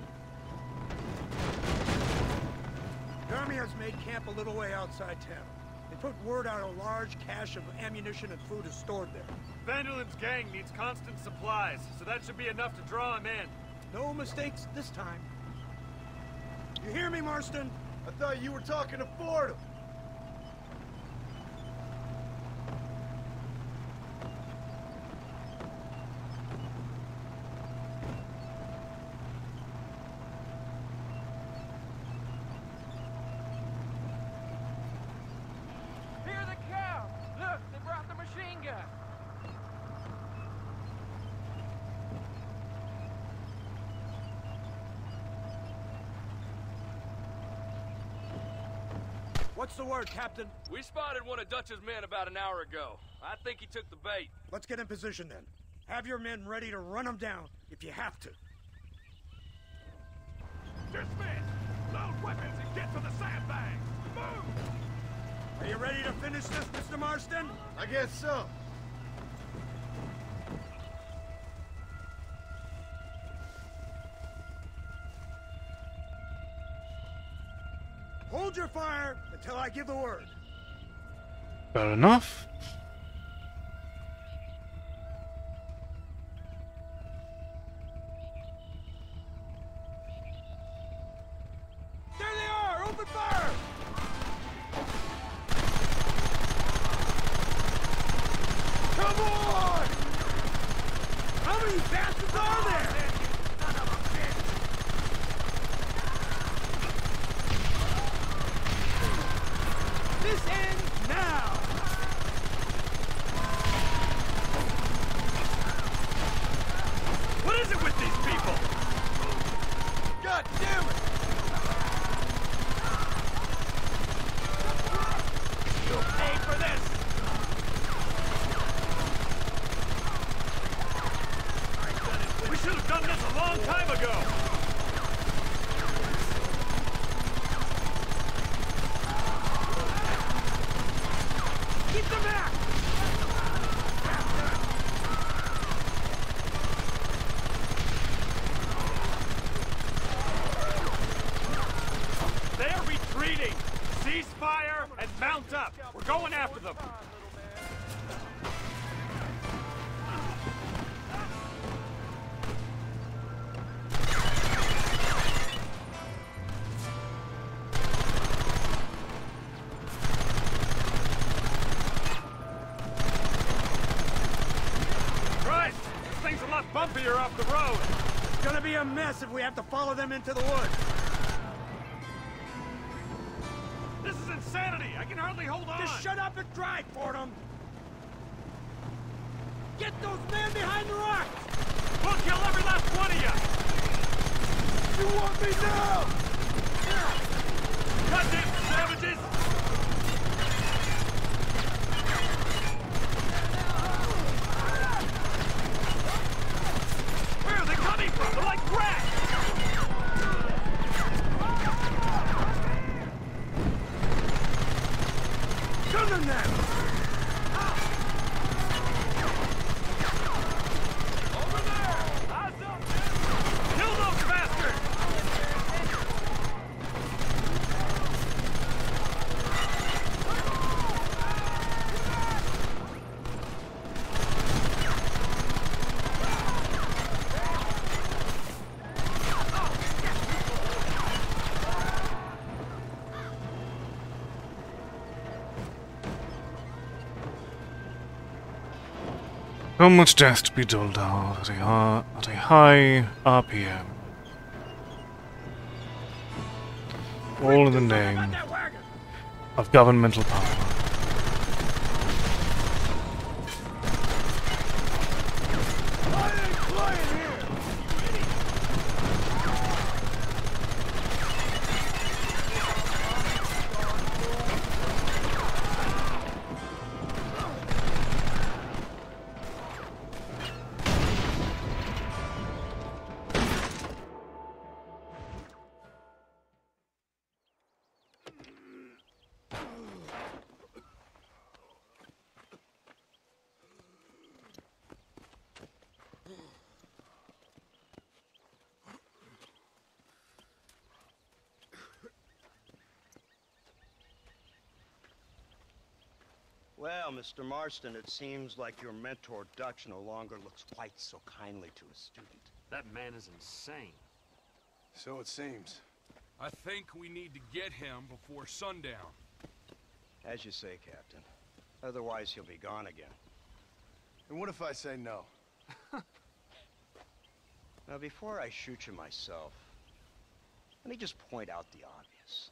The Army has made camp a little way outside town. They put word out a large cache of ammunition and food is stored there. Vanderlyn's gang needs constant supplies, so that should be enough to draw him in. No mistakes this time. You hear me, Marston? I thought you were talking to Fordham. Hear the cow! Look, they brought the machine gun! What's the word, Captain? We spotted one of Dutch's men about an hour ago. I think he took the bait. Let's get in position then. Have your men ready to run them down if you have to. Dismiss! Load weapons and get to the sandbags! Move! Are you ready to finish this, Mr. Marston? I guess so. Hold your fire until I give the word. Fair enough. There they are! Open fire! Come on! How many bastards are there? This ends now! What is it with these people? God damn it! You'll pay for this! We should have done this a long time ago! Keep them back! They are retreating! Cease fire and mount up! We're going after them! Christ! This thing's a lot bumpier off the road! It's gonna be a mess if we have to follow them into the woods. This is insanity! I can hardly hold on! Just shut up and drive, Fordham! Get those men behind the rocks! We'll kill every last one of you! You want me now? Goddamn savages! Where are they coming from? They're like rats! Shoot them now! Over there! Eyes up! Kill those bastards! So much death to be doled out at a high RPM. All in the name of governmental power. Well, Mr. Marston, it seems like your mentor Dutch no longer looks quite so kindly to his student. That man is insane. So it seems. I think we need to get him before sundown. As you say, Captain. Otherwise, he'll be gone again. And what if I say no? Now, before I shoot you myself, let me just point out the obvious.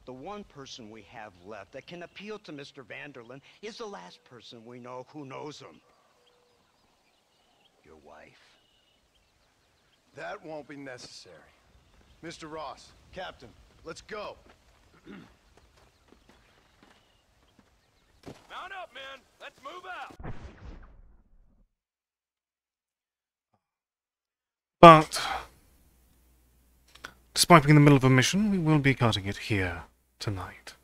The one person we have left that can appeal to Mr. Vanderlyn is the last person we know who knows him. Your wife. That won't be necessary. Mr. Ross, Captain, let's go. Mount up, men! Let's move out! But, despite being in the middle of a mission, we will be cutting it here tonight.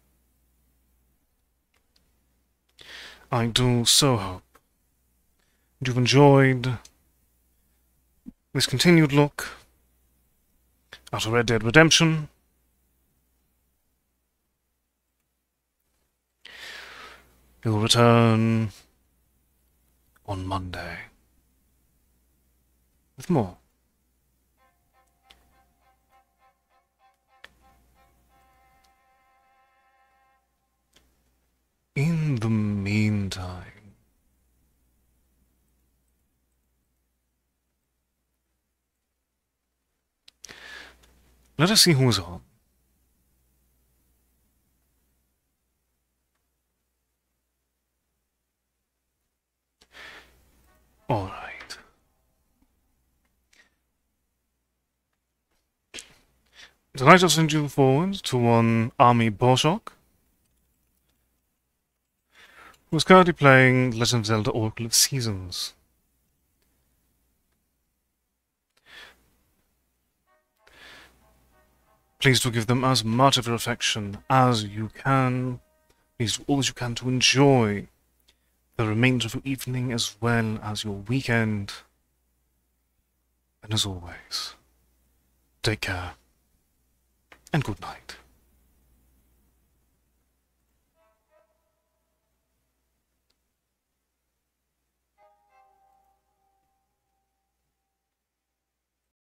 I do so hope you've enjoyed this continued look at Red Dead Redemption. We'll return on Monday with more. In the meantime, let us see who's on. All right. Tonight I'll send you forward to one Army Borshok, who is currently playing Legend of Zelda Oracle of Seasons. Please do give them as much of your affection as you can. Please do all that you can to enjoy the remainder of your evening as well as your weekend. And as always, take care and good night.